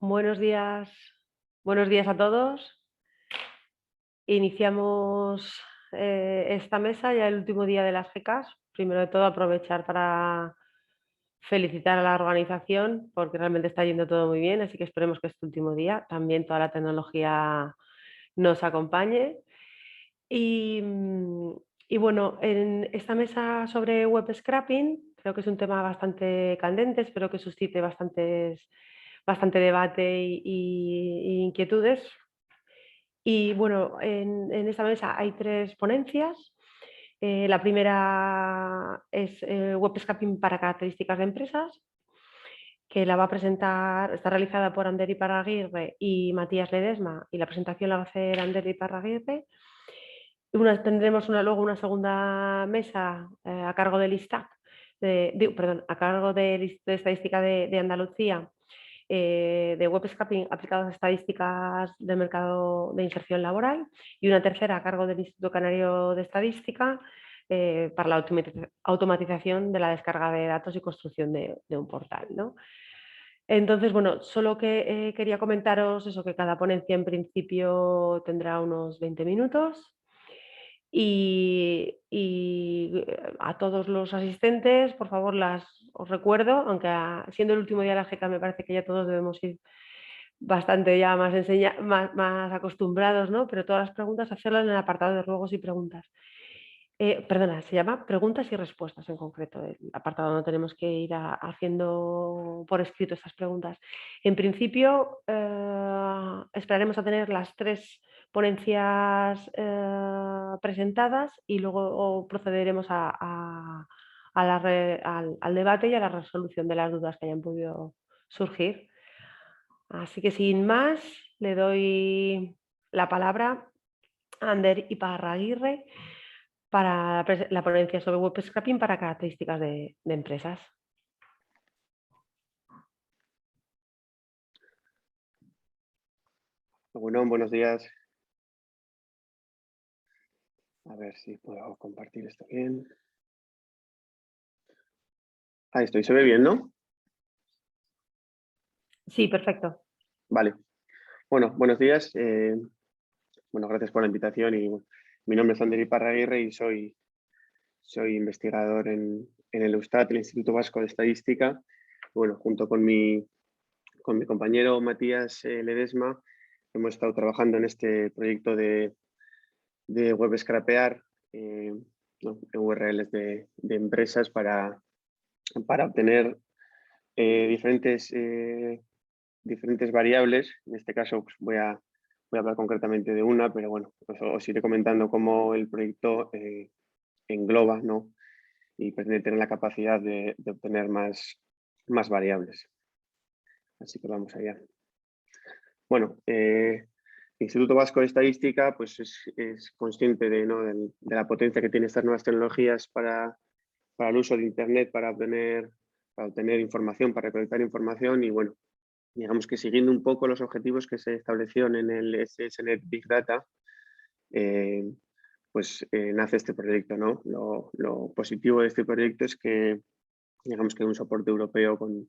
Buenos días, buenos días a todos. Iniciamos esta mesa ya el último día de las GECAS. Primero de todo, aprovechar para felicitar a la organización porque realmente está yendo todo muy bien, así que esperemos que este último día también toda la tecnología nos acompañe. Y, y bueno, en esta mesa sobre web scrapping, creo que es un tema bastante candente, espero que suscite bastante debate y inquietudes. Y bueno, en esta mesa hay tres ponencias. La primera es Web Scraping para características de empresas, que la va a presentar, está realizada por Ander Iparraguirre y Matías Ledesma, y la presentación la va a hacer Ander Iparraguirre. Tendremos luego una segunda mesa a cargo del ISTAC, perdón, a cargo de Estadística de Andalucía, de web scraping aplicados a estadísticas del mercado de inserción laboral, y una tercera a cargo del Instituto Canario de Estadística para la automatización de la descarga de datos y construcción de un portal, ¿no? Entonces, bueno, solo que quería comentaros eso, que cada ponencia en principio tendrá unos 20 minutos. Y a todos los asistentes, por favor, os recuerdo, aunque siendo el último día de la GECA me parece que ya todos debemos ir bastante ya más acostumbrados, ¿no? Pero todas las preguntas hacerlas en el apartado de ruegos y preguntas. Perdona, se llama preguntas y respuestas en concreto, el apartado donde tenemos que ir haciendo por escrito estas preguntas. En principio, esperaremos a tener las tres ponencias presentadas y luego procederemos al debate y a la resolución de las dudas que hayan podido surgir. Así que sin más, le doy la palabra a Ander Iparraguirre para la ponencia sobre web scraping para características de empresas. Bueno, buenos días. A ver si puedo compartir esto bien. Ahí estoy, se ve bien, ¿no? Sí, perfecto. Vale. Bueno, buenos días. Bueno, gracias por la invitación. Y mi nombre es Ander Iparraguirre y soy investigador en el Eustat, el Instituto Vasco de Estadística. Bueno, junto con mi compañero Matías Ledesma, hemos estado trabajando en este proyecto de web scrapear URLs de empresas para obtener diferentes variables. En este caso pues voy a hablar concretamente de una, pero bueno, os iré comentando cómo el proyecto engloba, ¿no? Y pretende tener la capacidad de obtener más variables. Así que vamos allá. Bueno, el Instituto Vasco de Estadística pues es consciente de la potencia que tienen estas nuevas tecnologías para el uso de Internet, para obtener información, para recolectar información. Y bueno, digamos que siguiendo un poco los objetivos que se establecieron en el SSNet Big Data, nace este proyecto, ¿no? Lo positivo de este proyecto es que, digamos que hay un soporte europeo con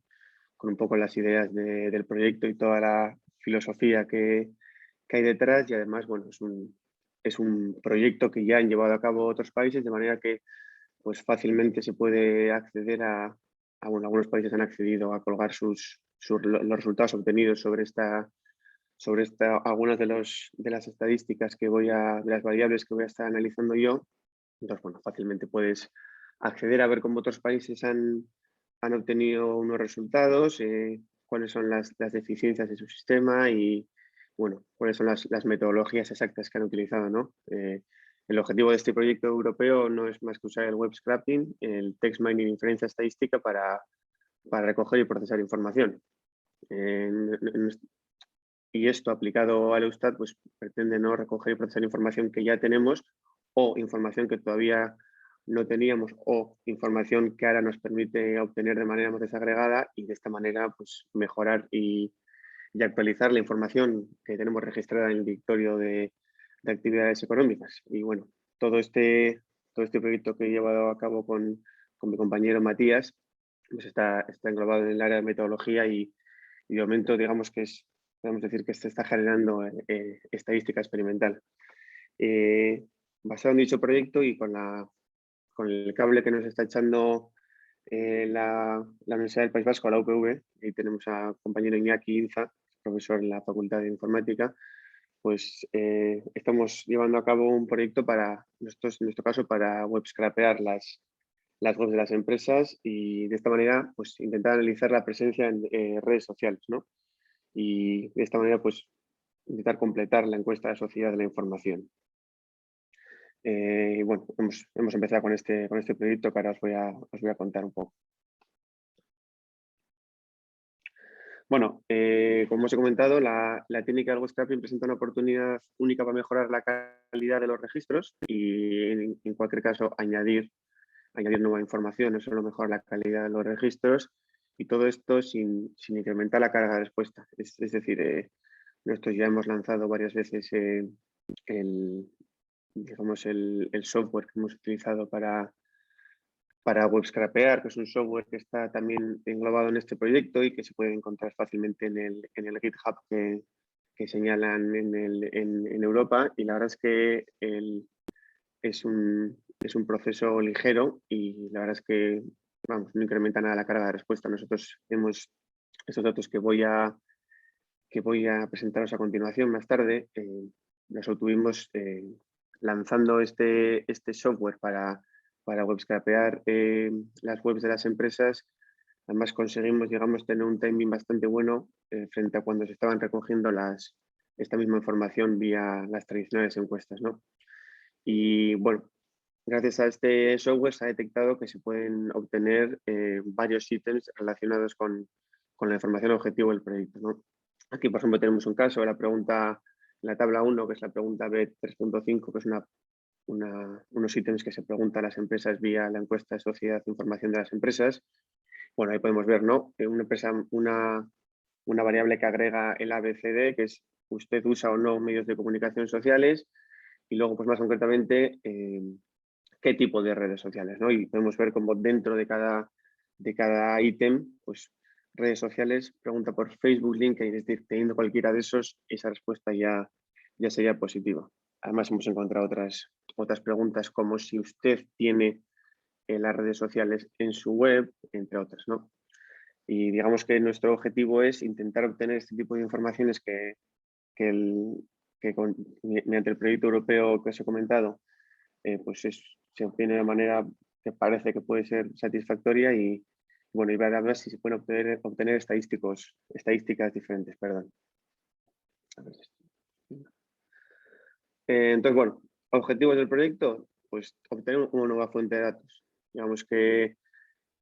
un poco las ideas del proyecto y toda la filosofía que hay detrás, y además, bueno, es un proyecto que ya han llevado a cabo otros países, de manera que pues fácilmente se puede acceder bueno, algunos países han accedido a colgar los resultados obtenidos sobre algunas de las estadísticas de las variables que voy a estar analizando yo. Entonces, bueno, fácilmente puedes acceder a ver cómo otros países han obtenido unos resultados, cuáles son las deficiencias de su sistema y, bueno, cuáles son las metodologías exactas que han utilizado, ¿no? El objetivo de este proyecto europeo no es más que usar el web scraping, el text mining, inferencia estadística para recoger y procesar información. Y esto aplicado al Eustat pues pretende, ¿no?, recoger y procesar información que ya tenemos o información que todavía no teníamos o información que ahora nos permite obtener de manera más desagregada, y de esta manera pues mejorar y actualizar la información que tenemos registrada en el directorio de actividades económicas. Y bueno, todo este proyecto que he llevado a cabo con mi compañero Matías pues está englobado en el área de metodología y y de momento digamos que podemos decir que se está generando estadística experimental. Basado en dicho proyecto y con el cable que nos está echando la Universidad del País Vasco, la UPV, y tenemos a compañero Iñaki Inza, profesor en la Facultad de Informática, pues estamos llevando a cabo un proyecto para, en nuestro caso, para web scrapear las webs de las empresas y de esta manera pues intentar analizar la presencia en redes sociales, ¿no? Y de esta manera pues intentar completar la encuesta de sociedad de la información. Y bueno, hemos empezado con este proyecto que ahora os voy a contar un poco. Bueno, como os he comentado, la técnica del web scraping presenta una oportunidad única para mejorar la calidad de los registros y en cualquier caso añadir nueva información, eso es lo mejor, la calidad de los registros y todo esto sin incrementar la carga de respuesta. Es decir, nosotros ya hemos lanzado varias veces digamos el software que hemos utilizado para web scrapear, que es un software que está también englobado en este proyecto y que se puede encontrar fácilmente en el GitHub que señalan en Europa. Y la verdad es que es un proceso ligero y la verdad es que vamos, no incrementa nada la carga de respuesta. Nosotros hemos estos datos que voy a presentaros a continuación más tarde, los obtuvimos lanzando este software para web scrapear las webs de las empresas. Además conseguimos, digamos, tener un timing bastante bueno frente a cuando se estaban recogiendo esta misma información vía las tradicionales encuestas, ¿no? Y bueno, gracias a este software se ha detectado que se pueden obtener varios ítems relacionados con la información objetivo del proyecto, ¿no? Aquí, por ejemplo, tenemos un caso de la pregunta, en la tabla 1, que es la pregunta B3.5, que es unos ítems que se preguntan a las empresas vía la encuesta de sociedad de información de las empresas. Bueno, ahí podemos ver, ¿no? Una variable que agrega el ABCD, que es usted usa o no medios de comunicación sociales, y luego, pues más concretamente, qué tipo de redes sociales, ¿no? Y podemos ver cómo dentro de cada ítem, pues redes sociales, pregunta por Facebook, LinkedIn, es decir, teniendo cualquiera de esos, esa respuesta ya sería positiva. Además, hemos encontrado otras preguntas como si usted tiene las redes sociales en su web, entre otras, ¿no? Y digamos que nuestro objetivo es intentar obtener este tipo de informaciones mediante el proyecto europeo que os he comentado, pues se obtiene de manera que parece que puede ser satisfactoria y bueno, y ver si se pueden obtener estadísticas diferentes, perdón. Entonces, bueno, objetivos del proyecto, pues obtener una nueva fuente de datos. Digamos que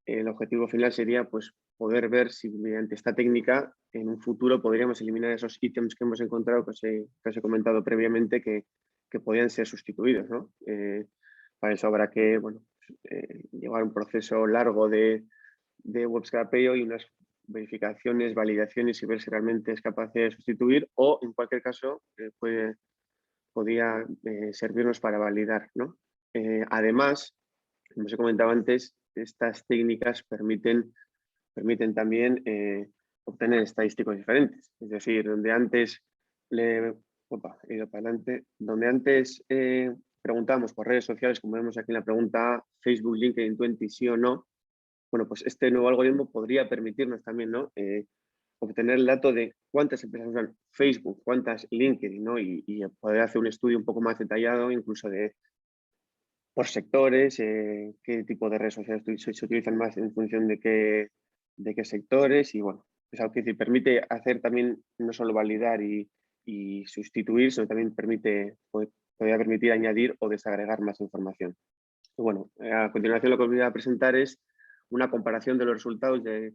el objetivo final sería pues poder ver si mediante esta técnica en un futuro podríamos eliminar esos ítems que hemos encontrado, que os he comentado previamente, que podían ser sustituidos, ¿no? Para eso habrá que llevar un proceso largo de web scrapeo y unas verificaciones, validaciones y ver si realmente es capaz de sustituir o en cualquier caso podía servirnos para validar, ¿no? Además, como os he comentado antes, estas técnicas permiten también obtener estadísticos diferentes. Es decir, donde antes he ido para adelante, donde antes preguntamos por redes sociales, como vemos aquí en la pregunta A, Facebook, LinkedIn 20, sí o no, bueno, pues este nuevo algoritmo podría permitirnos también, ¿no? Obtener el dato de cuántas empresas usan Facebook, cuántas LinkedIn, ¿no? Y poder hacer un estudio un poco más detallado, incluso por sectores, qué tipo de redes sociales se utilizan más en función de qué sectores y bueno, es algo que permite hacer también no solo validar y sustituir, sino también podría permitir añadir o desagregar más información. Y bueno, a continuación lo que os voy a presentar es una comparación de los resultados de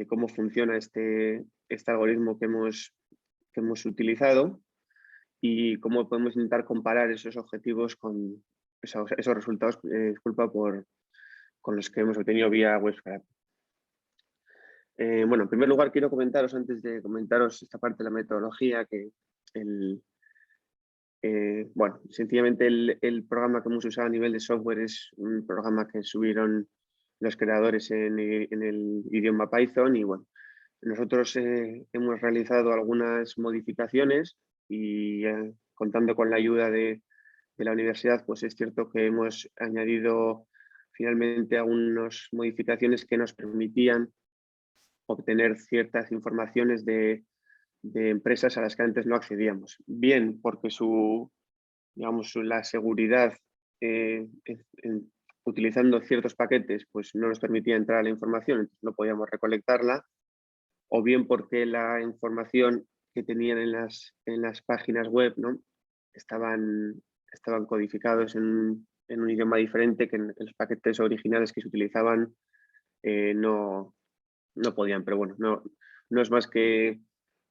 cómo funciona este algoritmo que hemos utilizado y cómo podemos intentar comparar esos objetivos con esos resultados, con los que hemos obtenido vía web scraping. Bueno, en primer lugar quiero comentaros, antes de comentaros esta parte de la metodología, que bueno, sencillamente el programa que hemos usado a nivel de software es un programa que subieron los creadores en el idioma Python y bueno, nosotros hemos realizado algunas modificaciones y contando con la ayuda de la universidad, pues es cierto que hemos añadido finalmente algunas modificaciones que nos permitían obtener ciertas informaciones de empresas a las que antes no accedíamos. Bien porque la seguridad utilizando ciertos paquetes pues no nos permitía entrar a la información, entonces no podíamos recolectarla, o bien porque la información que tenían en las páginas web, ¿no? estaban codificados en un idioma diferente que en los paquetes originales que se utilizaban no podían, pero bueno, no es más que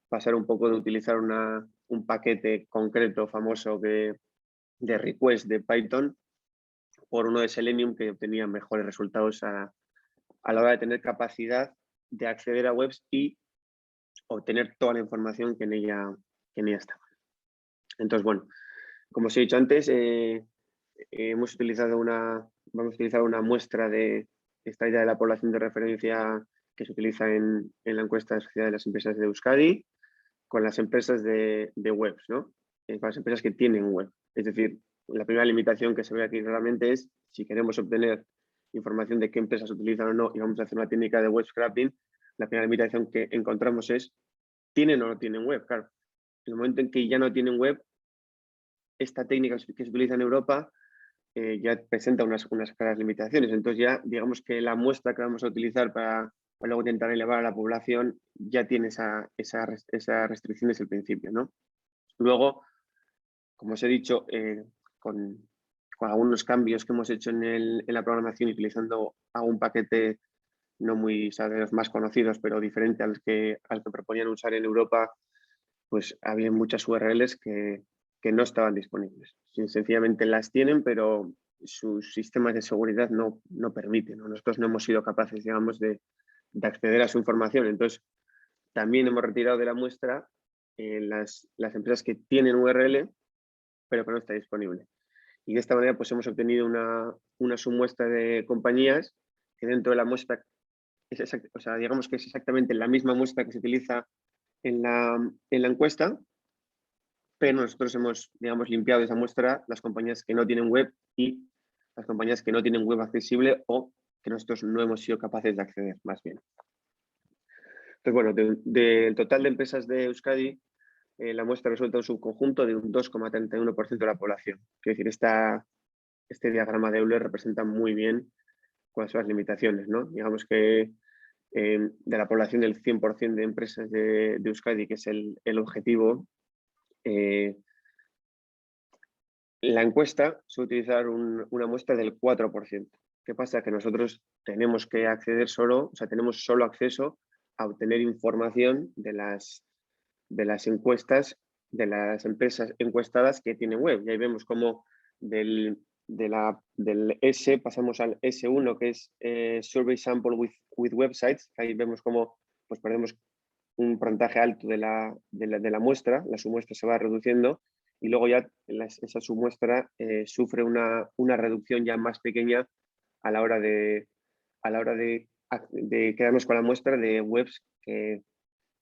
pasar un poco de utilizar un paquete concreto famoso de request de Python por uno de Selenium que obtenía mejores resultados a la hora de tener capacidad de acceder a webs y obtener toda la información que en ella estaba. Entonces, bueno, como os he dicho antes, vamos a utilizar una muestra de esta idea de la población de referencia que se utiliza en la encuesta de sociedad de las empresas de Euskadi con las empresas de webs, ¿no? Con las empresas que tienen web. Es decir, la primera limitación que se ve aquí claramente es si queremos obtener información de qué empresas utilizan o no y vamos a hacer una técnica de web scraping, la primera limitación que encontramos es ¿tienen o no tienen web? Claro, en el momento en que ya no tienen web, esta técnica que se utiliza en Europa ya presenta unas claras limitaciones. Entonces ya digamos que la muestra que vamos a utilizar para luego intentar elevar a la población ya tiene esa restricción desde el principio, ¿no? Luego, como os he dicho, con algunos cambios que hemos hecho en la programación utilizando a un paquete no muy, de los más conocidos, pero diferente al que proponían usar en Europa, pues había muchas URLs que no estaban disponibles. Sencillamente las tienen, pero sus sistemas de seguridad no permiten, ¿no? Nosotros no hemos sido capaces, digamos, de acceder a su información. Entonces, también hemos retirado de la muestra las empresas que tienen URL, pero que no está disponible. Y de esta manera, pues hemos obtenido una submuestra de compañías que dentro de la muestra, digamos que es exactamente la misma muestra que se utiliza en la encuesta, pero nosotros hemos, digamos, limpiado esa muestra las compañías que no tienen web y las compañías que no tienen web accesible o que nosotros no hemos sido capaces de acceder, más bien. Entonces, bueno, del total de empresas de Euskadi, la muestra resulta un subconjunto de un 2,31% de la población. Quiero decir, este diagrama de Euler representa muy bien cuáles son las limitaciones, ¿no? Digamos que de la población del 100% de empresas de Euskadi, que es el objetivo, la encuesta suele utilizar una muestra del 4%. ¿Qué pasa? Que nosotros tenemos que acceder tenemos solo acceso a obtener información de las encuestas de las empresas encuestadas que tienen web. Y ahí vemos cómo del S pasamos al S1, que es Survey Sample with Websites. Ahí vemos cómo pues, perdemos un porcentaje alto de la muestra, la submuestra se va reduciendo y luego ya esa submuestra sufre una reducción ya más pequeña a la hora de quedarnos con la muestra de webs que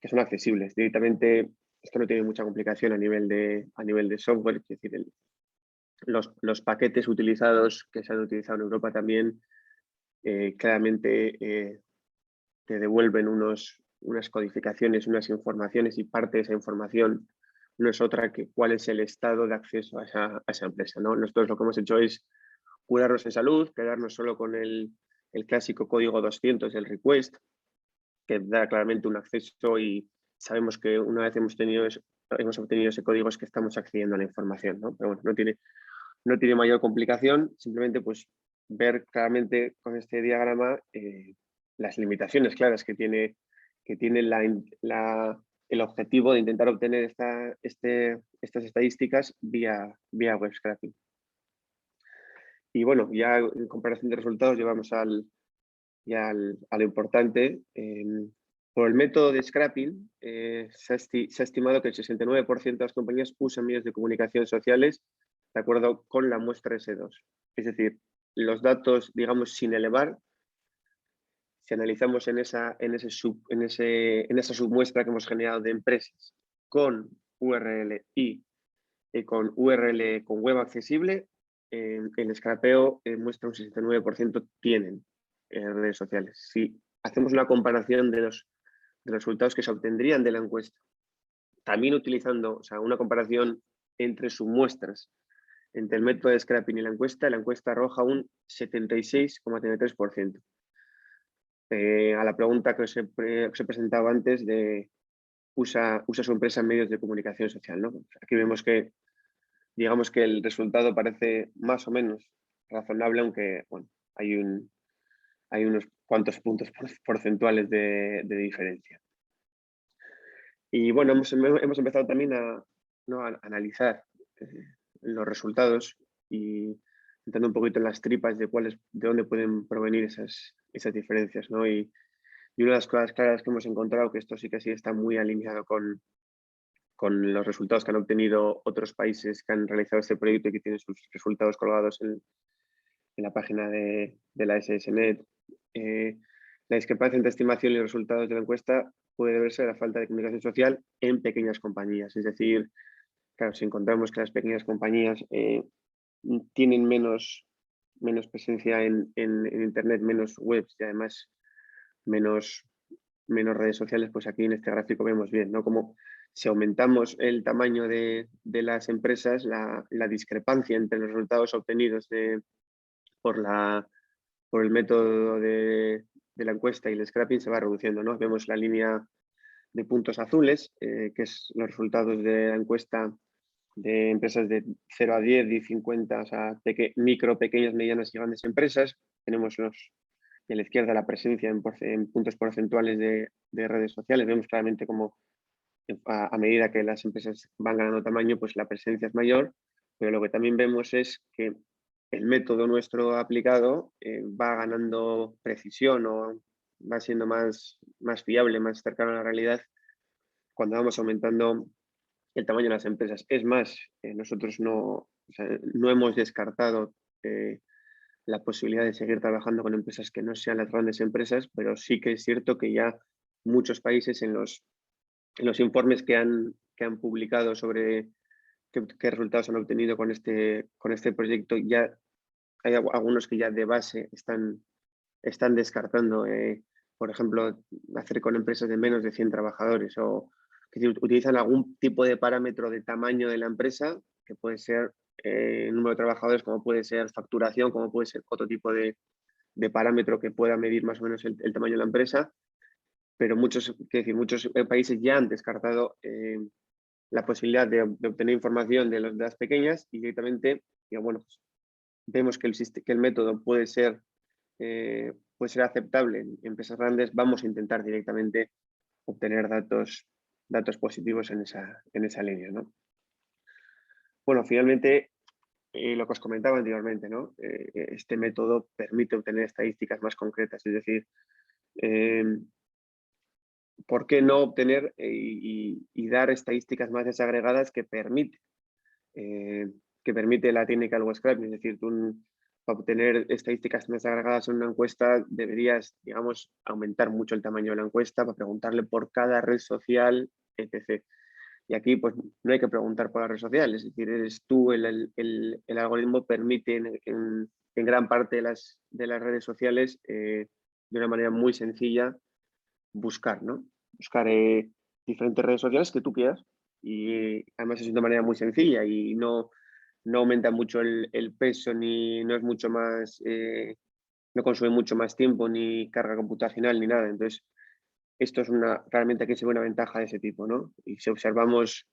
son accesibles. Directamente, esto no tiene mucha complicación a nivel de software, es decir, los paquetes utilizados que se han utilizado en Europa también claramente te devuelven unas codificaciones, unas informaciones y parte de esa información no es otra que cuál es el estado de acceso a esa empresa, ¿no? Nosotros lo que hemos hecho es curarnos en salud, quedarnos solo con el clásico código 200, el request, que da claramente un acceso y sabemos que una vez hemos obtenido ese código es que estamos accediendo a la información, ¿no? Pero bueno, no tiene mayor complicación, simplemente pues ver claramente con este diagrama las limitaciones claras que tiene el objetivo de intentar obtener estas estadísticas vía web scraping. Y bueno, ya en comparación de resultados llevamos a lo importante. Por el método de scrapping se ha estimado que el 69% de las compañías usan medios de comunicación sociales de acuerdo con la muestra S2. Es decir, los datos, digamos, sin elevar, si analizamos en esa submuestra que hemos generado de empresas con URL y con URL con web accesible, el scrapeo muestra un 69% tienen redes sociales. Si hacemos una comparación de los resultados que se obtendrían de la encuesta, también utilizando, o sea, una comparación entre submuestras, entre el método de scrapping y la encuesta arroja un 76,33%. A la pregunta que os he presentado antes de usa su empresa en medios de comunicación social, ¿no? Aquí vemos que, digamos que el resultado parece más o menos razonable, aunque bueno, hay unos cuantos puntos porcentuales de diferencia. Y bueno, hemos empezado también a analizar los resultados y entrando un poquito en las tripas de dónde pueden provenir esas diferencias, ¿no? Y una de las cosas claras que hemos encontrado, que esto sí que sí está muy alineado con los resultados que han obtenido otros países que han realizado este proyecto y que tienen sus resultados colgados en la página de la SSNet. La discrepancia entre estimación y los resultados de la encuesta puede deberse a la falta de comunicación social en pequeñas compañías. Es decir, claro, si encontramos que las pequeñas compañías tienen menos presencia en Internet, menos webs y además menos redes sociales, pues aquí en este gráfico vemos bien, ¿no? Como si aumentamos el tamaño de las empresas, la discrepancia entre los resultados obtenidos por el método de la encuesta y el scrapping se va reduciendo, ¿no? Vemos la línea de puntos azules, que es los resultados de la encuesta de empresas de 0 a 10 y 50, o sea, micro, pequeñas, medianas y grandes empresas. Tenemos a la izquierda la presencia en puntos porcentuales de redes sociales. Vemos claramente cómo a medida que las empresas van ganando tamaño, pues la presencia es mayor, pero lo que también vemos es que el método nuestro aplicado va ganando precisión o va siendo más fiable, más cercano a la realidad cuando vamos aumentando el tamaño de las empresas. Es más, nosotros no hemos descartado la posibilidad de seguir trabajando con empresas que no sean las grandes empresas, pero sí que es cierto que ya muchos países en los informes que han publicado sobre qué resultados han obtenido con este proyecto, ya hay algunos que ya de base están descartando, por ejemplo, hacer con empresas de menos de 100 trabajadores o que utilizan algún tipo de parámetro de tamaño de la empresa, que puede ser número de trabajadores, como puede ser facturación, como puede ser otro tipo de parámetro que pueda medir más o menos el tamaño de la empresa, pero muchos países ya han descartado la posibilidad de obtener información de las pequeñas y directamente, bueno, pues vemos que el método puede ser aceptable en empresas grandes, vamos a intentar directamente obtener datos positivos en esa línea, ¿no? Bueno, finalmente, lo que os comentaba anteriormente, ¿no? Este método permite obtener estadísticas más concretas, es decir, ¿por qué no obtener y dar estadísticas más desagregadas que permite la técnica del scrapping? Es decir, tú para obtener estadísticas más agregadas en una encuesta deberías, digamos, aumentar mucho el tamaño de la encuesta para preguntarle por cada red social, etc. Y aquí pues no hay que preguntar por la red social, es decir, eres tú, el algoritmo permite en gran parte de las redes sociales de una manera muy sencilla buscar, ¿no? Buscar diferentes redes sociales que tú quieras y además es de una manera muy sencilla y no aumenta mucho el peso ni no es mucho más, no consume mucho más tiempo ni carga computacional ni nada. Entonces, esto es realmente aquí se ve una ventaja de ese tipo, ¿no? Y si observamos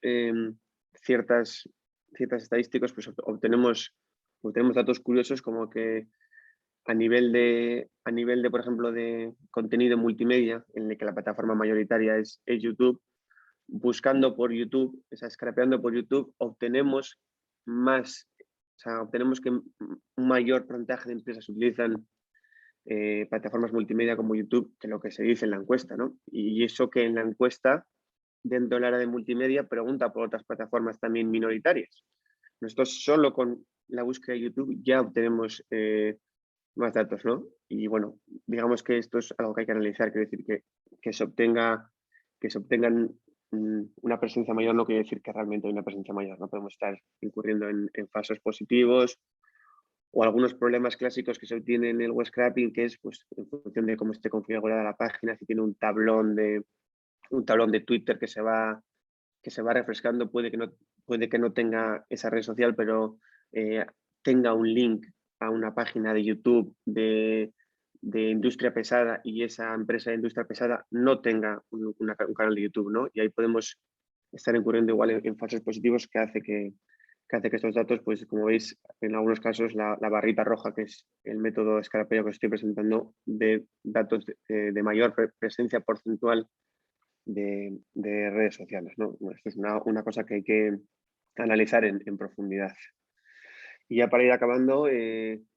ciertas estadísticas, pues obtenemos datos curiosos como que a nivel de, por ejemplo, de contenido multimedia, en el que la plataforma mayoritaria es YouTube, buscando por YouTube, o sea, scrapeando por YouTube, obtenemos más, o sea, obtenemos que un mayor porcentaje de empresas utilizan plataformas multimedia como YouTube que lo que se dice en la encuesta, ¿no? Y eso que en la encuesta, dentro del área de multimedia, pregunta por otras plataformas también minoritarias. Nosotros solo con la búsqueda de YouTube ya obtenemos más datos, ¿no? Y bueno, digamos que esto es algo que hay que analizar, quiere decir que se obtengan una presencia mayor no quiere decir que realmente hay una presencia mayor, no podemos estar incurriendo en falsos positivos o algunos problemas clásicos que se obtienen en el web scraping, que es pues, en función de cómo esté configurada la página, si tiene un tablón de Twitter que se va refrescando, puede que no tenga esa red social, pero tenga un link a una página de YouTube de industria pesada y esa empresa de industria pesada no tenga un canal de YouTube, ¿no? Y ahí podemos estar incurriendo igual en falsos positivos que hace que estos datos, pues como veis, en algunos casos la barrita roja, que es el método Scarapello que estoy presentando, de datos de mayor presencia porcentual de redes sociales, ¿no? Bueno, esto es una cosa que hay que analizar en profundidad. Y ya para ir acabando,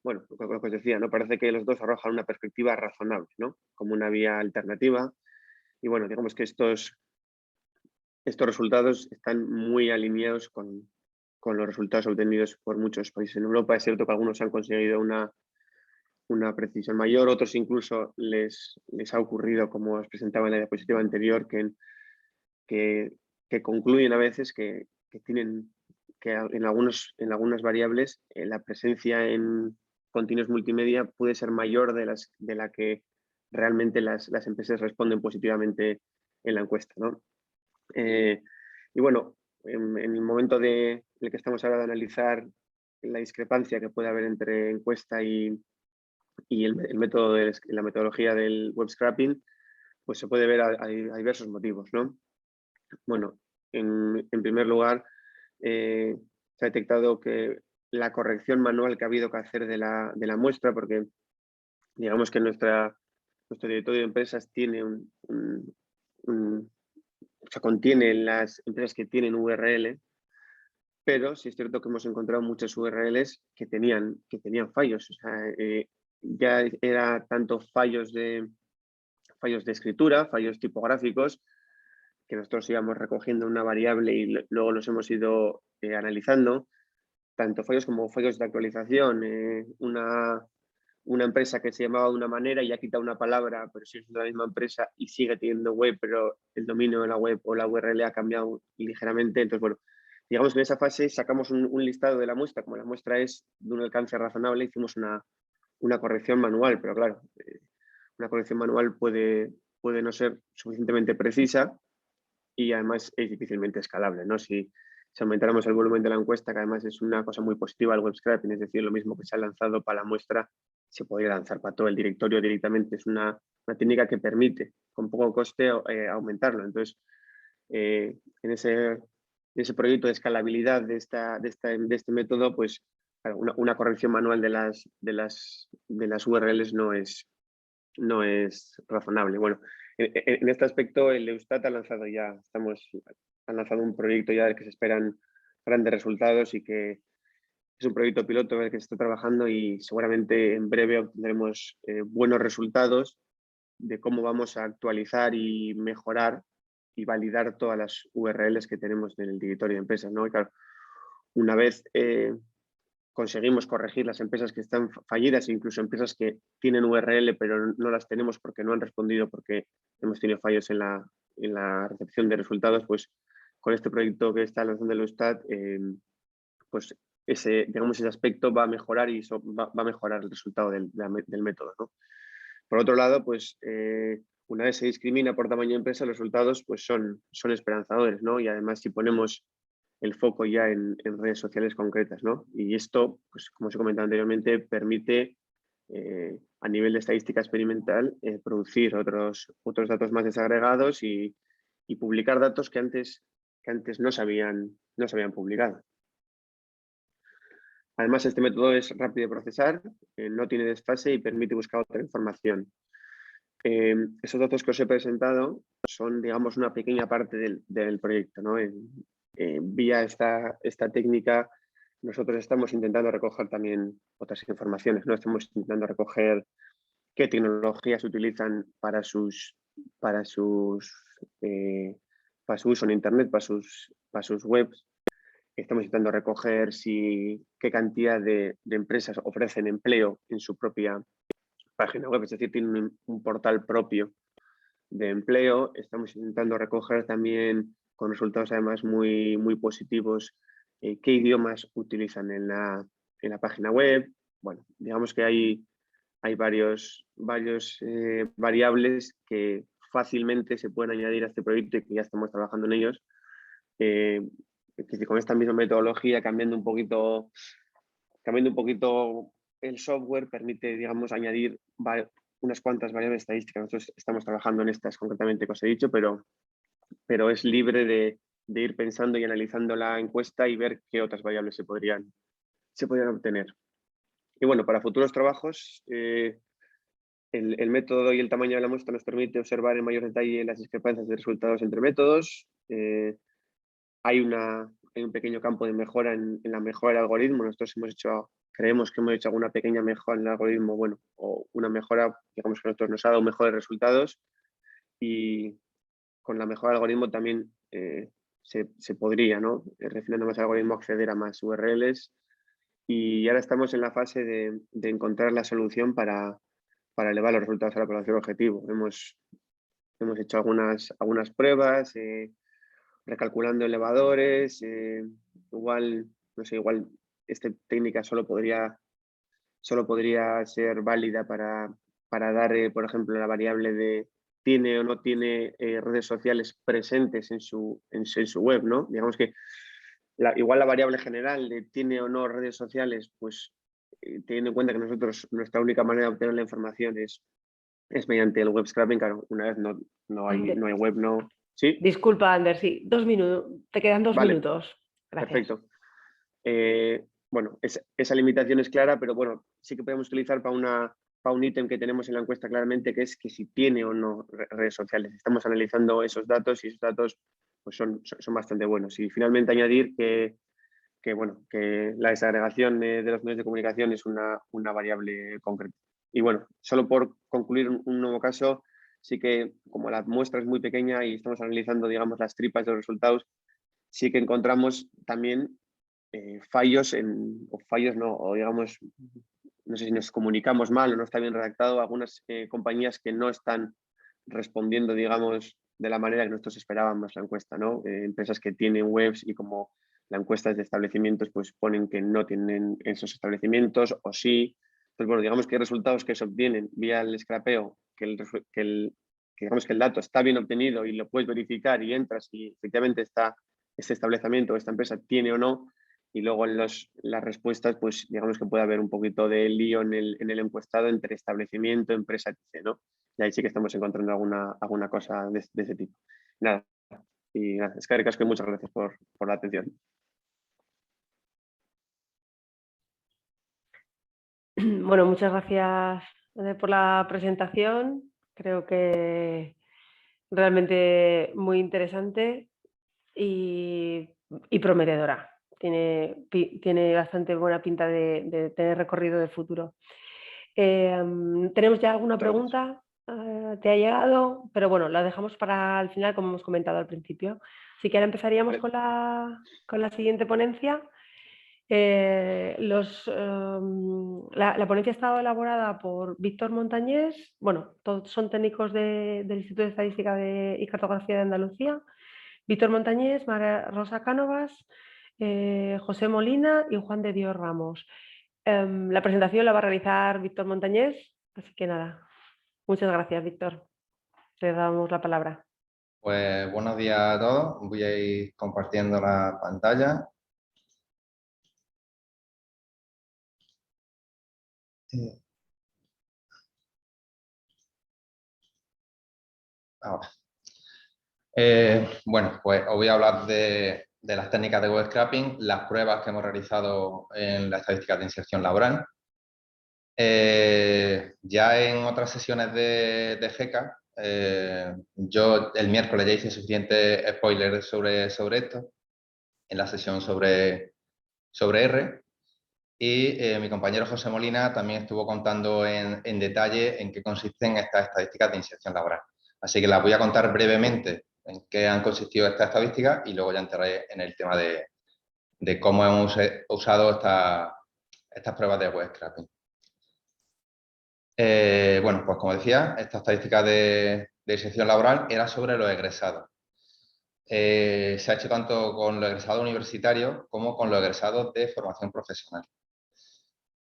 bueno, lo que os decía, ¿no? Parece que los dos arrojan una perspectiva razonable, ¿no? Como una vía alternativa. Y bueno, digamos que estos resultados están muy alineados con los resultados obtenidos por muchos países en Europa. Es cierto que algunos han conseguido una precisión mayor, otros incluso les ha ocurrido, como os presentaba en la diapositiva anterior, que concluyen a veces que tienen que en algunas variables la presencia en contenidos multimedia puede ser mayor de la que realmente las empresas responden positivamente en la encuesta, ¿no? Y bueno, en el momento en el que estamos ahora de analizar la discrepancia que puede haber entre encuesta y el método la metodología del web scraping, pues se puede ver a diversos motivos, ¿no? Bueno, en primer lugar, se ha detectado que la corrección manual que ha habido que hacer de la muestra, porque digamos que nuestro directorio de empresas tiene o sea, contiene las empresas que tienen URL, pero sí es cierto que hemos encontrado muchas URLs que tenían fallos. O sea, ya era tanto fallos de escritura, fallos tipográficos, que nosotros íbamos recogiendo una variable y luego los hemos ido analizando, tanto fallos como fallos de actualización. Una empresa que se llamaba de una manera y ha quitado una palabra, pero si es la misma empresa y sigue teniendo web, pero el dominio de la web o la URL ha cambiado ligeramente. Entonces, bueno, digamos que en esa fase sacamos un listado de la muestra. Como la muestra es de un alcance razonable, hicimos una corrección manual, pero claro, una corrección manual puede no ser suficientemente precisa y además es difícilmente escalable, ¿no? Si aumentáramos el volumen de la encuesta, que además es una cosa muy positiva al web scraping, es decir, lo mismo que se ha lanzado para la muestra, se podría lanzar para todo el directorio directamente. Es una técnica que permite, con poco coste, aumentarlo. Entonces, en ese proyecto de escalabilidad de este método, pues claro, una corrección manual de las URLs no es razonable. Bueno, en este aspecto el Eustat ha lanzado un proyecto ya del que se esperan grandes resultados y que es un proyecto piloto en el que se está trabajando y seguramente en breve obtendremos buenos resultados de cómo vamos a actualizar y mejorar y validar todas las URLs que tenemos en el directorio de empresas, ¿no? Y claro, una vez conseguimos corregir las empresas que están fallidas, incluso empresas que tienen URL pero no las tenemos porque no han respondido, porque hemos tenido fallos en la recepción de resultados, pues con este proyecto que está lanzando el Eustat, pues ese aspecto va a mejorar y va a mejorar el resultado del método, ¿no? Por otro lado, pues una vez se discrimina por tamaño de empresa, los resultados pues son esperanzadores, ¿no? Y además si ponemos el foco ya en redes sociales concretas, ¿no? Y esto, pues como os he comentado anteriormente, permite a nivel de estadística experimental producir otros datos más desagregados y publicar datos que antes no se habían publicado. Además, este método es rápido de procesar, no tiene desfase y permite buscar otra información. Esos datos que os he presentado son, digamos, una pequeña parte del proyecto, ¿no? Vía esta técnica, nosotros estamos intentando recoger también otras informaciones, ¿no? Estamos intentando recoger qué tecnologías utilizan para su uso en Internet, para sus webs, Estamos intentando recoger qué cantidad de empresas ofrecen empleo en su propia página web, es decir, tienen un portal propio de empleo. Estamos intentando recoger también, con resultados además muy positivos, qué idiomas utilizan en la página web. Bueno, digamos que hay varios variables que fácilmente se pueden añadir a este proyecto y que ya estamos trabajando en ellos. Que con esta misma metodología, cambiando un poquito el software, permite, digamos, añadir unas cuantas variables estadísticas. Nosotros estamos trabajando en estas concretamente que os he dicho, pero es libre de ir pensando y analizando la encuesta y ver qué otras variables se podrían obtener. Y bueno, para futuros trabajos, el método y el tamaño de la muestra nos permite observar en mayor detalle las discrepancias de resultados entre métodos. Hay un pequeño campo de mejora en la mejora del algoritmo. Nosotros creemos que hemos hecho alguna pequeña mejora en el algoritmo, bueno, o una mejora, digamos, que a nosotros nos ha dado mejores resultados, y con la mejora del algoritmo también se podría, ¿no? Refinando más el algoritmo, acceder a más URLs, y ahora estamos en la fase de encontrar la solución para elevar los resultados a la población objetivo. Hemos hecho algunas pruebas, recalculando elevadores, igual, no sé, igual esta técnica solo podría ser válida para dar, por ejemplo, la variable de tiene o no tiene redes sociales presentes en su web, ¿no? Digamos que igual la variable general de tiene o no redes sociales, pues teniendo en cuenta que nuestra única manera de obtener la información es mediante el web scraping. Claro, una vez no hay web, no. ¿Sí? Disculpa, Ander, sí, 2 minutos. Te quedan 2 Vale, minutos. Gracias. perfecto. Bueno, esa limitación es clara, pero bueno, sí que podemos utilizar para un ítem que tenemos en la encuesta claramente, que es que si tiene o no redes sociales. Estamos analizando esos datos y esos datos pues son bastante buenos. Y finalmente añadir que la desagregación de los medios de comunicación es una variable concreta. Y bueno, solo por concluir un nuevo caso, sí que como la muestra es muy pequeña y estamos analizando, digamos, las tripas de los resultados, sí que encontramos también fallos o digamos, no sé si nos comunicamos mal o no está bien redactado, algunas compañías que no están respondiendo, digamos, de la manera que nosotros esperábamos la encuesta, ¿no? Empresas que tienen webs y como la encuesta es de establecimientos, pues ponen que no tienen esos establecimientos o sí. Entonces, bueno, digamos que hay resultados que se obtienen vía el scrapeo, que digamos que el dato está bien obtenido y lo puedes verificar y entras y efectivamente este establecimiento o esta empresa tiene o no, y luego en las respuestas, pues digamos que puede haber un poquito de lío en el encuestado entre establecimiento, empresa, etc., ¿no? Y ahí sí que estamos encontrando alguna cosa de ese tipo. Nada, y nada, es que muchas gracias por la atención. Bueno, muchas gracias por la presentación. Creo que realmente muy interesante y prometedora. Tiene bastante buena pinta de tener recorrido de futuro. ¿Tenemos ya alguna pregunta? ¿Te ha llegado? Pero bueno, la dejamos para el final, como hemos comentado al principio. Así que ahora empezaríamos con la siguiente ponencia. La ponencia ha estado elaborada por Víctor Montañés. Bueno, todos son técnicos del Instituto de Estadística y Cartografía de Andalucía. Víctor Montañés, María Rosa Cánovas, José Molina y Juan de Dios Ramos. La presentación la va a realizar Víctor Montañés, así que nada. Muchas gracias, Víctor. Te damos la palabra. Pues buenos días a todos. Voy a ir compartiendo la pantalla. Ahora. Bueno, pues os voy a hablar de las técnicas de web scraping, las pruebas que hemos realizado en las estadísticas de inserción laboral. Ya en otras sesiones de GECA, yo el miércoles ya hice suficiente spoiler sobre esto, en la sesión sobre R. Y mi compañero José Molina también estuvo contando en detalle en qué consisten estas estadísticas de inserción laboral. Así que las voy a contar brevemente en qué han consistido estas estadísticas y luego ya entraré en el tema de de cómo hemos usado estas pruebas de web scraping. Bueno, pues como decía, esta estadística de inserción laboral era sobre los egresados. Se ha hecho tanto con los egresados universitarios como con los egresados de formación profesional.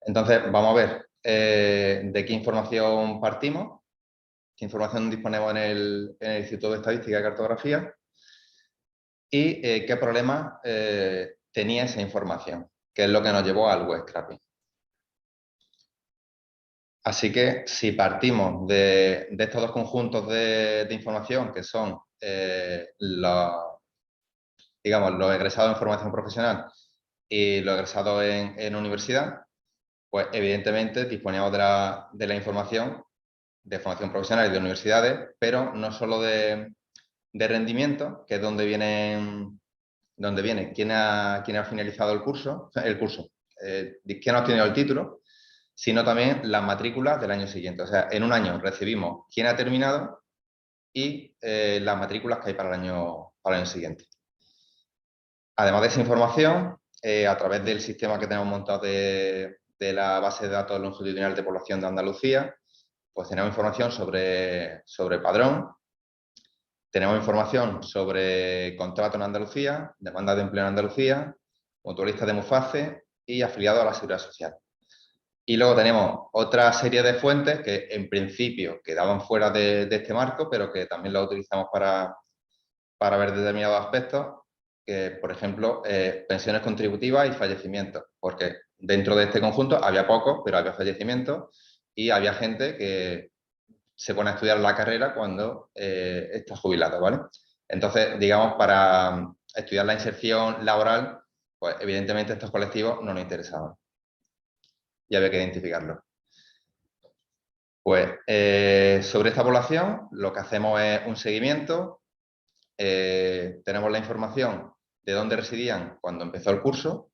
Entonces, vamos a ver de qué información partimos, qué información disponemos en el Instituto de Estadística y Cartografía y qué problemas tenía esa información, que es lo que nos llevó al web scraping. Así que si partimos de estos dos conjuntos de información, que son digamos, los egresados en formación profesional y los egresados en universidad, pues evidentemente disponíamos de la información de formación profesional y de universidades, pero no solo de rendimiento, que es donde viene quién ha finalizado el curso, quién ha obtenido el título, sino también las matrículas del año siguiente. O sea, en un año recibimos quién ha terminado y las matrículas que hay para el año siguiente. Además de esa información, a través del sistema que tenemos montado de la base de datos longitudinal de población de Andalucía, pues tenemos información sobre padrón, tenemos información sobre contrato en Andalucía, demanda de empleo en Andalucía, mutualistas de MUFACE y afiliados a la Seguridad Social. Y luego tenemos otra serie de fuentes que en principio quedaban fuera de este marco, pero que también lo utilizamos para ver determinados aspectos, que por ejemplo, pensiones contributivas y fallecimientos, porque dentro de este conjunto había pocos, pero había fallecimientos y había gente que se pone a estudiar la carrera cuando está jubilado, ¿vale? Entonces, digamos, para estudiar la inserción laboral, pues evidentemente estos colectivos no nos interesaban y había que identificarlos. Pues sobre esta población lo que hacemos es un seguimiento. Tenemos la información de dónde residían cuando empezó el curso,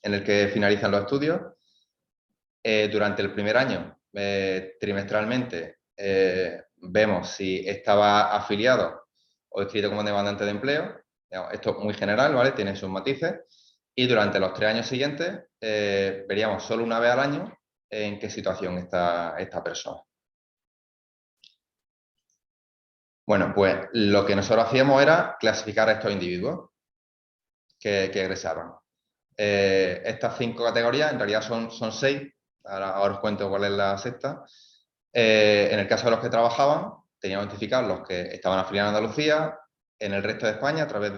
en el que finalizan los estudios. Durante el primer año, trimestralmente, vemos si estaba afiliado o inscrito como demandante de empleo. Esto es muy general, ¿vale? Tiene sus matices. Y durante los 3 años siguientes, veríamos solo una vez al año en qué situación está esta persona. Bueno, pues lo que nosotros hacíamos era clasificar a estos individuos que egresaron. Estas 5 categorías, en realidad son 6, ahora os cuento cuál es la sexta. En el caso de los que trabajaban, teníamos identificados los que estaban afiliados en Andalucía, en el resto de España, a través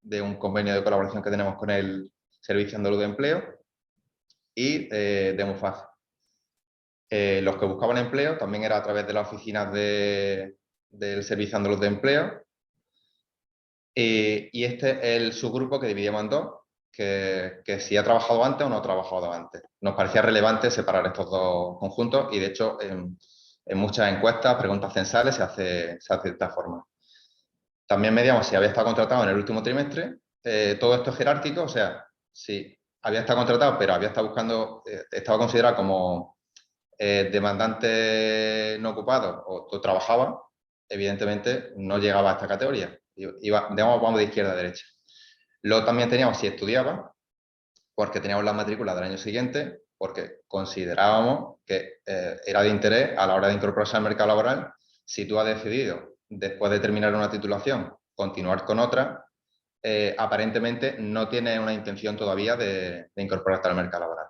de un convenio de colaboración que tenemos con el Servicio Andaluz de Empleo y de MUFACE. Los que buscaban empleo también era a través de las oficinas del Servicio Andaluz de Empleo. Y este es el subgrupo que dividimos en dos, que si ha trabajado antes o no ha trabajado antes. Nos parecía relevante separar estos dos conjuntos y, de hecho, en muchas encuestas, preguntas censales, se hace de esta forma. También medíamos si había estado contratado en el último trimestre. Todo esto es jerárquico, o sea, si había estado contratado, pero había estado buscando, estaba considerado como demandante no ocupado o trabajaba, evidentemente no llegaba a esta categoría. Vamos de izquierda a derecha. Luego también teníamos si estudiaba, porque teníamos las matrículas del año siguiente, porque considerábamos que era de interés a la hora de incorporarse al mercado laboral. Si tú has decidido, después de terminar una titulación, continuar con otra, aparentemente no tienes una intención todavía de incorporarte al mercado laboral.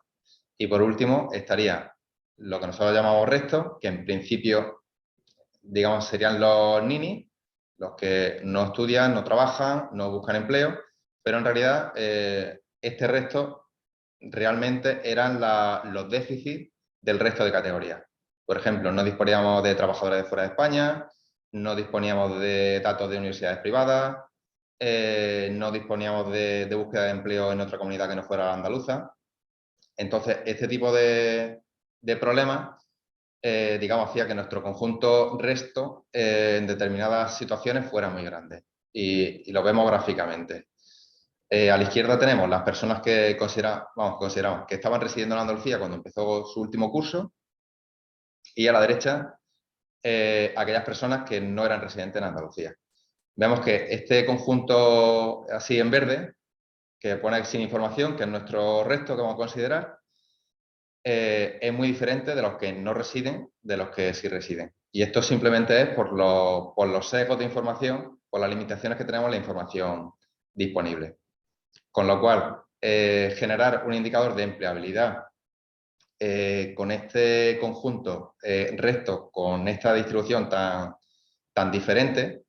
Y por último, estaría lo que nosotros llamamos restos, que en principio, digamos, serían los ninis, los que no estudian, no trabajan, no buscan empleo, pero en realidad este resto realmente eran los déficits del resto de categorías. Por ejemplo, no disponíamos de trabajadores de fuera de España, no disponíamos de datos de universidades privadas, no disponíamos de búsqueda de empleo en otra comunidad que no fuera la andaluza. Entonces, este tipo de problemas, digamos, hacía que nuestro conjunto resto en determinadas situaciones fuera muy grande. Y lo vemos gráficamente. A la izquierda tenemos las personas que consideramos que estaban residiendo en Andalucía cuando empezó su último curso, y a la derecha aquellas personas que no eran residentes en Andalucía. Vemos que este conjunto así en verde que pone sin información, que es nuestro resto que vamos a considerar, es muy diferente de los que no residen de los que sí residen. Y esto simplemente es por los sesgos de información, por las limitaciones que tenemos en la información disponible. Con lo cual, generar un indicador de empleabilidad con este conjunto resto, con esta distribución tan diferente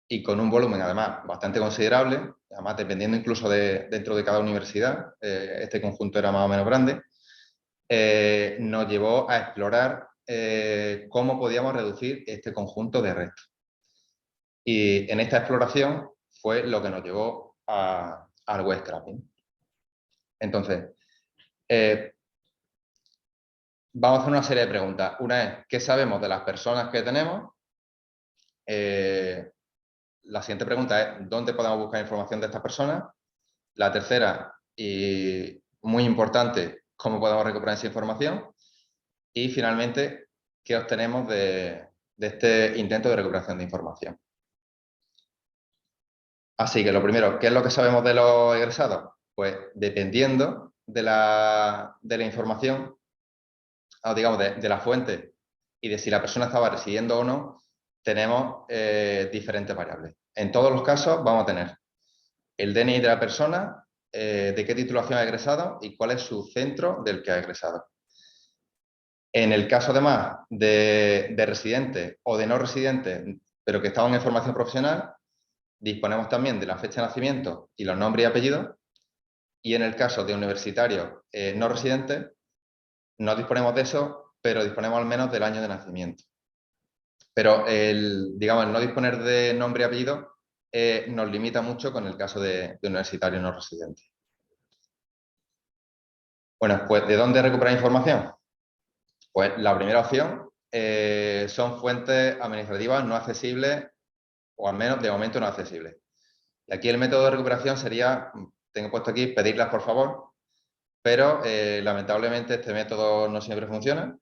y con un volumen además bastante considerable, además dependiendo incluso dentro de cada universidad, este conjunto era más o menos grande, nos llevó a explorar cómo podíamos reducir este conjunto de restos. Y en esta exploración fue lo que nos llevó al web scraping. Entonces, vamos a hacer una serie de preguntas. Una es, ¿qué sabemos de las personas que tenemos? La siguiente pregunta es, ¿dónde podemos buscar información de estas personas? La tercera, y muy importante, ¿cómo podemos recuperar esa información? Y finalmente, ¿qué obtenemos de este intento de recuperación de información? Así que lo primero, ¿qué es lo que sabemos de los egresados? Pues dependiendo de la información, o digamos, de la fuente y de si la persona estaba residiendo o no, tenemos diferentes variables. En todos los casos vamos a tener el DNI de la persona, de qué titulación ha egresado y cuál es su centro del que ha egresado. En el caso además de residentes o de no residentes, pero que estaban en formación profesional, disponemos también de la fecha de nacimiento y los nombres y apellidos. Y en el caso de universitarios no residentes, no disponemos de eso, pero disponemos al menos del año de nacimiento. Pero digamos, el no disponer de nombre y apellido nos limita mucho con el caso de universitarios no residentes. Bueno, pues ¿de dónde recuperar información? Pues la primera opción son fuentes administrativas no accesibles, o al menos de momento no accesibles. Y aquí el método de recuperación sería, tengo puesto aquí, pedirlas por favor, pero lamentablemente este método no siempre funciona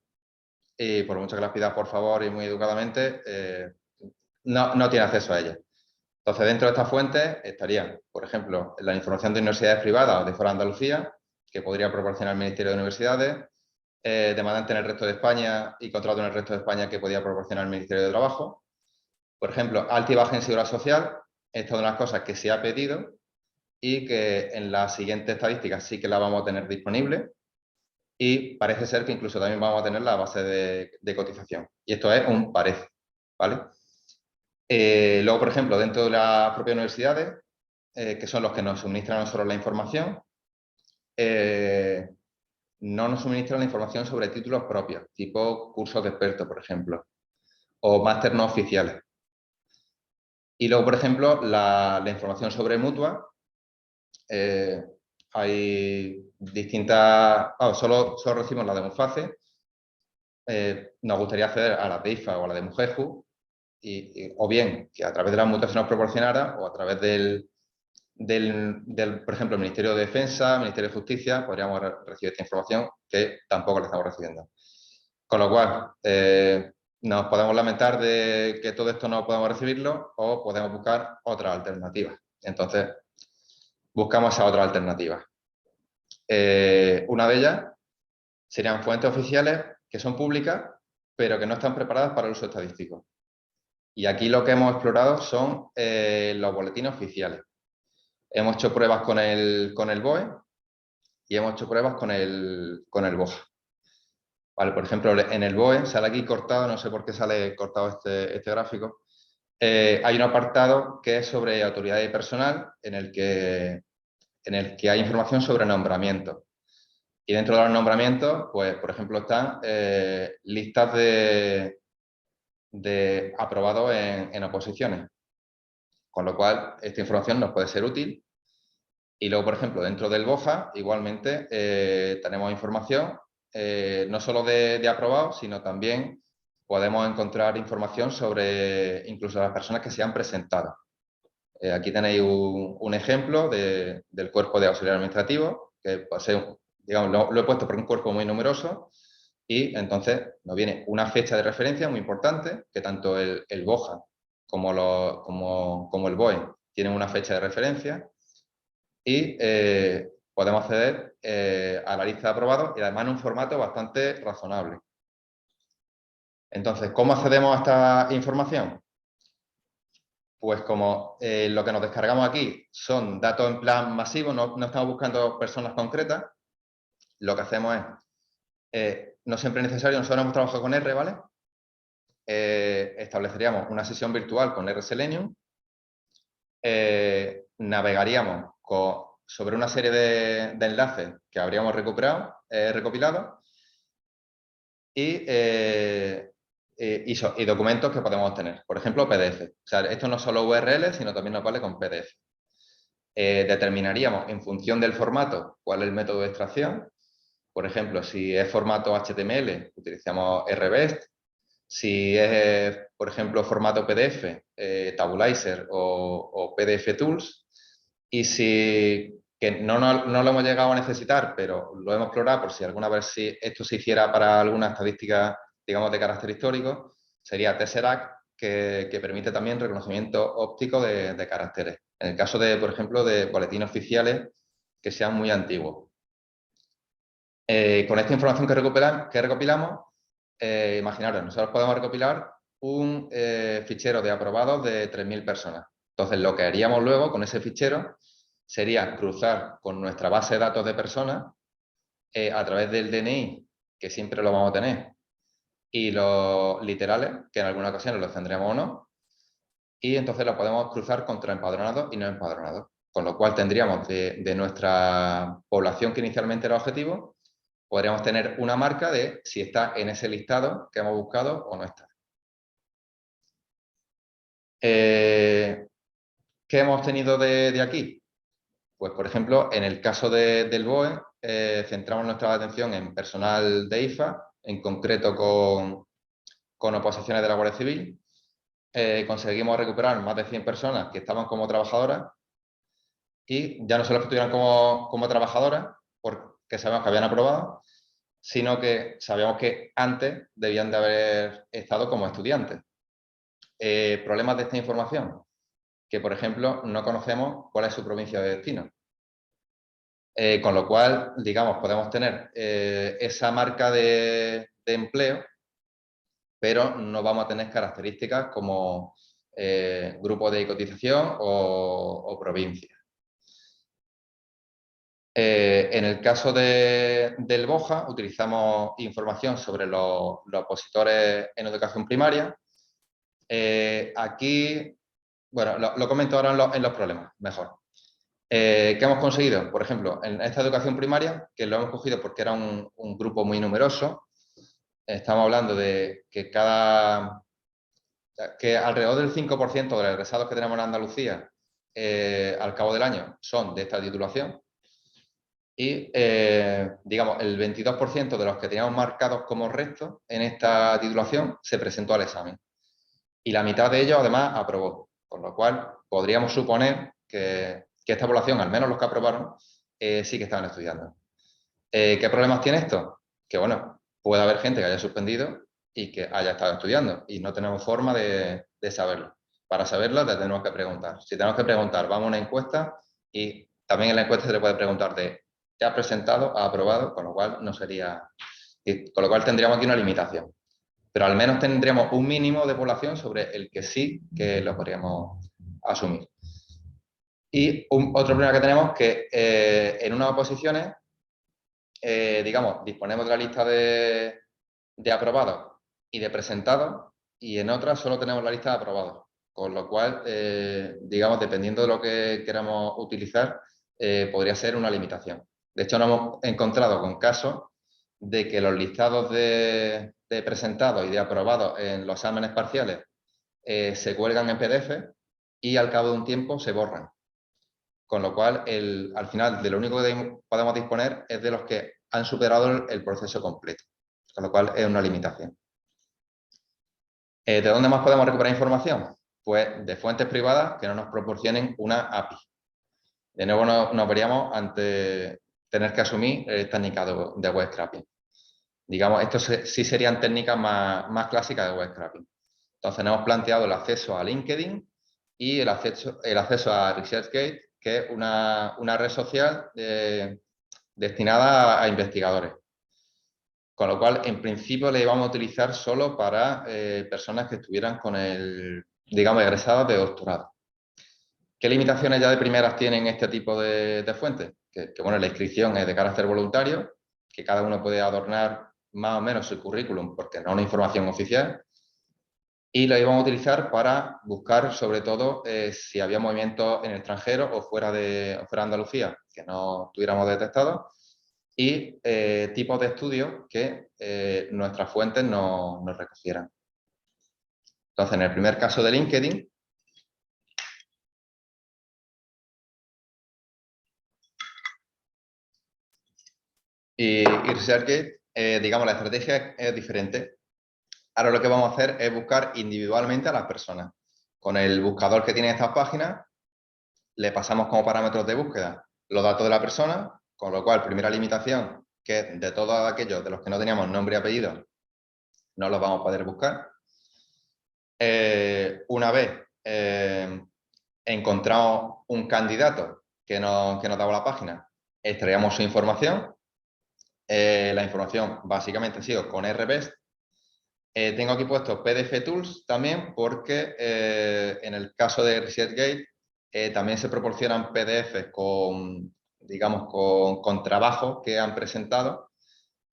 y por mucho que las pidas por favor y muy educadamente, no tiene acceso a ellas. Entonces, dentro de estas fuentes estarían, por ejemplo, la información de universidades privadas o de fuera de Andalucía, que podría proporcionar el Ministerio de Universidades, demandante en el resto de España y contrato en el resto de España que podría proporcionar el Ministerio de Trabajo. Por ejemplo, alta y baja en seguridad social, esta es una de las cosas que se ha pedido y que en las siguientes estadísticas sí que la vamos a tener disponible y parece ser que incluso también vamos a tener la base de cotización. Y esto es un parece, ¿vale? Luego, por ejemplo, dentro de las propias universidades, que son los que nos suministran a nosotros la información, no nos suministran la información sobre títulos propios, tipo cursos de experto, por ejemplo, o máster no oficiales. Y luego, por ejemplo, la información sobre mutua, hay distintas, solo recibimos la de Muface, nos gustaría acceder a la de IFA o a la de Mujeju, o bien que a través de la mutua se nos proporcionara o a través del, por ejemplo, el Ministerio de Defensa, Ministerio de Justicia, podríamos recibir esta información que tampoco la estamos recibiendo. Con lo cual, nos podemos lamentar de que todo esto no podemos recibirlo o podemos buscar otras alternativas. Entonces, buscamos esa otra alternativa. Una de ellas serían fuentes oficiales que son públicas, pero que no están preparadas para el uso estadístico. Y aquí lo que hemos explorado son los boletines oficiales. Hemos hecho pruebas con el BOE y hemos hecho pruebas con el BOJA. Vale, por ejemplo, en el BOE sale aquí cortado, no sé por qué sale cortado este gráfico. Hay un apartado que es sobre autoridad y personal en el que hay información sobre nombramientos. Y dentro de los nombramientos, pues, por ejemplo, están listas de aprobados en oposiciones. Con lo cual, esta información nos puede ser útil. Y luego, por ejemplo, dentro del BOJA, igualmente, tenemos información no solo de aprobados, sino también podemos encontrar información sobre incluso las personas que se han presentado. Aquí tenéis un ejemplo del cuerpo de auxiliar administrativo, que puede ser, digamos, lo he puesto por un cuerpo muy numeroso, y entonces nos viene una fecha de referencia muy importante, que tanto el BOJA como el BOE tienen una fecha de referencia, y podemos acceder a la lista de aprobados y además en un formato bastante razonable. Entonces, ¿cómo accedemos a esta información? Pues como lo que nos descargamos aquí son datos en plan masivo, no estamos buscando personas concretas, lo que hacemos es, no siempre es necesario, nosotros hemos trabajado con R, ¿vale? Estableceríamos una sesión virtual con R Selenium, navegaríamos sobre una serie de enlaces que habríamos recopilado y documentos que podemos obtener. Por ejemplo, PDF. O sea, esto no es solo URL, sino también nos vale con PDF. Determinaríamos en función del formato cuál es el método de extracción. Por ejemplo, si es formato HTML, utilizamos RBest. Si es, por ejemplo, formato PDF, Tabulizer o PDF Tools. Y si que no lo hemos llegado a necesitar, pero lo hemos explorado por si alguna vez esto se hiciera para alguna estadística, digamos, de carácter histórico, sería Tesseract, que permite también reconocimiento óptico de caracteres. En el caso de, por ejemplo, de boletines oficiales que sean muy antiguos. Con esta información que recopilamos, imaginaros, nosotros podemos recopilar un fichero de aprobados de 3.000 personas. Entonces, lo que haríamos luego con ese fichero sería cruzar con nuestra base de datos de personas a través del DNI, que siempre lo vamos a tener, y los literales, que en algunas ocasiones los tendremos o no, y entonces lo podemos cruzar contra empadronados y no empadronados. Con lo cual tendríamos de nuestra población que inicialmente era objetivo, podríamos tener una marca de si está en ese listado que hemos buscado o no está. ¿Qué hemos tenido de aquí? Pues, por ejemplo, en el caso del BOE, centramos nuestra atención en personal de IFA, en concreto con oposiciones de la Guardia Civil. Conseguimos recuperar más de 100 personas que estaban como trabajadoras y ya no solo que estuvieran como trabajadoras, porque sabemos que habían aprobado, sino que sabíamos que antes debían de haber estado como estudiantes. Problemas de esta información, que por ejemplo no conocemos cuál es su provincia de destino. Con lo cual, digamos, podemos tener esa marca de empleo, pero no vamos a tener características como grupo de cotización o provincia. En el caso del BOJA, utilizamos información sobre los opositores en educación primaria. Aquí, bueno, lo comento ahora en los problemas, mejor. ¿Qué hemos conseguido? Por ejemplo, en esta educación primaria, que lo hemos cogido porque era un grupo muy numeroso, estamos hablando de que alrededor del 5% de los egresados que tenemos en Andalucía al cabo del año son de esta titulación. Y, digamos, el 22% de los que teníamos marcados como restos en esta titulación se presentó al examen. Y la mitad de ellos, además, aprobó. Con lo cual, podríamos suponer que esta población, al menos los que aprobaron, sí que estaban estudiando. ¿Qué problemas tiene esto? Que, bueno, puede haber gente que haya suspendido y que haya estado estudiando y no tenemos forma de saberlo. Para saberlo, le tenemos que preguntar. Si tenemos que preguntar, vamos a una encuesta y también en la encuesta se le puede preguntar de ¿te has presentado? ¿Ha aprobado? Con lo cual no sería... Con lo cual tendríamos aquí una limitación. Pero al menos tendríamos un mínimo de población sobre el que sí que lo podríamos asumir. Y otro problema que tenemos es que en unas oposiciones, digamos, disponemos de la lista de aprobados y de presentados, y en otras solo tenemos la lista de aprobados. Con lo cual, digamos, dependiendo de lo que queramos utilizar, podría ser una limitación. De hecho, nos hemos encontrado con casos de que los listados de presentados y de aprobados en los exámenes parciales se cuelgan en PDF y al cabo de un tiempo se borran. Con lo cual, al final, de lo único que podemos disponer es de los que han superado el proceso completo. Con lo cual, es una limitación. ¿De dónde más podemos recuperar información? Pues de fuentes privadas que no nos proporcionen una API. De nuevo, nos veríamos ante tener que asumir técnicas de web scraping. Digamos, estos sí serían técnicas más clásicas de web scraping. Entonces, hemos planteado el acceso a LinkedIn y el acceso a ResearchGate que es una red social destinada a investigadores. Con lo cual, en principio, le íbamos a utilizar solo para personas que estuvieran con el, digamos, egresadas de doctorado. ¿Qué limitaciones ya de primeras tienen este tipo de fuentes? Que, bueno, la inscripción es de carácter voluntario, que cada uno puede adornar más o menos su currículum, porque no es una información oficial, y lo íbamos a utilizar para buscar, sobre todo, si había movimientos en el extranjero o fuera de Andalucía, que no tuviéramos detectados, y tipos de estudios que nuestras fuentes nos recogieran. Entonces, en el primer caso de LinkedIn, y ResearchGate, digamos, la estrategia es diferente. Ahora lo que vamos a hacer es buscar individualmente a las personas. Con el buscador que tiene estas páginas, le pasamos como parámetros de búsqueda los datos de la persona, con lo cual, primera limitación, que de todos aquellos de los que no teníamos nombre y apellido, no los vamos a poder buscar. Una vez encontramos un candidato que nos daba la página, extraíamos su información. La información básicamente ha sido con RBEST. Tengo aquí puesto PDF Tools también porque en el caso de ResearchGate también se proporcionan PDFs con, digamos, con trabajos que han presentado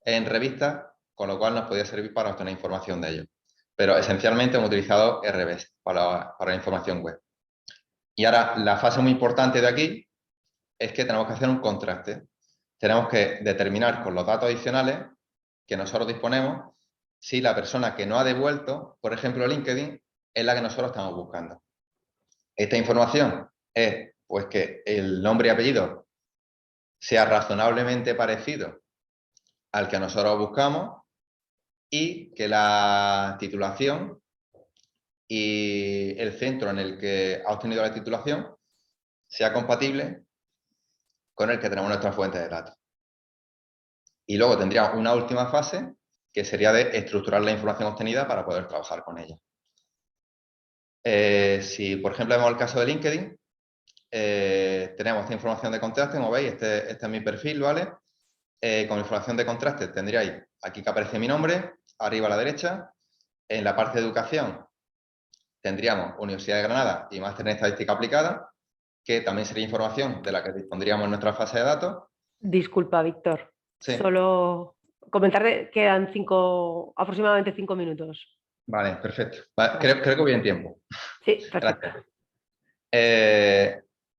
en revistas, con lo cual nos podía servir para obtener información de ellos. Pero esencialmente hemos utilizado RBEST para la información web. Y ahora la fase muy importante de aquí es que tenemos que hacer un contraste. Tenemos que determinar con los datos adicionales que nosotros disponemos si la persona que no ha devuelto, por ejemplo, LinkedIn, es la que nosotros estamos buscando. Esta información es pues que el nombre y apellido sea razonablemente parecido al que nosotros buscamos y que la titulación y el centro en el que ha obtenido la titulación sea compatible con el que tenemos nuestra fuente de datos. Y luego tendríamos una última fase que sería de estructurar la información obtenida para poder trabajar con ella. Si, por ejemplo, vemos el caso de LinkedIn, tenemos esta información de contraste, como veis, este es mi perfil, ¿vale? Con información de contraste tendríais aquí que aparece mi nombre, arriba a la derecha. En la parte de educación tendríamos Universidad de Granada y Máster en Estadística Aplicada, que también sería información de la que dispondríamos en nuestra fase de datos. Disculpa, Víctor. Sí. Solo comentar que quedan aproximadamente 5 minutos. Vale, perfecto. Vale, creo que voy en tiempo. Sí, perfecto.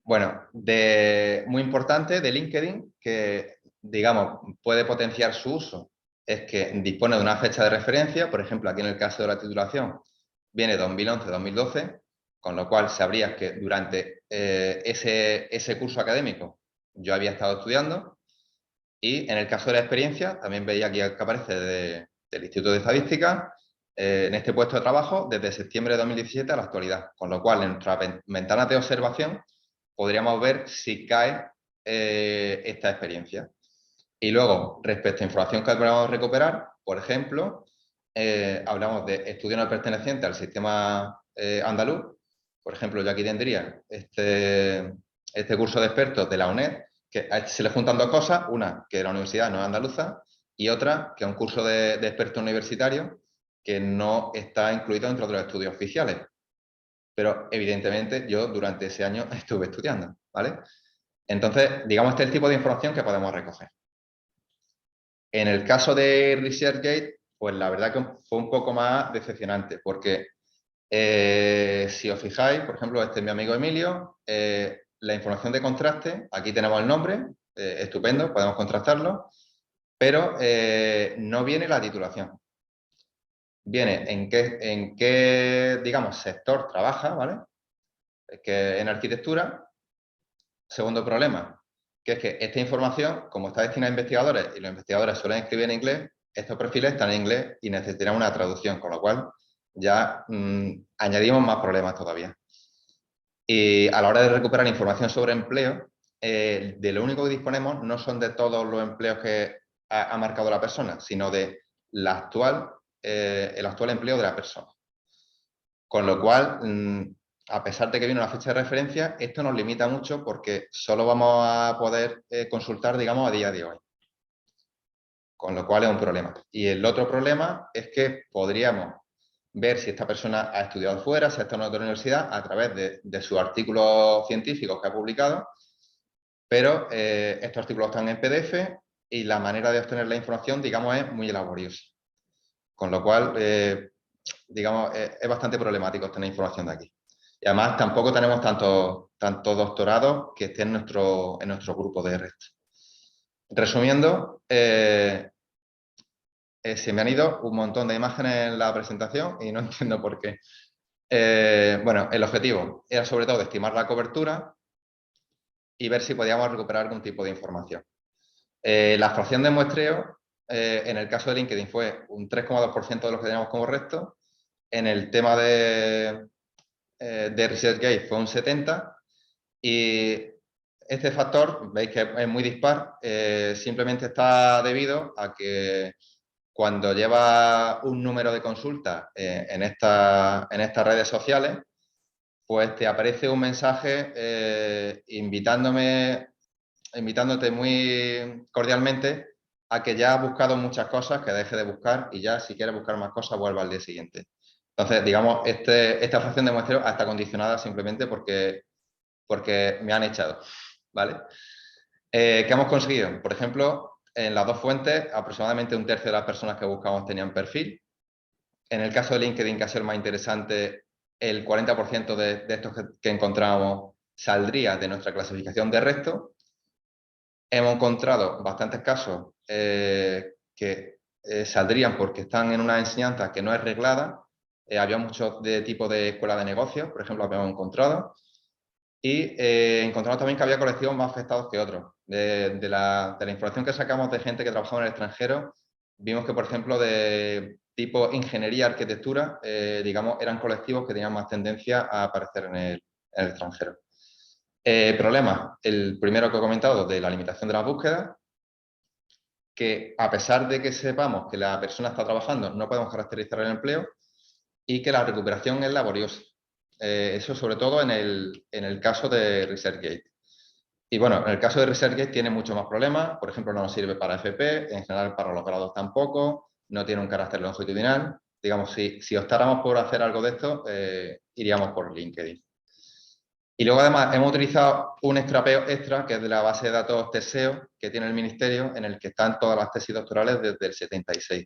Bueno, muy importante de LinkedIn, que digamos puede potenciar su uso, es que dispone de una fecha de referencia. Por ejemplo, aquí en el caso de la titulación viene 2011-2012, con lo cual sabrías que durante ese curso académico yo había estado estudiando. Y en el caso de la experiencia, también veía aquí que aparece del Instituto de Estadística, en este puesto de trabajo desde septiembre de 2017 a la actualidad, con lo cual en nuestras ventanas de observación podríamos ver si cae esta experiencia. Y luego, respecto a información que podemos recuperar, por ejemplo, hablamos de estudios no pertenecientes al sistema andaluz. Por ejemplo, yo aquí tendría este curso de expertos de la UNED, que se le juntan dos cosas, una que la universidad no es andaluza y otra que es un curso de expertos universitarios que no está incluido dentro de los estudios oficiales. Pero evidentemente yo durante ese año estuve estudiando, ¿vale? Entonces, digamos, este es el tipo de información que podemos recoger. En el caso de ResearchGate, pues la verdad que fue un poco más decepcionante, porque si os fijáis, por ejemplo, este es mi amigo Emilio, la información de contraste, aquí tenemos el nombre, estupendo, podemos contrastarlo, pero no viene la titulación. Viene en qué, digamos, sector trabaja, ¿vale? Que en arquitectura. Segundo problema, que es que esta información, como está destinada a investigadores y los investigadores suelen escribir en inglés, estos perfiles están en inglés y necesitarán una traducción, con lo cual ya añadimos más problemas todavía. Y a la hora de recuperar información sobre empleo, de lo único que disponemos no son de todos los empleos que ha marcado la persona, sino de el actual empleo de la persona. Con lo cual, a pesar de que viene una fecha de referencia, esto nos limita mucho porque solo vamos a poder consultar, digamos, a día de hoy. Con lo cual es un problema. Y el otro problema es que podríamos ver si esta persona ha estudiado fuera, si ha estado en otra universidad, a través de sus artículos científicos que ha publicado, pero estos artículos están en PDF y la manera de obtener la información, digamos, es muy laboriosa. Con lo cual, digamos, es bastante problemático obtener información de aquí. Y además tampoco tenemos tanto doctorados que estén en nuestro grupo de REST. Resumiendo, se me han ido un montón de imágenes en la presentación y no entiendo por qué. Bueno, el objetivo era sobre todo estimar la cobertura y ver si podíamos recuperar algún tipo de información. La fracción de muestreo, en el caso de LinkedIn, fue un 3,2% de los que teníamos como resto. En el tema de ResearchGate fue un 70%. Y este factor, veis que es muy dispar, simplemente está debido a que cuando lleva un número de consultas en estas redes sociales, pues te aparece un mensaje invitándote muy cordialmente a que ya has buscado muchas cosas, que deje de buscar y ya si quieres buscar más cosas vuelva al día siguiente. Entonces, digamos, esta fracción de muestreo está condicionada simplemente porque me han echado, ¿vale? ¿Qué hemos conseguido? Por ejemplo, en las dos fuentes, aproximadamente un tercio de las personas que buscamos tenían perfil. En el caso de LinkedIn, que ha sido el más interesante, el 40% de estos que encontramos saldría de nuestra clasificación de resto. Hemos encontrado bastantes casos que saldrían porque están en una enseñanza que no es reglada. Había muchos de tipo de escuela de negocios, por ejemplo, habíamos encontrado. Y encontramos también que había colectivos más afectados que otros. De la información que sacamos de gente que trabajaba en el extranjero, vimos que, por ejemplo, de tipo ingeniería, arquitectura, digamos, eran colectivos que tenían más tendencia a aparecer en el extranjero. Problemas, el primero que he comentado, de la limitación de las búsquedas, que a pesar de que sepamos que la persona está trabajando, no podemos caracterizar el empleo, y que la recuperación es laboriosa. Eso sobre todo en el caso de ResearchGate. Y bueno, en el caso de ResearchGate tiene muchos más problemas. Por ejemplo, no nos sirve para FP, en general para los grados tampoco, no tiene un carácter longitudinal. Digamos, si optáramos por hacer algo de esto, iríamos por LinkedIn. Y luego además hemos utilizado un scrapeo extra, que es de la base de datos TESEO que tiene el Ministerio, en el que están todas las tesis doctorales desde el 76.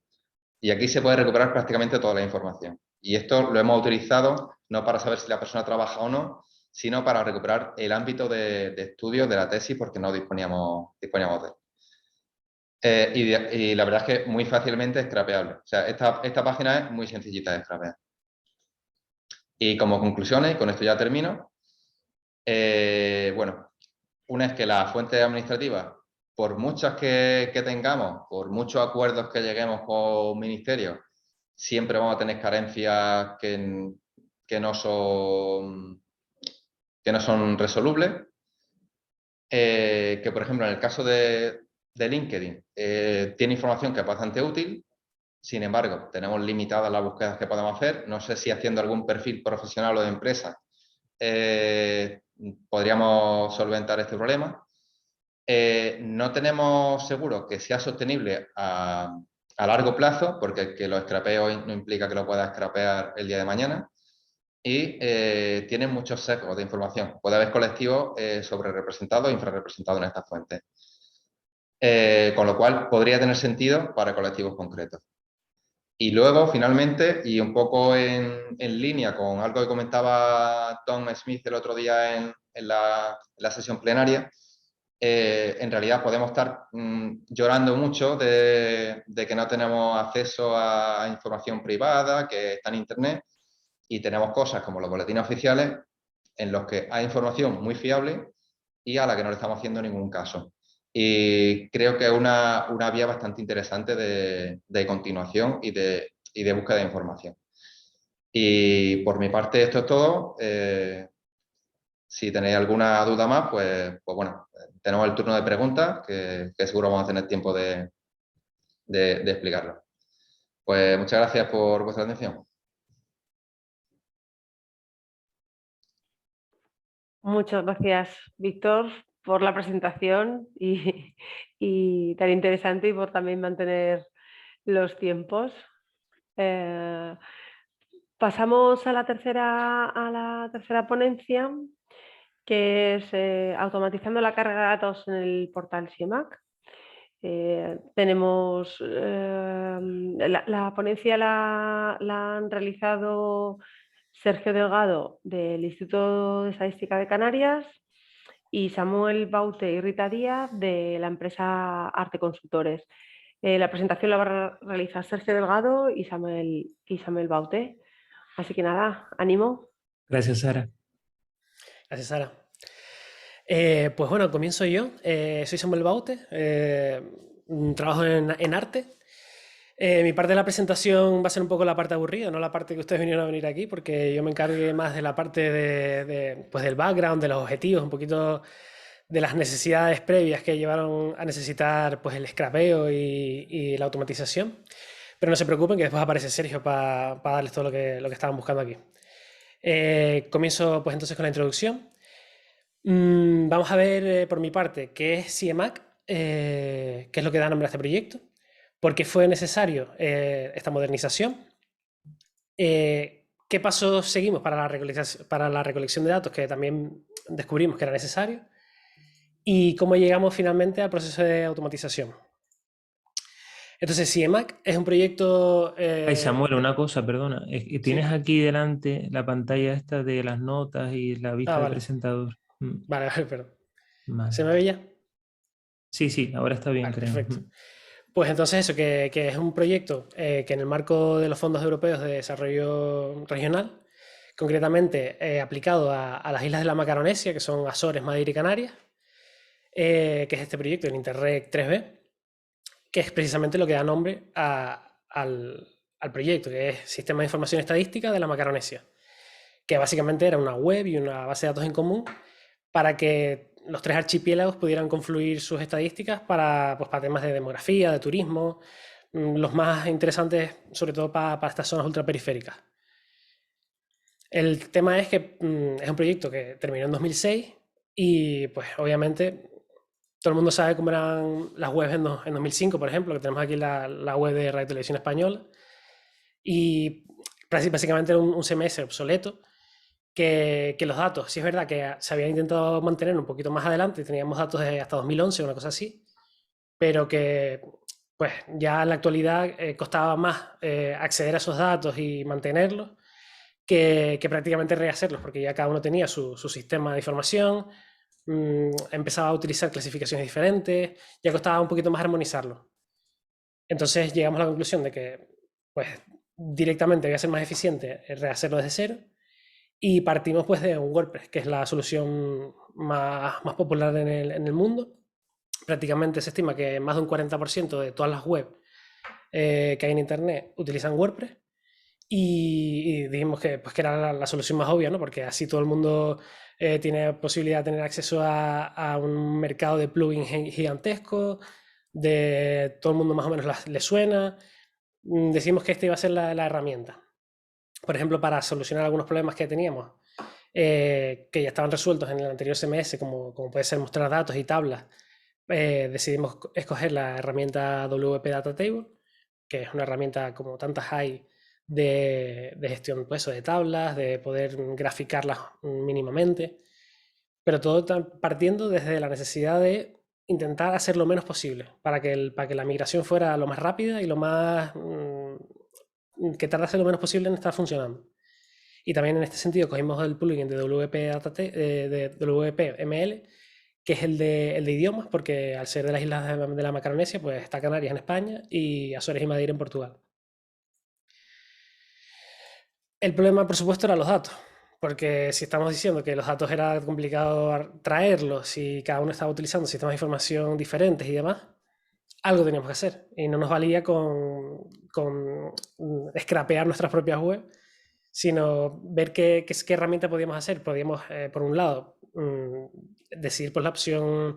Y aquí se puede recuperar prácticamente toda la información. Y esto lo hemos utilizado no para saber si la persona trabaja o no, sino para recuperar el ámbito de estudio de la tesis porque no disponíamos de él. Y la verdad es que muy fácilmente scrapeable. O sea, esta página es muy sencillita de scrapear. Y como conclusiones, y con esto ya termino, bueno, una es que las fuentes administrativas, por muchas que tengamos, por muchos acuerdos que lleguemos con ministerios, siempre vamos a tener carencias que no son resolubles. Que, por ejemplo, en el caso de LinkedIn, tiene información que es bastante útil. Sin embargo, tenemos limitadas las búsquedas que podemos hacer. No sé si haciendo algún perfil profesional o de empresa podríamos solventar este problema. No tenemos seguro que sea sostenible a largo plazo, porque que lo scrapeo no implica que lo pueda scrapear el día de mañana. Y tienen muchos sesgos de información. Puede haber colectivos sobre representados e infrarrepresentados en estas fuentes. Con lo cual, podría tener sentido para colectivos concretos. Y luego, finalmente, y un poco en línea con algo que comentaba Tom Smith el otro día en la sesión plenaria, en realidad podemos estar llorando mucho de que no tenemos acceso a información privada, que está en Internet, y tenemos cosas como los boletines oficiales en los que hay información muy fiable y a la que no le estamos haciendo ningún caso. Y creo que es una vía bastante interesante de continuación y de búsqueda de información. Y por mi parte esto es todo. Si tenéis alguna duda más, pues bueno, tenemos el turno de preguntas, que seguro vamos a tener tiempo de explicarlo. Pues muchas gracias por vuestra atención. Muchas gracias, Víctor, por la presentación y tan interesante y por también mantener los tiempos. Pasamos a la tercera ponencia, que es automatizando la carga de datos en el portal SIEMAC. Tenemos la ponencia la han realizado Sergio Delgado del Instituto de Estadística de Canarias y Samuel Baute y Rita Díaz de la empresa Arte Consultores. La presentación la va a realizar Sergio Delgado y Samuel Baute. Así que nada, ánimo. Gracias, Sara. Gracias, Sara. Pues bueno, comienzo yo. Soy Samuel Baute, trabajo en arte. Mi parte de la presentación va a ser un poco la parte aburrida, no la parte que ustedes vinieron a venir aquí, porque yo me encargué más de la parte pues del background, de los objetivos, un poquito de las necesidades previas que llevaron a necesitar pues el scrapeo y la automatización. Pero no se preocupen que después aparece Sergio para darles todo lo que estaban buscando aquí. Comienzo pues entonces con la introducción. Vamos a ver por mi parte qué es CIEMAC, qué es lo que da nombre a este proyecto, por qué fue necesario esta modernización, qué pasos seguimos para la recolección de datos que también descubrimos que era necesario y cómo llegamos finalmente al proceso de automatización. Entonces, CIEMAC es un proyecto... Ay, Samuel, una cosa, perdona. ¿Tienes sí. aquí delante la pantalla esta de las notas y la vista del vale. presentador? Vale, perdón. Vale. ¿Se me ve ya? Sí, ahora está bien, vale, creo. Perfecto. Pues entonces eso, que es un proyecto que en el marco de los fondos europeos de desarrollo regional, concretamente aplicado a las islas de la Macaronesia, que son Azores, Madeira y Canarias, que es este proyecto, el Interreg 3B, que es precisamente lo que da nombre al proyecto, que es Sistema de Información Estadística de la Macaronesia, que básicamente era una web y una base de datos en común para que los 3 archipiélagos pudieran confluir sus estadísticas para temas de demografía, de turismo, los más interesantes sobre todo para estas zonas ultraperiféricas. El tema es que es un proyecto que terminó en 2006 y pues obviamente todo el mundo sabe cómo eran las webs en 2005, por ejemplo, que tenemos aquí la web de Radio Televisión Española, y básicamente era un CMS obsoleto, que los datos, sí es verdad que se habían intentado mantener un poquito más adelante, teníamos datos de hasta 2011, una cosa así, pero que pues ya en la actualidad costaba más acceder a esos datos y mantenerlos que prácticamente rehacerlos, porque ya cada uno tenía su sistema de información, empezaba a utilizar clasificaciones diferentes, ya costaba un poquito más armonizarlo. Entonces llegamos a la conclusión de que pues directamente voy a ser más eficiente rehacerlo desde cero, y partimos pues de un WordPress, que es la solución más popular en el mundo. Prácticamente se estima que más de un 40% de todas las webs que hay en internet utilizan WordPress, y dijimos que era la solución más obvia, ¿no? Porque así todo el mundo tiene posibilidad de tener acceso a un mercado de plugins gigantesco, de todo el mundo más o menos le suena. Decimos que esta iba a ser la herramienta. Por ejemplo, para solucionar algunos problemas que teníamos, que ya estaban resueltos en el anterior CMS, como puede ser mostrar datos y tablas, decidimos escoger la herramienta WP Data Table, que es una herramienta como tantas hay de gestión pues, de tablas, de poder graficarlas mínimamente, pero todo partiendo desde la necesidad de intentar hacer lo menos posible para que la migración fuera lo más rápida y lo más que tardase lo menos posible en estar funcionando. Y también en este sentido cogimos el plugin de WP ML, que es el de idiomas, porque al ser de las islas de la Macaronesia, pues está Canarias en España y Azores y Madeira en Portugal. El problema, por supuesto, era los datos, porque si estamos diciendo que los datos era complicado traerlos y cada uno estaba utilizando sistemas de información diferentes y demás, algo teníamos que hacer, y no nos valía con scrapear nuestras propias webs, sino ver qué herramienta podíamos hacer. Podíamos, por un lado, decidir por la opción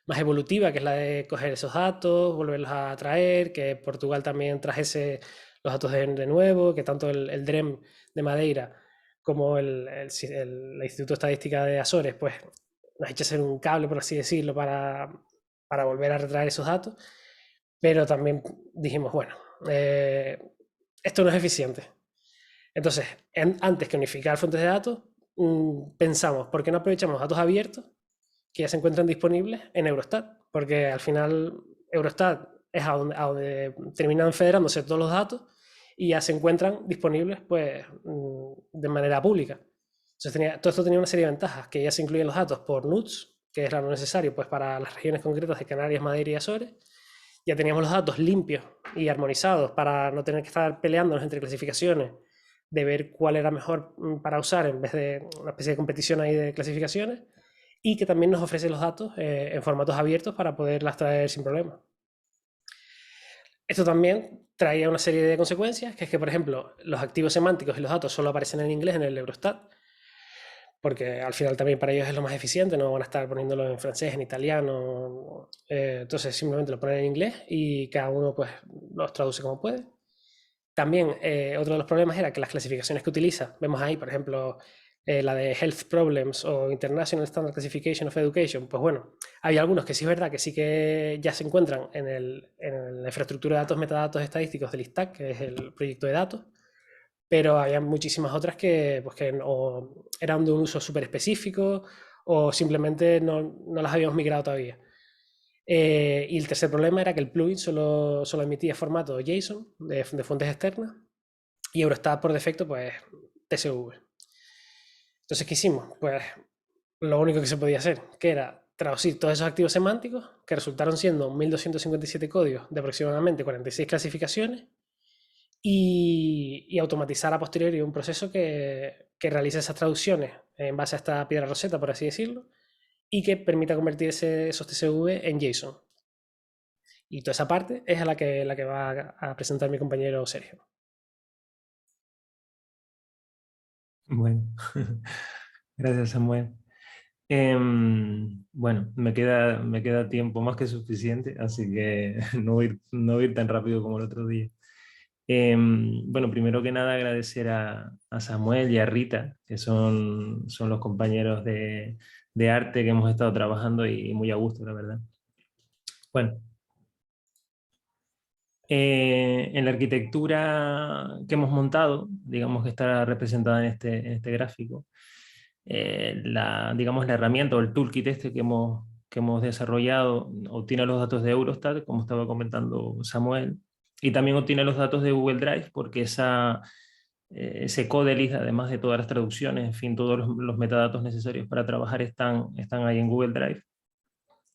más evolutiva, que es la de coger esos datos, volverlos a traer, que Portugal también trajese los datos de nuevo, que tanto el DREM de Madeira como el Instituto de Estadística de Azores pues, nos echa a hacer un cable, por así decirlo, para volver a retraer esos datos. Pero también dijimos, bueno, esto no es eficiente. Entonces, antes que unificar fuentes de datos, pensamos, ¿por qué no aprovechamos los datos abiertos que ya se encuentran disponibles en Eurostat? Porque al final Eurostat es a donde terminan federándose todos los datos y ya se encuentran disponibles pues, de manera pública. Entonces, todo esto tenía una serie de ventajas, que ya se incluyen los datos por NUTS, que era lo necesario pues, para las regiones concretas de Canarias, Madeira y Azores. Ya teníamos los datos limpios y armonizados para no tener que estar peleándonos entre clasificaciones, de ver cuál era mejor para usar en vez de una especie de competición ahí de clasificaciones, y que también nos ofrece los datos en formatos abiertos para poderlas traer sin problema. Esto también traía una serie de consecuencias, que es que, por ejemplo, los activos semánticos y los datos solo aparecen en inglés en el Eurostat, porque al final también para ellos es lo más eficiente, no van a estar poniéndolo en francés, en italiano, entonces simplemente lo ponen en inglés y cada uno pues los traduce como puede. También otro de los problemas era que las clasificaciones que utiliza, vemos ahí por ejemplo la de Health Problems o International Standard Classification of Education, pues bueno, hay algunos que sí es verdad que sí que ya se encuentran en la infraestructura de datos, metadatos estadísticos del ISTAC, que es el proyecto de datos, pero había muchísimas otras que, pues que o eran de un uso súper específico o simplemente no las habíamos migrado todavía. Y el tercer problema era que el plugin solo emitía formato JSON de fuentes externas y Eurostat por defecto pues TSV. Entonces, ¿qué hicimos? Pues lo único que se podía hacer, que era traducir todos esos activos semánticos, que resultaron siendo 1257 códigos de aproximadamente 46 clasificaciones, y automatizar a posteriori un proceso que realice esas traducciones en base a esta piedra roseta, por así decirlo, y que permita convertir esos TSV en JSON. Y toda esa parte es la que va a presentar mi compañero Sergio. Bueno, gracias Samuel. Bueno, me queda tiempo más que suficiente, así que no voy a ir tan rápido como el otro día. Bueno, primero que nada agradecer a Samuel y a Rita, que son los compañeros de arte que hemos estado trabajando y muy a gusto, la verdad. Bueno, en la arquitectura que hemos montado, digamos que está representada en este gráfico, digamos la herramienta o el toolkit que hemos desarrollado obtiene los datos de Eurostat, como estaba comentando Samuel, y también obtiene los datos de Google Drive, porque ese codel, además de todas las traducciones, en fin, todos los metadatos necesarios para trabajar están ahí en Google Drive.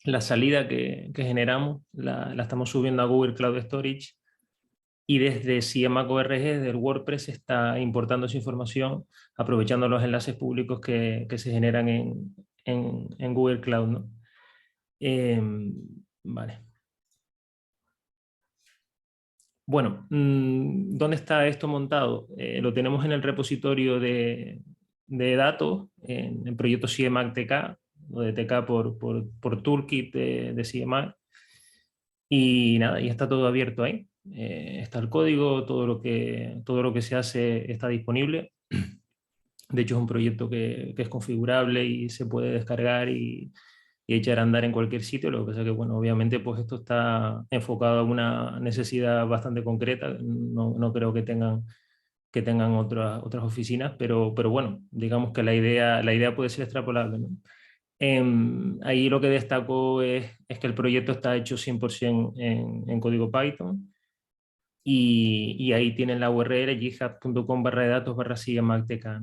La salida que generamos la estamos subiendo a Google Cloud Storage, y desde CMake.org, desde el WordPress, está importando esa información, aprovechando los enlaces públicos que se generan en Google Cloud, ¿no? Vale. Bueno, ¿dónde está esto montado? Lo tenemos en el repositorio de datos, en el proyecto CMake TK, o de TK por Toolkit de CMake. Y nada, y está todo abierto ahí. Está el código, todo lo que se hace está disponible. De hecho, es un proyecto que es configurable y se puede descargar y echar a andar en cualquier sitio. Lo que pasa es que, bueno, obviamente, pues esto está enfocado a una necesidad bastante concreta. No creo que tengan otras oficinas, pero bueno, digamos que la idea puede ser extrapolable, ¿no? Ahí lo que destaco es que el proyecto está hecho 100% en código Python, y ahí tienen la URL github.com/datos/CMake.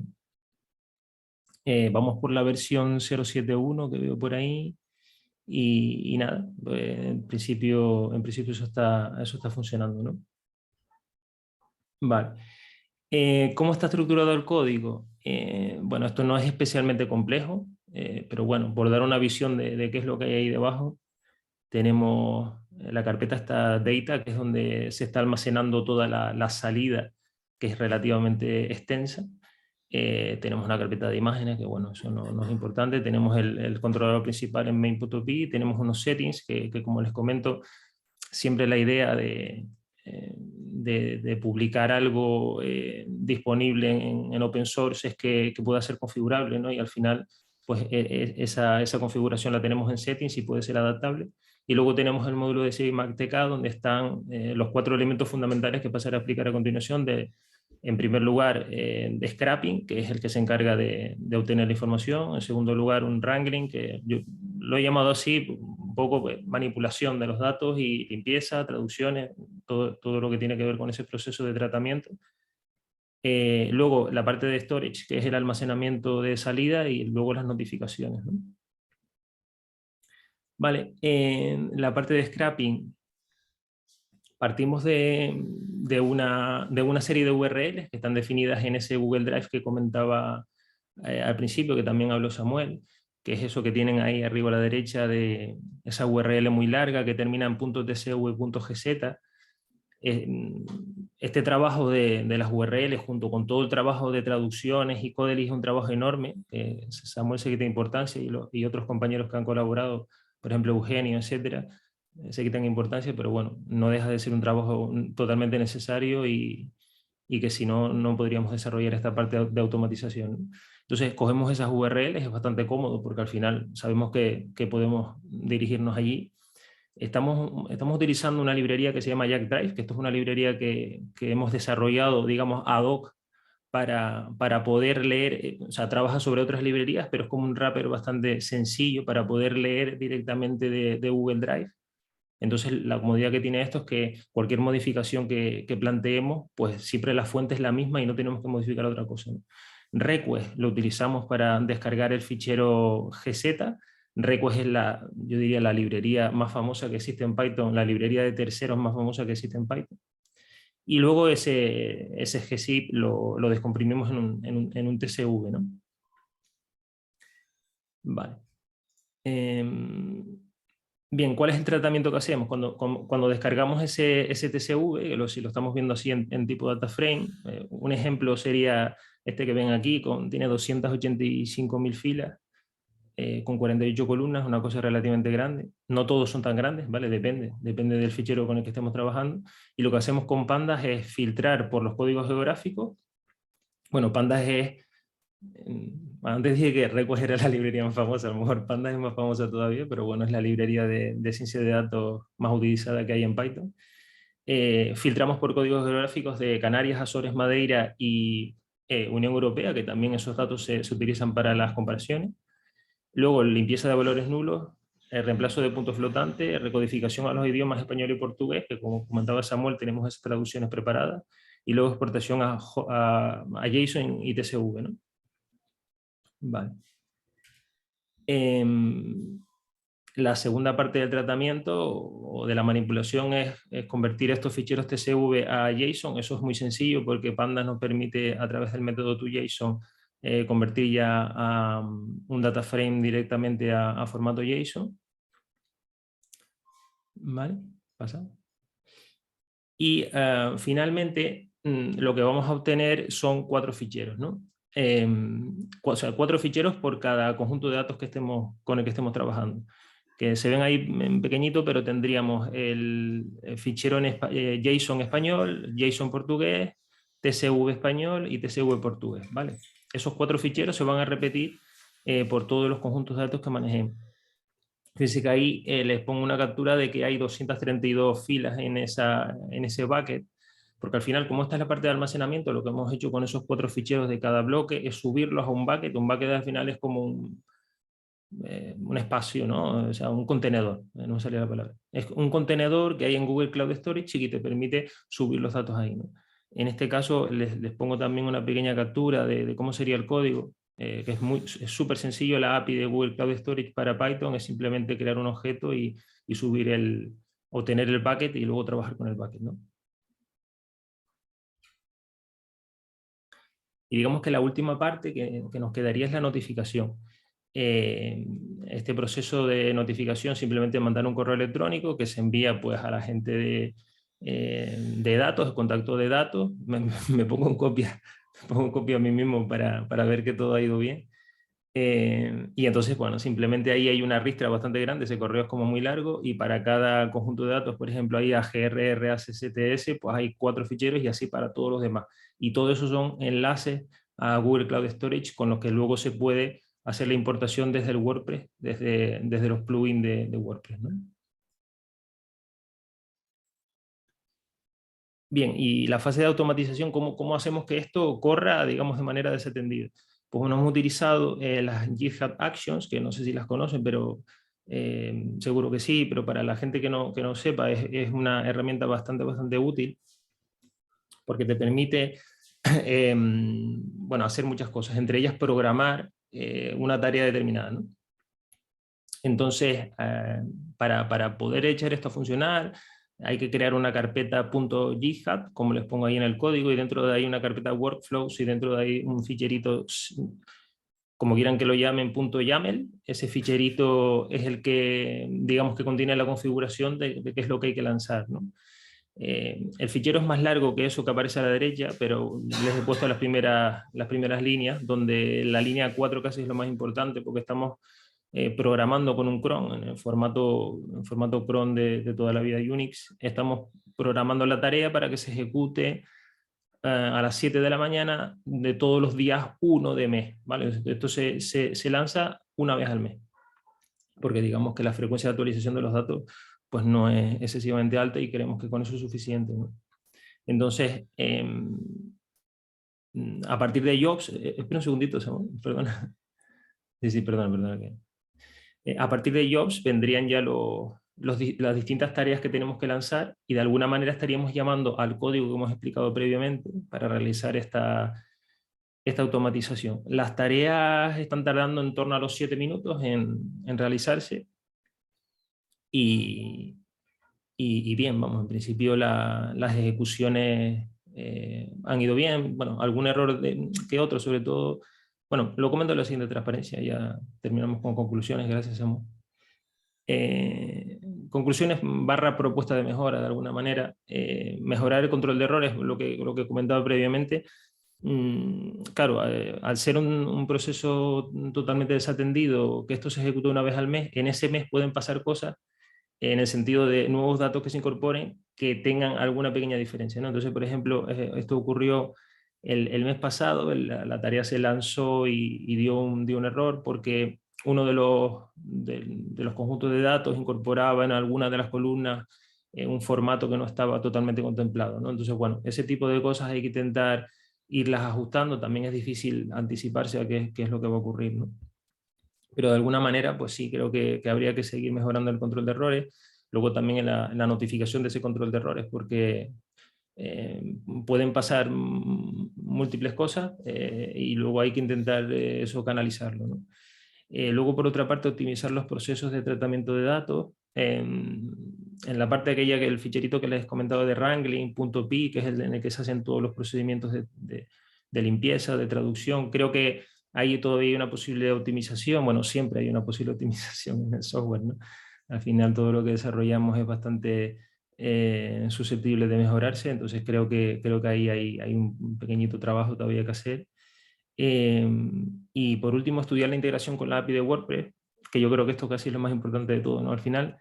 Vamos por la versión 071 que veo por ahí, y nada, en principio eso está funcionando, ¿no? Vale. ¿Cómo está estructurado el código? Bueno, esto no es especialmente complejo, pero bueno, por dar una visión de qué es lo que hay ahí debajo, tenemos la carpeta esta data, que es donde se está almacenando toda la salida, que es relativamente extensa. Tenemos una carpeta de imágenes, que bueno, eso no es importante. Tenemos el controlador principal en main.py, tenemos unos settings que como les comento, siempre la idea de publicar algo disponible en open source es que pueda ser configurable, ¿no? Y al final pues esa configuración la tenemos en settings y puede ser adaptable. Y luego tenemos el módulo de CMAC-TK donde están los 4 elementos fundamentales que pasaré a explicar a continuación. En primer lugar, de scrapping, que es el que se encarga de obtener la información. En segundo lugar, un wrangling, que yo lo he llamado así, un poco manipulación de los datos y limpieza, traducciones, todo lo que tiene que ver con ese proceso de tratamiento. Luego, la parte de storage, que es el almacenamiento de salida, y luego las notificaciones, ¿no? Vale, en la parte de scrapping, partimos de una serie de URLs que están definidas en ese Google Drive que comentaba al principio, que también habló Samuel, que es eso que tienen ahí arriba a la derecha, de esa URL muy larga que termina en .tsv.gz. Este trabajo de las URLs, junto con todo el trabajo de traducciones y Codely, es un trabajo enorme. Samuel sé que tiene importancia, y otros compañeros que han colaborado, por ejemplo Eugenio, etcétera, sé que tiene importancia, pero bueno, no deja de ser un trabajo totalmente necesario y que si no, no podríamos desarrollar esta parte de automatización. Entonces, cogemos esas URLs, es bastante cómodo porque al final sabemos que podemos dirigirnos allí. Estamos utilizando una librería que se llama JackDrive, que esto es una librería que hemos desarrollado, digamos, ad hoc para poder leer, o sea, trabaja sobre otras librerías, pero es como un wrapper bastante sencillo para poder leer directamente de Google Drive. Entonces, la comodidad que tiene esto es que cualquier modificación que planteemos, pues siempre la fuente es la misma y no tenemos que modificar otra cosa, ¿no? Request lo utilizamos para descargar el fichero GZ. Request es yo diría, la librería más famosa que existe en Python, la librería de terceros más famosa que existe en Python. Y luego ese gzip lo descomprimimos en un TCV, ¿no? Vale. Bien, ¿cuál es el tratamiento que hacemos? Cuando descargamos ese TCV, si lo estamos viendo así en tipo data frame, un ejemplo sería este que ven aquí, tiene 285.000 filas, con 48 columnas, una cosa relativamente grande. No todos son tan grandes, ¿vale? Depende del fichero con el que estemos trabajando. Y lo que hacemos con Pandas es filtrar por los códigos geográficos. Bueno, Pandas es... Antes dije que Request era la librería más famosa, a lo mejor Pandas es más famosa todavía, pero bueno, es la librería de ciencia de datos más utilizada que hay en Python. Filtramos por códigos geográficos de Canarias, Azores, Madeira y Unión Europea, que también esos datos se utilizan para las comparaciones. Luego, limpieza de valores nulos, reemplazo de puntos flotantes, recodificación a los idiomas español y portugués, que como comentaba Samuel, tenemos esas traducciones preparadas, y luego exportación a JSON y TSV, ¿no? Vale. La segunda parte del tratamiento o de la manipulación es convertir estos ficheros TSV a JSON. Eso es muy sencillo porque Pandas nos permite, a través del método toJSON, convertir ya a un data frame directamente a formato JSON. Vale, pasa. Y finalmente lo que vamos a obtener son 4 ficheros, ¿no? O sea, 4 ficheros por cada conjunto de datos con el que estemos trabajando, que se ven ahí en pequeñito, pero tendríamos el fichero en JSON español, JSON portugués, TSV español y TSV portugués, ¿vale? Esos 4 ficheros se van a repetir por todos los conjuntos de datos que manejemos. Fíjense que ahí les pongo una captura de que hay 232 filas en ese bucket, porque al final, como esta es la parte de almacenamiento, lo que hemos hecho con esos 4 ficheros de cada bloque es subirlos a un bucket. Un bucket al final es como un espacio, ¿no? O sea, un contenedor, no me salía la palabra. Es un contenedor que hay en Google Cloud Storage y que te permite subir los datos ahí, ¿no? En este caso les pongo también una pequeña captura de cómo sería el código, que es súper sencillo. La API de Google Cloud Storage para Python es simplemente crear un objeto y obtener el bucket y luego trabajar con el bucket, ¿no? Y digamos que la última parte que nos quedaría es la notificación. Este proceso de notificación, simplemente mandar un correo electrónico que se envía pues a la gente de datos, de contacto de datos. Me pongo en copia a mí mismo para ver que todo ha ido bien. Y entonces, bueno, simplemente ahí hay una ristra bastante grande, ese correo es como muy largo, y para cada conjunto de datos, por ejemplo, ahí AGRR, ACCTS, pues hay 4 ficheros y así para todos los demás. Y todo eso son enlaces a Google Cloud Storage con los que luego se puede hacer la importación desde el WordPress, desde los plugins de WordPress, ¿no? Bien, y la fase de automatización, ¿cómo hacemos que esto corra, digamos, de manera desatendida? Pues bueno, hemos utilizado las GitHub Actions, que no sé si las conocen, pero seguro que sí, pero para la gente que no sepa, es una herramienta bastante útil, porque te permite bueno, hacer muchas cosas, entre ellas programar una tarea determinada, ¿no? Entonces, para poder echar esto a funcionar, hay que crear una carpeta .github, como les pongo ahí en el código, y dentro de ahí una carpeta workflows, y dentro de ahí un ficherito, como quieran que lo llamen, .yaml. Ese ficherito es el que, digamos, que contiene la configuración de qué es lo que hay que lanzar, ¿no? El fichero es más largo que eso que aparece a la derecha, pero les he puesto las primeras líneas, donde la línea 4 casi es lo más importante, porque estamos programando con un cron, en el formato cron de toda la vida de Unix. Estamos programando la tarea para que se ejecute a las 7 de la mañana de todos los días 1 de mes, ¿vale? Esto se lanza una vez al mes, porque digamos que la frecuencia de actualización de los datos pues no es excesivamente alta y creemos que con eso es suficiente, ¿no? Entonces, a partir de jobs, espera un segundito, Samuel, perdona. Sí, perdona. A partir de jobs vendrían ya las distintas tareas que tenemos que lanzar, y de alguna manera estaríamos llamando al código que hemos explicado previamente para realizar esta automatización. Las tareas están tardando en torno a los 7 minutos en realizarse, y bien, vamos, en principio las ejecuciones han ido bien. Bueno, algún error que otro, sobre todo. Bueno, lo comento en la siguiente transparencia, ya terminamos con conclusiones, gracias, Samu. Conclusiones / propuesta de mejora, de alguna manera. Mejorar el control de errores, lo que comentaba previamente. Claro, al ser un proceso totalmente desatendido, que esto se ejecuta una vez al mes, en ese mes pueden pasar cosas en el sentido de nuevos datos que se incorporen que tengan alguna pequeña diferencia, ¿no? Entonces, por ejemplo, esto ocurrió el mes pasado, la tarea se lanzó y dio un error porque uno de los conjuntos de datos incorporaba en alguna de las columnas un formato que no estaba totalmente contemplado, ¿no? Entonces, bueno, ese tipo de cosas hay que intentar irlas ajustando. También es difícil anticiparse a qué es lo que va a ocurrir, ¿no? Pero de alguna manera, pues sí, creo que habría que seguir mejorando el control de errores. Luego también en la notificación de ese control de errores, porque pueden pasar múltiples cosas y luego hay que intentar eso canalizarlo, ¿no? Luego, por otra parte, optimizar los procesos de tratamiento de datos. En la parte aquella, que el ficherito que les he comentado de wrangling.py, que es en el que se hacen todos los procedimientos de limpieza, de traducción, creo que hay todavía una posible optimización. Bueno, siempre hay una posible optimización en el software, ¿no? Al final todo lo que desarrollamos es bastante susceptible de mejorarse, entonces creo que ahí hay un pequeñito trabajo todavía que hacer. Y por último, estudiar la integración con la API de WordPress, que yo creo que esto casi es lo más importante de todo, ¿no? Al final,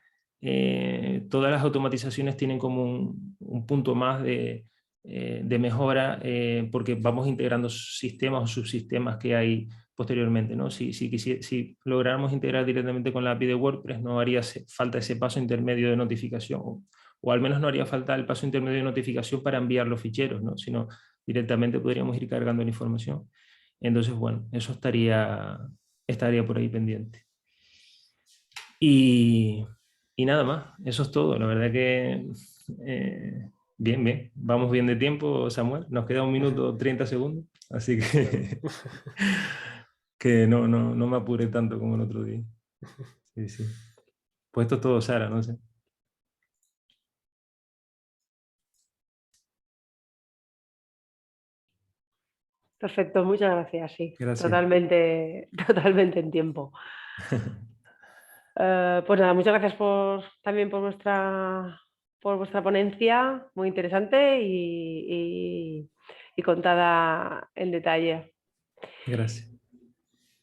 todas las automatizaciones tienen como un punto más de mejora, porque vamos integrando sistemas o subsistemas que hay posteriormente, ¿no? Si lográramos integrar directamente con la API de WordPress, no haría falta ese paso intermedio de notificación, o al menos no haría falta el paso intermedio de notificación para enviar los ficheros, ¿no? Sino directamente podríamos ir cargando la información. Entonces, bueno, eso estaría por ahí pendiente. Y nada más, eso es todo. La verdad que bien. Vamos bien de tiempo, Samuel. Nos queda 1 minuto 30 segundos, así que, que no me apuré tanto como el otro día. Sí. Pues esto es todo, Sara, no sé. Perfecto, muchas gracias, sí. Gracias. Totalmente en tiempo. Pues nada, muchas gracias también por vuestra ponencia, muy interesante y contada en detalle. Gracias.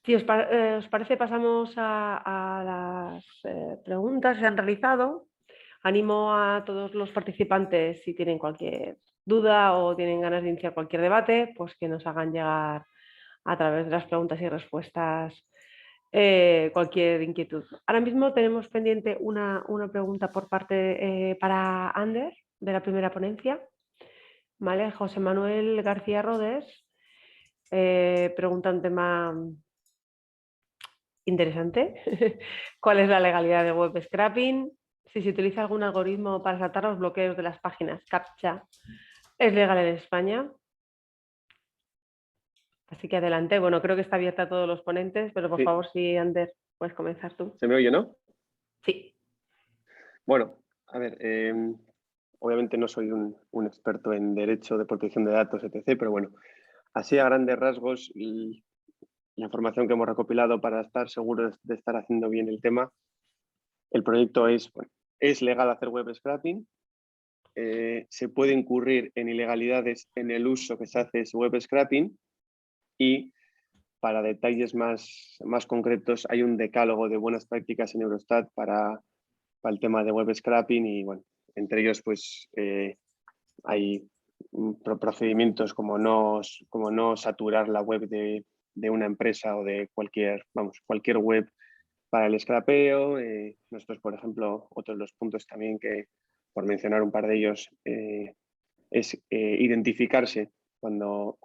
Si os parece, pasamos a las preguntas que se han realizado. Animo a todos los participantes, si tienen cualquier duda o tienen ganas de iniciar cualquier debate, pues que nos hagan llegar a través de las preguntas y respuestas cualquier inquietud. Ahora mismo tenemos pendiente una pregunta por parte para Ander, de la primera ponencia. ¿Vale? José Manuel García Rodes pregunta un tema interesante. ¿Cuál es la legalidad de web scraping? Si se utiliza algún algoritmo para saltar los bloqueos de las páginas CAPTCHA, ¿es legal en España? Así que adelante. Bueno, creo que está abierta a todos los ponentes, pero por Sí. favor, si Ander, puedes comenzar tú. ¿Se me oye, no? Sí. Bueno, a ver, obviamente no soy un experto en derecho de protección de datos, etc., pero bueno, así a grandes rasgos, la información que hemos recopilado para estar seguros de estar haciendo bien el tema, el proyecto es, bueno, es legal hacer web scraping, se puede incurrir en ilegalidades en el uso que se hace ese web scraping y para detalles más concretos hay un decálogo de buenas prácticas en Eurostat para el tema de web scraping y bueno, entre ellos pues hay procedimientos como no saturar la web de una empresa o de cualquier web para el scrapeo. Nosotros, por ejemplo, otros de los puntos también que, por mencionar un par de ellos, es identificarse cuando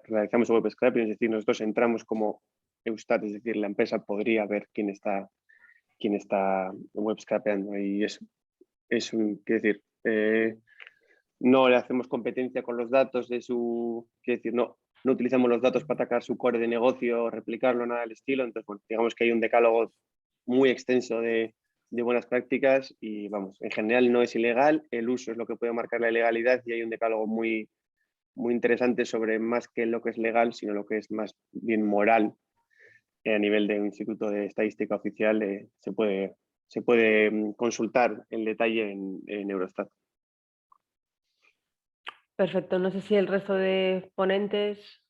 realizamos web scraping, es decir, nosotros entramos como Eustat, es decir, la empresa podría ver quién está web scrapeando y quiero decir, no le hacemos competencia con los datos de su, quiero decir, no utilizamos los datos para atacar su core de negocio, replicarlo, nada del estilo. Entonces, bueno, digamos que hay un decálogo muy extenso de buenas prácticas y vamos, en general no es ilegal, el uso es lo que puede marcar la ilegalidad y hay un decálogo muy interesante sobre más que lo que es legal, sino lo que es más bien moral. A nivel de un instituto de estadística oficial se puede consultar en detalle en Eurostat. Perfecto. No sé si el resto de ponentes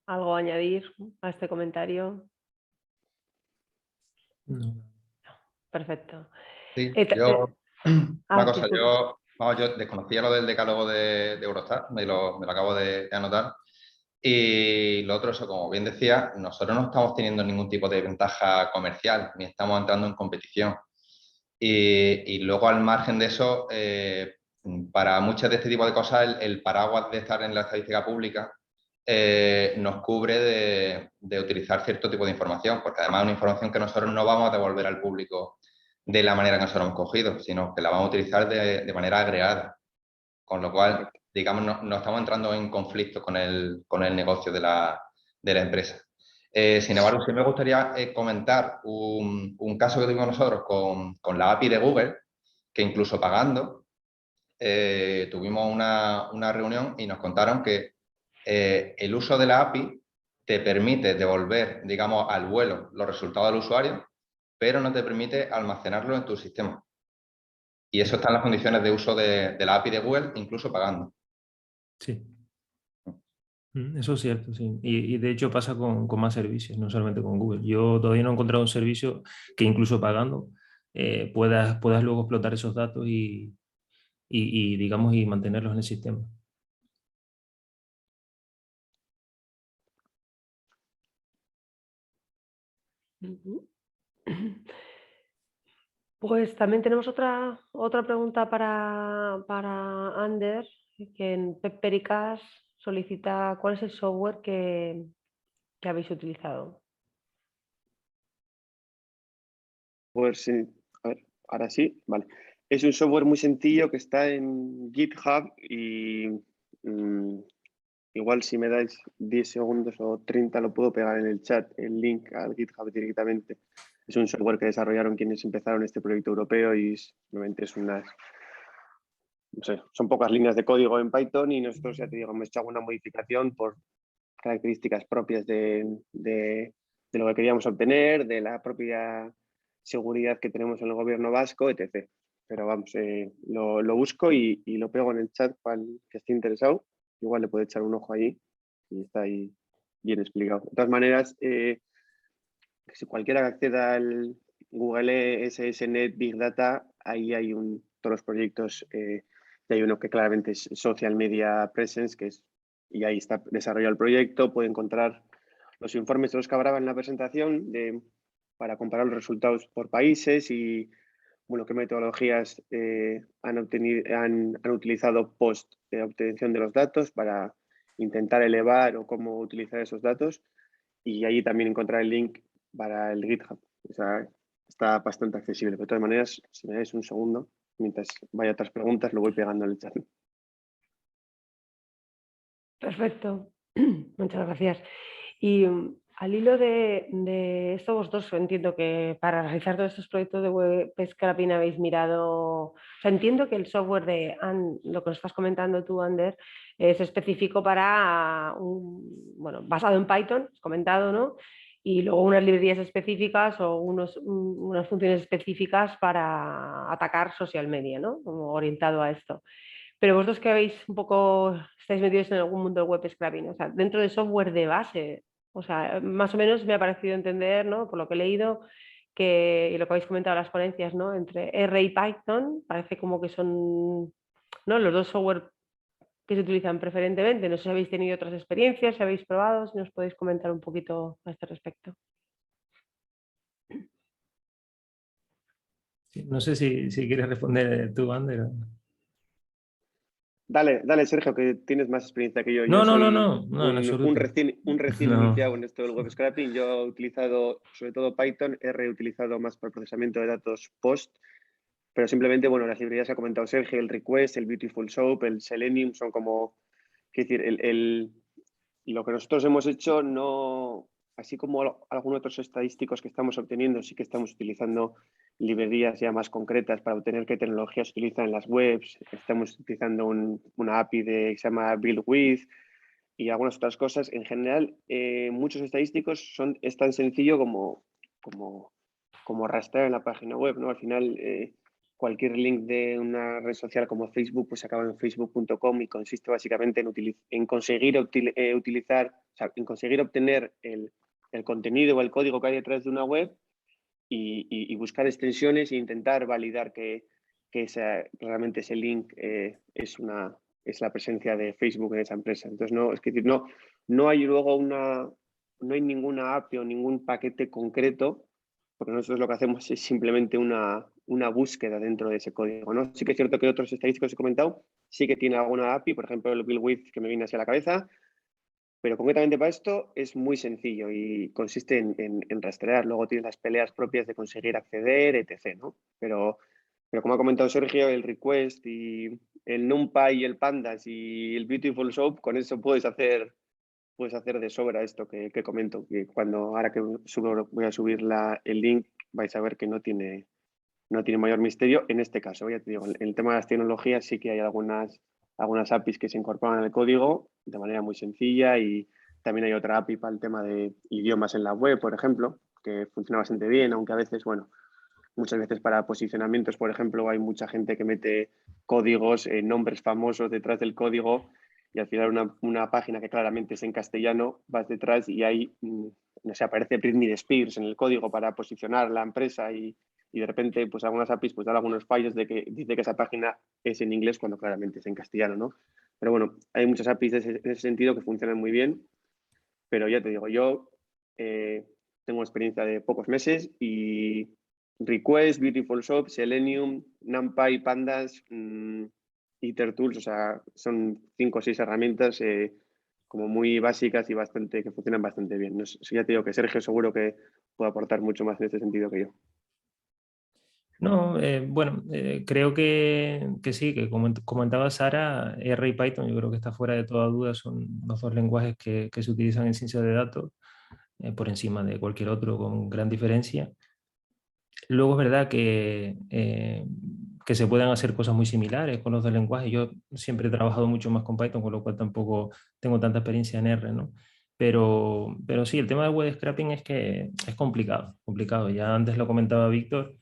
algo a añadir a este comentario. No. Perfecto. Sí, yo, una cosa, Disculpa. yo desconocía lo del decálogo de Eurostat, me lo acabo de anotar. Y lo otro, eso, como bien decía, nosotros no estamos teniendo ningún tipo de ventaja comercial, ni estamos entrando en competición. Y luego, al margen de eso, para muchas de este tipo de cosas, el paraguas de estar en la estadística pública nos cubre de utilizar cierto tipo de información, porque además es una información que nosotros no vamos a devolver al público de la manera que nosotros hemos cogido, sino que la vamos a utilizar de manera agregada. Con lo cual, digamos, no estamos entrando en conflicto con el negocio de la empresa. Sin embargo, sí me gustaría comentar un caso que tuvimos nosotros con la API de Google, que incluso pagando, tuvimos una reunión y nos contaron que el uso de la API te permite devolver, digamos, al vuelo los resultados del usuario, pero no te permite almacenarlo en tu sistema. Y eso está en las condiciones de uso de la API de Google, incluso pagando. Sí. Eso es cierto, sí. Y de hecho pasa con más servicios, no solamente con Google. Yo todavía no he encontrado un servicio que incluso pagando puedas luego explotar esos datos y digamos, y mantenerlos en el sistema. Pues también tenemos otra pregunta para Ander, que en Peppericas solicita cuál es el software que habéis utilizado. Pues sí, a ver, ahora sí, vale. Es un software muy sencillo que está en GitHub y igual si me dais 10 segundos o 30 lo puedo pegar en el chat, el link al GitHub directamente. Es un software que desarrollaron quienes empezaron este proyecto europeo y simplemente es no sé, son pocas líneas de código en Python y nosotros, ya te digo, hemos hecho alguna modificación por características propias de lo que queríamos obtener, de la propia seguridad que tenemos en el gobierno vasco, etc. Pero vamos, lo busco y lo pego en el chat para el que esté interesado. Igual le puede echar un ojo ahí y está ahí bien explicado. De todas maneras, si cualquiera que acceda al Google SSNet Big Data, ahí hay todos los proyectos, y hay uno que claramente es Social Media Presence, y ahí está desarrollado el proyecto, puede encontrar los informes de los que hablaba en la presentación para comparar los resultados por países y bueno, qué metodologías han utilizado post obtención de los datos para intentar elevar o cómo utilizar esos datos, y ahí también encontrar el link para el GitHub. O sea, está bastante accesible. De todas maneras, si me dais un segundo, mientras vaya a otras preguntas, lo voy pegando en el chat. Perfecto, muchas gracias. Y al hilo de esto, vosotros entiendo que para realizar todos estos proyectos de web scraping habéis mirado, o sea, entiendo que el software lo que nos estás comentando tú, Ander, es específico para bueno, basado en Python, has comentado, ¿no? Y luego unas librerías específicas o unas funciones específicas para atacar social media, ¿no? Como orientado a esto. Pero vosotros que habéis estáis metidos en algún mundo del web scraping, o sea, dentro de software de base, o sea, más o menos me ha parecido entender, ¿no? Por lo que he leído, y lo que habéis comentado en las ponencias, ¿no? Entre R y Python, parece como que son, ¿no?, los dos software que se utilizan preferentemente. No sé si habéis tenido otras experiencias, si habéis probado, si nos podéis comentar un poquito a este respecto. Sí, no sé si quieres responder tú, Ander. Dale, Sergio, que tienes más experiencia que yo. No, Yo no, no, soy no, no, en un absoluto. recién No. iniciado en esto del web scraping. Yo he utilizado sobre todo Python, R he utilizado más para el procesamiento de datos post, pero simplemente, bueno, las librerías que ha comentado Sergio, el Request, el Beautiful Soap, el Selenium, son como, quiero decir, lo que nosotros hemos hecho, no, así como algunos otros estadísticos que estamos obteniendo, sí que estamos utilizando librerías ya más concretas para obtener qué tecnologías se utilizan en las webs. Estamos utilizando una API que se llama Build With y algunas otras cosas. En general, muchos estadísticos es tan sencillo como rastrear en la página web, ¿no? Al final, cualquier link de una red social como Facebook pues acaba en facebook.com y consiste básicamente en conseguir en conseguir obtener el contenido o el código que hay detrás de una web y buscar extensiones e intentar validar que realmente ese link es la presencia de Facebook en esa empresa. Entonces, no hay luego no hay ninguna API o ningún paquete concreto, porque nosotros lo que hacemos es simplemente una búsqueda dentro de ese código, ¿no? Sí que es cierto que otros estadísticos que he comentado sí que tiene alguna API, por ejemplo el Build With, que me viene así a la cabeza, pero concretamente para esto es muy sencillo y consiste en rastrear. Luego tienes las peleas propias de conseguir acceder, etc., ¿no? Pero como ha comentado Sergio, el Request y el NumPy y el Pandas y el Beautiful Soap, con eso puedes hacer de sobra esto que comento. Que ahora que voy a subir el link, vais a ver que no tiene mayor misterio en este caso. Ya te digo, en el tema de las tecnologías sí que hay algunas APIs que se incorporan en el código de manera muy sencilla, y también hay otra API para el tema de idiomas en la web, por ejemplo, que funciona bastante bien, aunque a veces, muchas veces para posicionamientos, por ejemplo, hay mucha gente que mete códigos, nombres famosos detrás del código, y al final una página que claramente es en castellano, vas detrás y hay, no sé, aparece Britney Spears en el código para posicionar la empresa, y de repente pues algunas APIs pues dan algunos fallos de que dice que esa página es en inglés cuando claramente es en castellano, ¿no? Pero bueno, hay muchas APIs en ese sentido que funcionan muy bien, pero ya te digo, yo tengo experiencia de pocos meses y Request, Beautiful Shop, Selenium, NumPy, Pandas, IterTools, o sea, son 5 o 6 herramientas como muy básicas y que funcionan bastante bien. No sé, ya te digo que Sergio seguro que puede aportar mucho más en este sentido que yo. No, bueno, creo que sí, que como comentaba Sara, R y Python yo creo que está fuera de toda duda, son los dos lenguajes que se utilizan en ciencia de datos por encima de cualquier otro con gran diferencia. Luego es verdad que se pueden hacer cosas muy similares con los dos lenguajes. Yo siempre he trabajado mucho más con Python, con lo cual tampoco tengo tanta experiencia en R, ¿no? Pero sí, el tema de web scraping es que es complicado. Ya antes lo comentaba Víctor.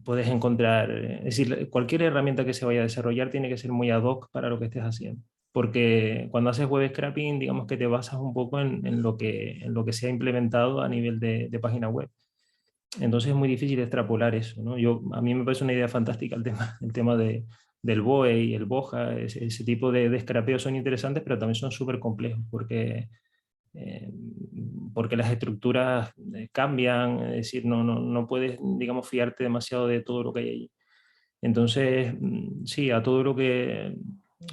Puedes encontrar, es decir, cualquier herramienta que se vaya a desarrollar tiene que ser muy ad hoc para lo que estés haciendo, porque cuando haces web scraping, digamos que te basas un poco en lo que se ha implementado a nivel de página web. Entonces es muy difícil extrapolar eso, ¿no? A mí me parece una idea fantástica el tema del BOE y el BOJA, ese tipo de scrapeos son interesantes, pero también son súper complejos, eh, porque las estructuras cambian, es decir, no puedes, digamos, fiarte demasiado de todo lo que hay allí. Entonces, sí, a todo lo que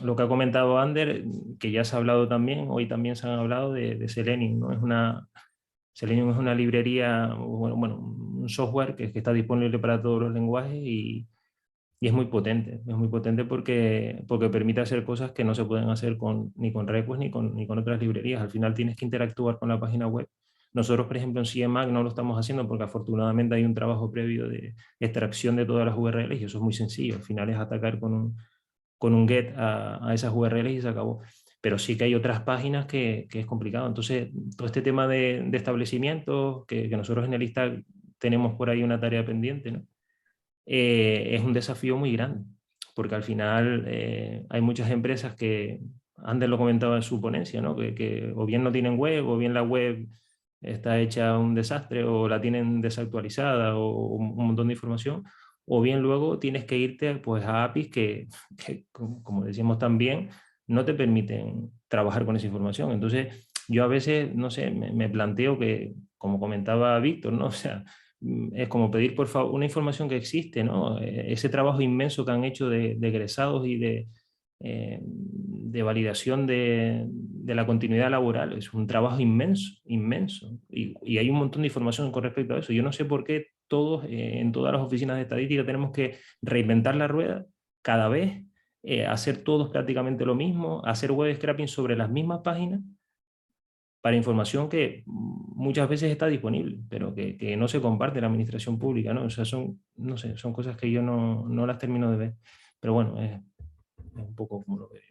ha comentado Ander, que ya se ha hablado también, hoy también se han hablado de Selenium, ¿no? Selenium es una librería, bueno, un software que está disponible para todos los lenguajes y es muy potente porque permite hacer cosas que no se pueden hacer ni con Request ni con otras librerías. Al final tienes que interactuar con la página web. Nosotros, por ejemplo, en CMake no lo estamos haciendo porque afortunadamente hay un trabajo previo de extracción de todas las URLs y eso es muy sencillo. Al final es atacar con un get a esas URLs y se acabó. Pero sí que hay otras páginas que es complicado. Entonces, todo este tema de establecimientos, que nosotros en el ISTAC tenemos por ahí una tarea pendiente, ¿no? Es un desafío muy grande, porque al final hay muchas empresas que, Ander lo comentaba en su ponencia, ¿no? que o bien no tienen web, o bien la web está hecha un desastre, o la tienen desactualizada, o un montón de información, o bien luego tienes que irte pues, a APIs que, como decíamos también, no te permiten trabajar con esa información. Entonces, yo a veces, no sé, me planteo que, como comentaba Víctor, ¿no? O sea, es como pedir por favor una información que existe, ¿no? Ese trabajo inmenso que han hecho de egresados y de validación de la continuidad laboral, es un trabajo inmenso, inmenso. Y hay un montón de información con respecto a eso. Yo no sé por qué todos, en todas las oficinas de estadística, tenemos que reinventar la rueda cada vez, hacer todos prácticamente lo mismo, hacer web scraping sobre las mismas páginas para información que muchas veces está disponible, pero que no se comparte en la administración pública, ¿no? O sea, no sé, son cosas que yo no las termino de ver. Pero bueno, es un poco como lo veo.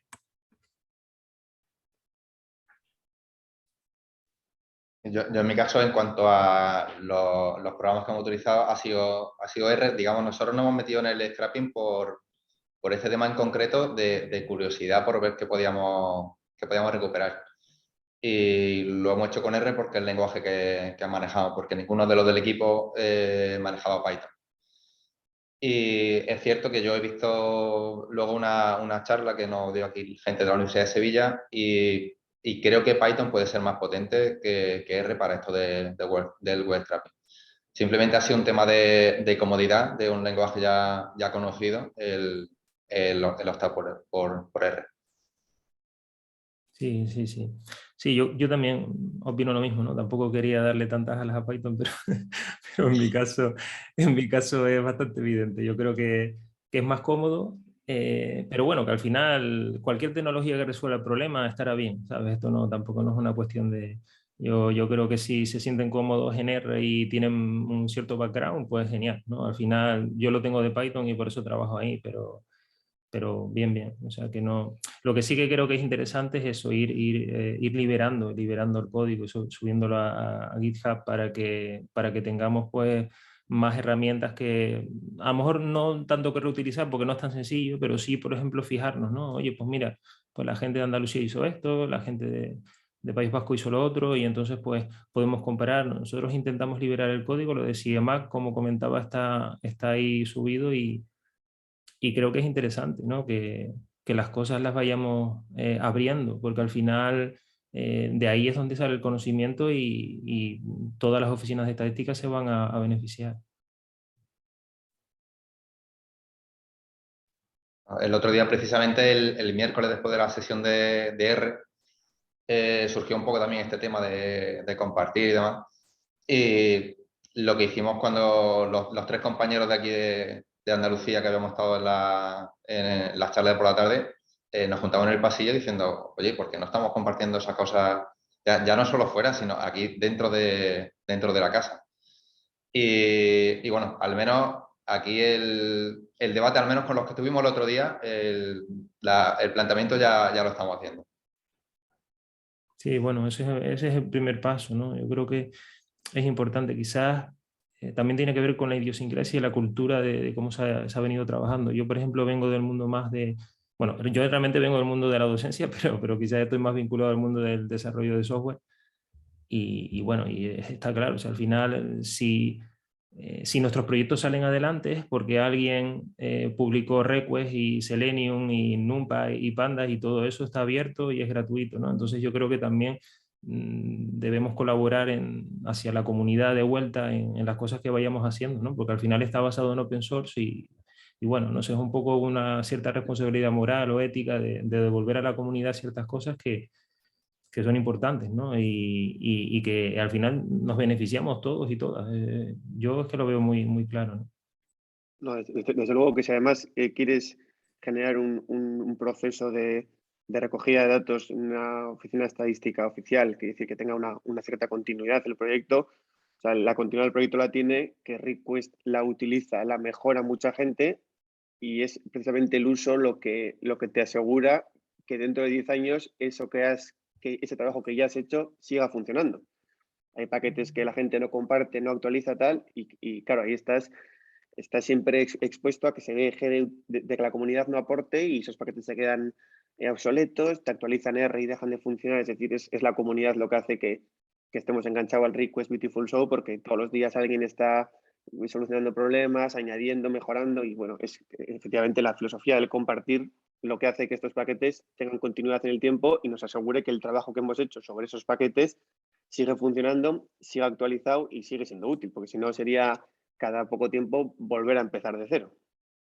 Yo en mi caso, en cuanto a los programas que hemos utilizado, ha sido R. Digamos, nosotros nos hemos metido en el scrapping por este tema en concreto de curiosidad por ver qué podíamos recuperar. Y lo hemos hecho con R porque es el lenguaje que manejamos, porque ninguno de los del equipo manejaba Python. Y es cierto que yo he visto luego una charla que nos dio aquí gente de la Universidad de Sevilla y creo que Python puede ser más potente que R para esto del web scraping. Simplemente ha sido un tema de comodidad, de un lenguaje ya conocido, el optar por R. Sí, sí, sí. Sí, yo también opino lo mismo, ¿no? Tampoco quería darle tantas alas a Python, pero en mi caso es bastante evidente. Yo creo que es más cómodo, pero bueno, que al final cualquier tecnología que resuelva el problema estará bien, ¿sabes? Esto tampoco no es una cuestión de... Yo creo que si se sienten cómodos en R y tienen un cierto background, pues genial, ¿no? Al final yo lo tengo de Python y por eso trabajo ahí, pero bien, bien. O sea que no. Lo que sí que creo que es interesante es eso, ir liberando el código y subiéndolo a GitHub para que tengamos pues más herramientas que a lo mejor no tanto que reutilizar porque no es tan sencillo, pero sí, por ejemplo, fijarnos, ¿no? Oye, pues mira, pues la gente de Andalucía hizo esto, la gente de País Vasco hizo lo otro y entonces pues podemos comparar. Nosotros intentamos liberar el código, lo de CIEMAC, como comentaba, está ahí subido y creo que es interesante, ¿no? Que las cosas las vayamos abriendo, porque al final de ahí es donde sale el conocimiento y todas las oficinas de estadística se van a beneficiar. El otro día, precisamente el miércoles después de la sesión de R, surgió un poco también este tema de compartir y demás. Y lo que hicimos cuando los tres compañeros de aquí de Andalucía que habíamos estado en las charlas de por la tarde, nos juntamos en el pasillo diciendo, oye, ¿por qué no estamos compartiendo esas cosas ya no solo fuera, sino aquí dentro de la casa? Y bueno, al menos aquí el debate, al menos con los que tuvimos el otro día, el planteamiento ya lo estamos haciendo. Sí, bueno, ese es el primer paso, ¿no? Yo creo que es importante. Quizás también tiene que ver con la idiosincrasia y la cultura de cómo se ha venido trabajando. Yo, por ejemplo, vengo del mundo más bueno, yo realmente vengo del mundo de la docencia, pero quizás estoy más vinculado al mundo del desarrollo de software. Y bueno, y está claro, o sea, al final, si nuestros proyectos salen adelante es porque alguien publicó Request y Selenium y NumPy y Pandas y todo eso está abierto y es gratuito, ¿no? Entonces yo creo que también debemos colaborar hacia la comunidad de vuelta en las cosas que vayamos haciendo, ¿no? Porque al final está basado en open source y bueno, no sé, es un poco una cierta responsabilidad moral o ética de devolver a la comunidad ciertas cosas que son importantes, ¿no? Y que al final nos beneficiamos todos y todas. Yo es que lo veo muy, muy claro, ¿no? No, desde luego que si además quieres generar un proceso de recogida de datos en una oficina estadística oficial, que decir que tenga una cierta continuidad el proyecto, o sea, la continuidad del proyecto la tiene, que Request la utiliza, la mejora mucha gente y es precisamente el uso lo que te asegura que dentro de 10 años que ese trabajo que ya has hecho siga funcionando. Hay paquetes que la gente no comparte, no actualiza tal y claro, ahí estás siempre expuesto a que se deje de que la comunidad no aporte y esos paquetes se quedan obsoletos, te actualizan R y dejan de funcionar. Es decir, es la comunidad lo que hace que estemos enganchados al Request Beautiful Show porque todos los días alguien está solucionando problemas, añadiendo, mejorando y bueno, es efectivamente la filosofía del compartir lo que hace que estos paquetes tengan continuidad en el tiempo y nos asegure que el trabajo que hemos hecho sobre esos paquetes sigue funcionando, sigue actualizado y sigue siendo útil, porque si no sería cada poco tiempo volver a empezar de cero.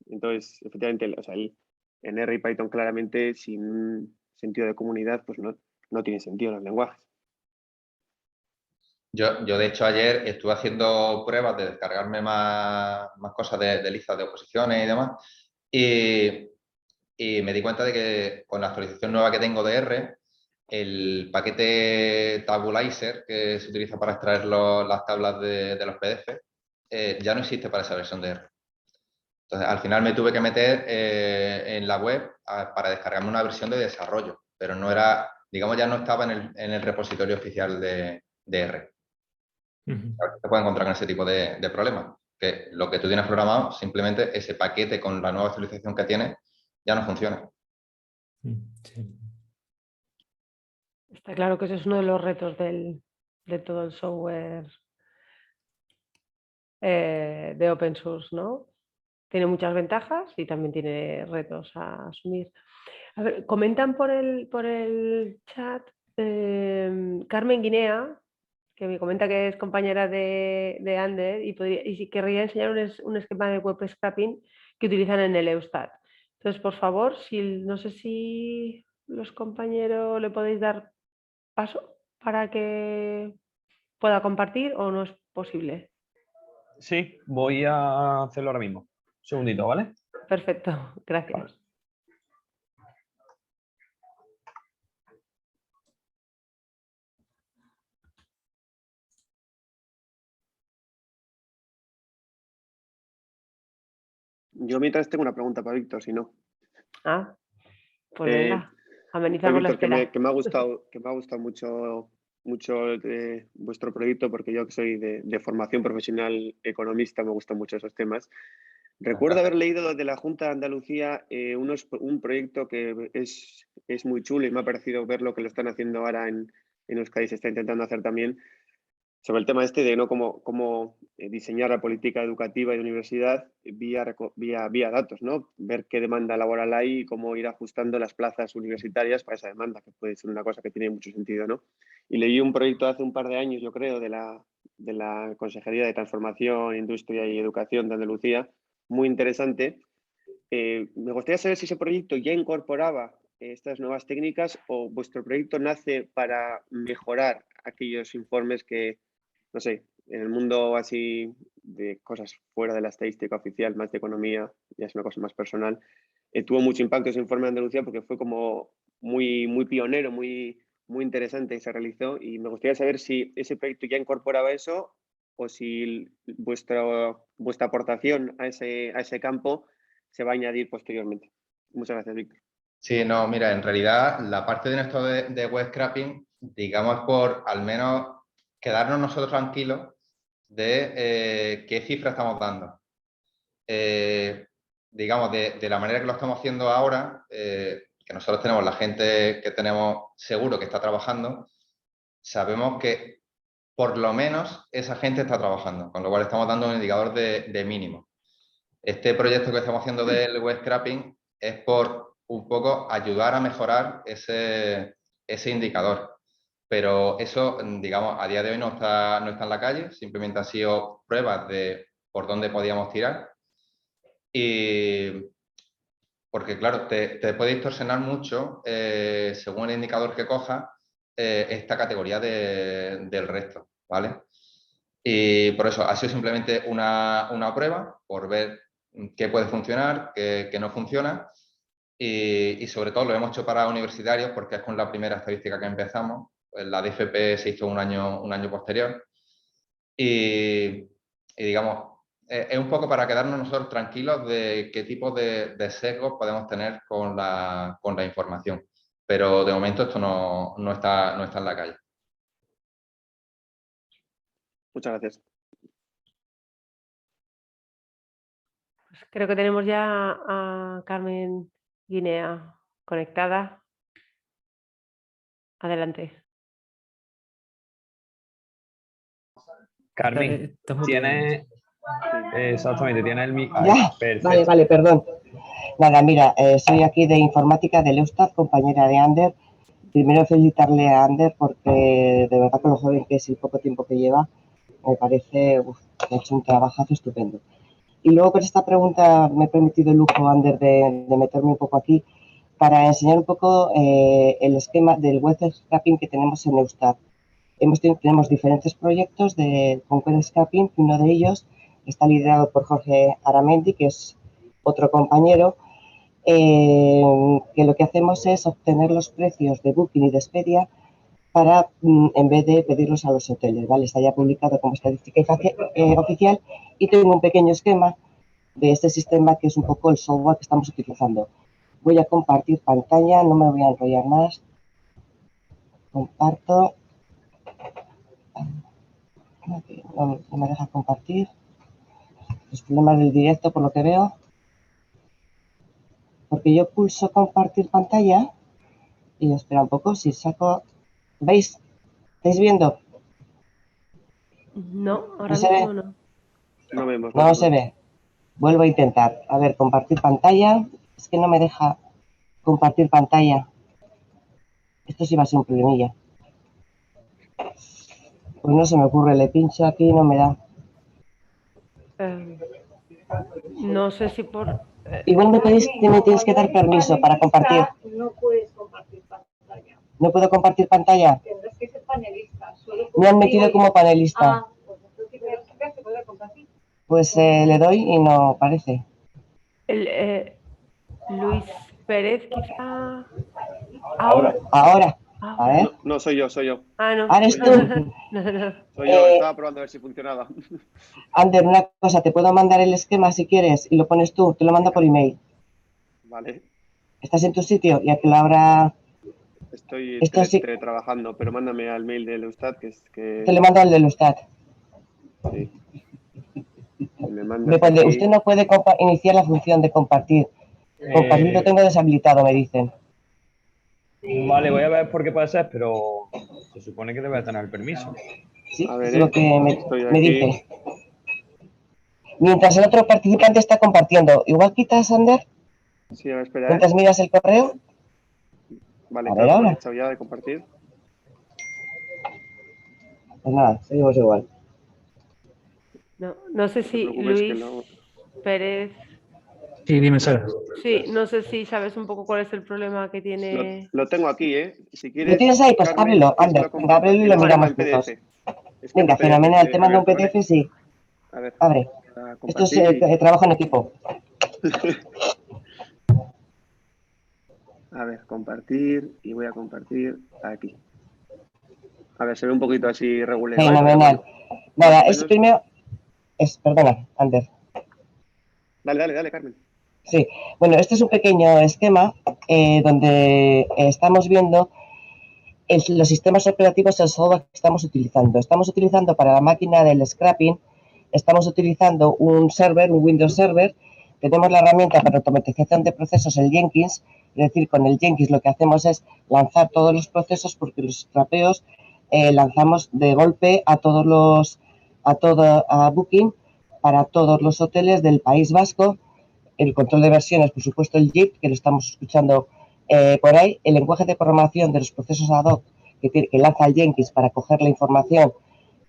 Entonces, efectivamente, o sea, en R y Python claramente sin sentido de comunidad, pues no tiene sentido los lenguajes. Yo de hecho, ayer estuve haciendo pruebas de descargarme más cosas de listas de oposiciones y demás, y me di cuenta de que con la actualización nueva que tengo de R, el paquete Tabulizer que se utiliza para extraer las tablas de los PDF, ya no existe para esa versión de R. Entonces, al final me tuve que meter en la web para descargarme una versión de desarrollo, pero no era, digamos, ya no estaba en el repositorio oficial de R. Te puedes encontrar con ese tipo de problemas, que lo que tú tienes programado, simplemente ese paquete con la nueva actualización que tiene ya no funciona. Sí. Está claro que ese es uno de los retos de todo el software de open source, ¿no? Tiene muchas ventajas y también tiene retos a asumir. A ver, comentan por el chat Carmen Guinea, que me comenta que es compañera de Ander y si querría enseñar un esquema de web scraping que utilizan en el Eustat. Entonces, por favor, no sé si los compañeros le podéis dar paso para que pueda compartir o no es posible. Sí, voy a hacerlo ahora mismo. Un segundito, ¿vale? Perfecto, gracias. Vale. Yo mientras tengo una pregunta para Víctor, si no. Ah, pues venga, amenizamos Pues, la Víctor, espera. que me ha gustado mucho vuestro proyecto, porque yo que soy de formación profesional economista, me gustan mucho esos temas. Recuerdo haber leído de la Junta de Andalucía un proyecto que es muy chulo y me ha parecido ver lo que lo están haciendo ahora en Euskadi, se está intentando hacer también, sobre el tema este de cómo diseñar la política educativa y de universidad vía datos, ¿no? Ver qué demanda laboral hay y cómo ir ajustando las plazas universitarias para esa demanda, que puede ser una cosa que tiene mucho sentido, ¿no? Y leí un proyecto hace un par de años, yo creo, de la Consejería de Transformación, Industria y Educación de Andalucía, muy interesante. Me gustaría saber si ese proyecto ya incorporaba estas nuevas técnicas o vuestro proyecto nace para mejorar aquellos informes que, no sé, en el mundo así de cosas fuera de la estadística oficial, más de economía, ya es una cosa más personal, tuvo mucho impacto ese informe de Andalucía porque fue como muy pionero, muy interesante y se realizó, y me gustaría saber si ese proyecto ya incorporaba eso o si vuestra aportación a ese campo se va a añadir posteriormente. Muchas gracias, Víctor. Sí, no, mira, en realidad la parte de nuestro de web scraping, digamos, por al menos quedarnos nosotros tranquilos de qué cifra estamos dando. digamos, de la manera que lo estamos haciendo ahora, que nosotros tenemos la gente que tenemos seguro que está trabajando, sabemos que por lo menos esa gente está trabajando, con lo cual estamos dando un indicador de mínimo. Este proyecto que estamos haciendo del web scrapping es por un poco ayudar a mejorar ese indicador. Pero eso, digamos, a día de hoy no está en la calle, simplemente han sido pruebas de por dónde podíamos tirar. Y porque, claro, te puede distorsionar mucho, según el indicador que cojas, esta categoría del resto, ¿vale? Y por eso ha sido simplemente una prueba, por ver qué puede funcionar, qué no funciona. Y sobre todo lo hemos hecho para universitarios porque es con la primera estadística que empezamos. Pues la DFP se hizo un año posterior. Y digamos, es un poco para quedarnos nosotros tranquilos de qué tipo de sesgos podemos tener con la información. Pero de momento esto no está en la calle. Muchas gracias. Pues creo que tenemos ya a Carmen Guinea conectada. Adelante. Carmen, Estás muteada. tiene... Exactamente, tiene el mic. Ya, Perfecto. vale, perdón. Nada, mira, soy aquí de informática del Eustat, compañera de Ander. Primero felicitarle a Ander porque de verdad con lo joven que es y el poco tiempo que lleva, me parece que ha hecho un trabajazo estupendo. Y luego con esta pregunta me he permitido el lujo, Ander, de meterme un poco aquí para enseñar un poco el esquema del web scraping que tenemos en Eustat. Tenemos diferentes proyectos con web scraping, y uno de ellos está liderado por Jorge Aramendi, que es otro compañero, que lo que hacemos es obtener los precios de Booking y de Expedia para, en vez de pedirlos a los hoteles, ¿vale? Está ya publicado como estadística oficial y tengo un pequeño esquema de este sistema que es un poco el software que estamos utilizando. Voy a compartir pantalla, no me voy a enrollar más. Comparto. No me deja compartir. Los problemas del directo, por lo que veo. Porque yo pulso compartir pantalla y espera un poco, si saco... ¿Veis? ¿Estáis viendo? No, ahora ¿No se mismo ve? no. No vemos. No se ve. Vuelvo a intentar. A ver, compartir pantalla. Es que no me deja compartir pantalla. Esto sí va a ser un problemilla. Pues no se me ocurre, le pincho aquí y no me da. No sé si por... Igual me tienes que dar permiso para compartir. No puedes compartir pantalla. ¿No puedo compartir pantalla? Tendrás que ser panelista. Me han metido como panelista. Ah, pues entonces se puede compartir. Pues le doy y no aparece. Luis Pérez, quizá... Ahora. A ver. No, soy yo. Ah, no. Ahora es tú. No. Soy yo, estaba probando a ver si funcionaba. Ander, una cosa, te puedo mandar el esquema si quieres y lo pones tú, te lo mando por email. Vale. ¿Estás en tu sitio? Y a que la hora... Estoy Esto sí. trabajando, pero mándame al mail del Eustat, que es que... Te le mando al del Eustat. Sí. Me mandas Me pone, aquí. usted no puede iniciar la función de compartir. Compartir lo tengo deshabilitado, me dicen. Vale, voy a ver por qué puede ser, pero se supone que debe tener el permiso. Sí, A ver, es lo que estoy me aquí. dice. Mientras el otro participante está compartiendo. Igual quitas, Ander, Sí, a ver, espera. mientras miras el correo. Vale, A ver, claro, ahora. me he echado ya de compartir. Pues nada, seguimos igual. No sé si No te preocupes, que Luis no- Pérez... Sí, dime, Sara. Sí, no sé si sabes un poco cuál es el problema que tiene... Lo tengo aquí, ¿eh? Si quieres, ¿Lo tienes ahí? Pues Carmen, ábrelo, ¿quieres que Ander. lo comparta? Ábrelo y lo Tengo miramos en juntos. PDF. Es que Venga, no te- fenomenal. Te mando un abierto, ¿vale? PDF, sí. A ver, Abre. para Esto es compartir. trabajo en equipo. A ver, compartir y voy a compartir aquí. A ver, se ve un poquito así regular. Fenomenal. Nada, más o es menos. primero... Perdona, Ander. Dale, Carmen. Sí, bueno, este es un pequeño esquema donde estamos viendo los sistemas operativos, el software que estamos utilizando. Estamos utilizando para la máquina del scrapping, estamos utilizando un server, un Windows Server, tenemos la herramienta para automatización de procesos, el Jenkins. Es decir, con el Jenkins lo que hacemos es lanzar todos los procesos, porque los scrapeos lanzamos de golpe a Booking para todos los hoteles del País Vasco. El control de versiones, por supuesto, el JIT, que lo estamos escuchando por ahí, el lenguaje de programación de los procesos ad hoc que lanza el Jenkins para coger la información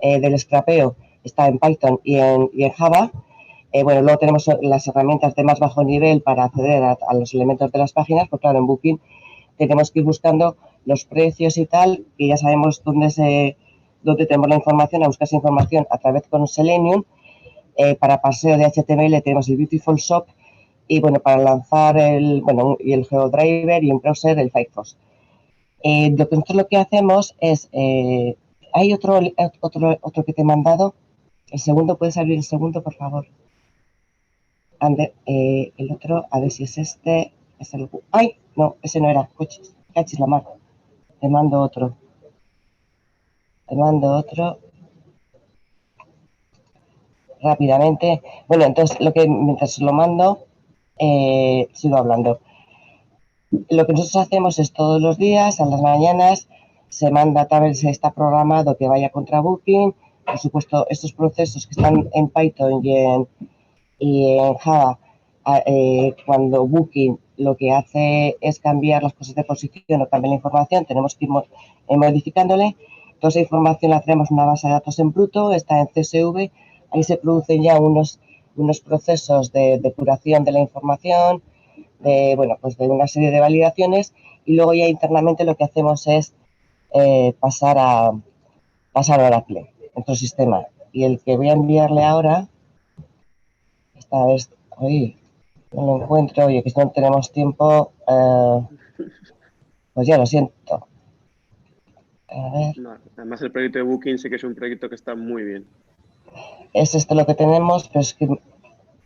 del scrapeo está en Python y en Java. Bueno, luego tenemos las herramientas de más bajo nivel para acceder a los elementos de las páginas, porque claro, en Booking tenemos que ir buscando los precios y tal, que ya sabemos dónde tenemos la información, a buscar esa información a través con Selenium. Para paseo de HTML tenemos el Beautiful Shop, y bueno, para lanzar el GeoDriver, y en browser el Firefox. Nosotros lo que hacemos es, hay otro que te he mandado. El segundo, ¿puedes abrir el segundo, por favor? Ander, el otro, a ver si es este. Es el, ¡ay! No, ese no era. Coches, cachis la mar. Te mando otro. Rápidamente. Bueno, entonces, mientras lo mando, sigo hablando. Lo que nosotros hacemos es todos los días, a las mañanas, se manda, tal vez está programado que vaya contra Booking. Por supuesto, estos procesos que están en Python y en Java, cuando Booking lo que hace es cambiar las cosas de posición o cambiar la información, tenemos que ir modificándole. Toda esa información la tenemos en una base de datos en bruto, está en CSV, ahí se producen ya unos procesos de depuración de la información, de una serie de validaciones, y luego ya internamente lo que hacemos es pasar a Oracle, nuestro sistema. Y el que voy a enviarle ahora, esta vez, oye, no lo encuentro, oye, que no tenemos tiempo, pues ya lo siento. A ver. No, además el proyecto de Booking sí que es un proyecto que está muy bien. Es esto lo que tenemos, pero es que de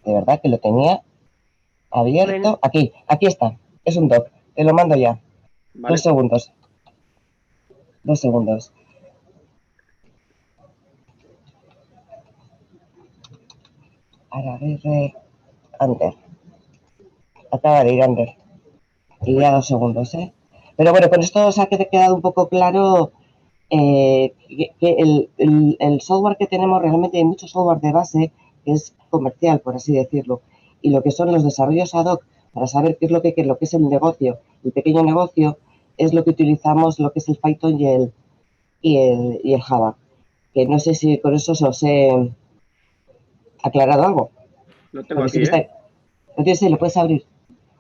verdad que lo tenía abierto. Aquí está, es un doc, te lo mando ya. Vale. 2 segundos. Ahora, a ver, Ander. Acaba de ir Ander. Y ya 2 segundos, ¿eh? Pero bueno, con esto os ha quedado un poco claro que el software que tenemos, realmente hay mucho software de base que es comercial, por así decirlo. Y lo que son los desarrollos ad hoc, para saber qué es lo que es el negocio, el pequeño negocio, es lo que utilizamos, lo que es el Python y el Java. Que no sé si con eso os he aclarado algo. Lo tengo aquí, ¿Lo puedes abrir?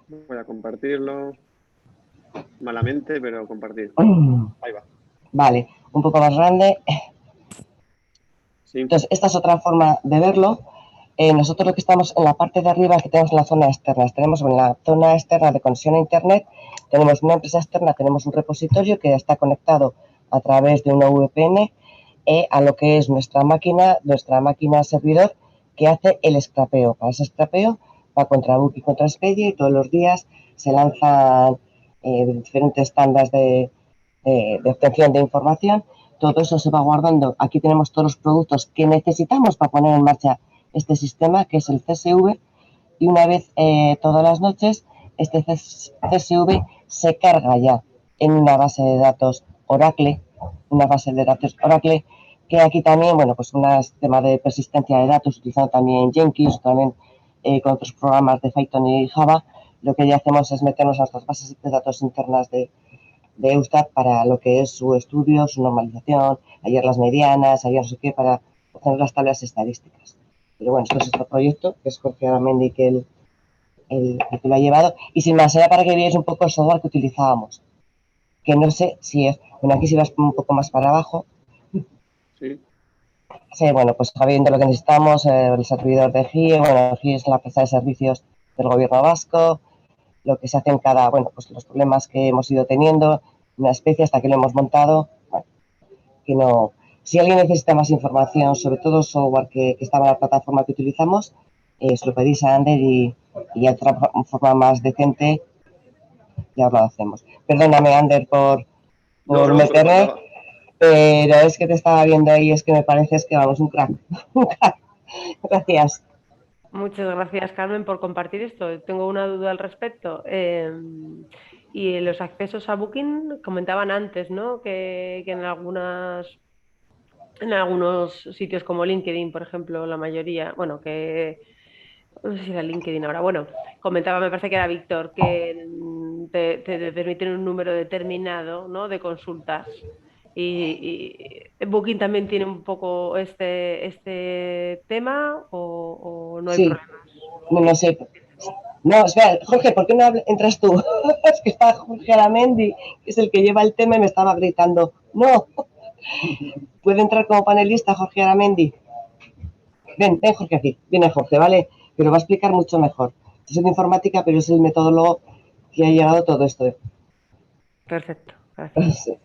Voy a compartirlo. Malamente, pero compartir. Ahí va. Vale, un poco más grande. Sí. Entonces, esta es otra forma de verlo. Nosotros lo que estamos en la parte de arriba, que tenemos la zona externa. Tenemos en la zona externa de conexión a Internet, tenemos una empresa externa, tenemos un repositorio que está conectado a través de una VPN a lo que es nuestra máquina servidor, que hace el scrapeo. Para ese scrapeo va contra Booking, contra Expedia, y todos los días se lanzan diferentes tandas de obtención de información. Todo eso se va guardando. Aquí tenemos todos los productos que necesitamos para poner en marcha este sistema, que es el CSV, y una vez todas las noches este CSV se carga ya en una base de datos Oracle, que aquí también, pues un sistema de persistencia de datos, utilizando también Jenkins, también con otros programas de Python y Java. Lo que ya hacemos es meternos a nuestras bases de datos internas de Eustat para lo que es su estudio, su normalización, hallar las medianas, hallar no sé qué, para obtener las tablas estadísticas. Pero bueno, esto es otro proyecto, que es Jorge Aramendi, que lo ha llevado. Y sin más, era para que veáis un poco el software que utilizábamos. Que no sé si es... Bueno, aquí si vas un poco más para abajo. Sí. Sí, bueno, pues sabiendo lo que necesitamos, el servidor de GIE, GIE es la empresa de servicios del gobierno vasco, lo que se hace en cada, pues los problemas que hemos ido teniendo, una especie hasta que lo hemos montado, que no... Si alguien necesita más información sobre todo software que estaba en la plataforma que utilizamos, se lo pedís a Ander y de otra forma más decente ya os lo hacemos. Perdóname, Ander, por meterme, pero es que te estaba viendo ahí, es que me pareces que vamos, un crack. Gracias. Muchas gracias, Carmen, por compartir esto. Tengo una duda al respecto. Y los accesos a Booking, comentaban antes, ¿no? Que en algunos sitios como LinkedIn, por ejemplo, la mayoría, bueno, que no sé si era LinkedIn ahora, bueno, comentaba, me parece que era Víctor, que te permiten un número determinado, ¿no? De consultas. Y Booking también tiene un poco este tema o no hay Sí, problema. no sé. No, espera, Jorge, ¿por qué no entras tú? Es que está Jorge Aramendi, que es el que lleva el tema y me estaba gritando. No, puede entrar como panelista Jorge Aramendi. Ven, ven Jorge aquí, viene Jorge, ¿vale? Pero va a explicar mucho mejor. Es de informática, pero es el metodólogo que ha llegado todo esto. Perfecto, gracias. Sí.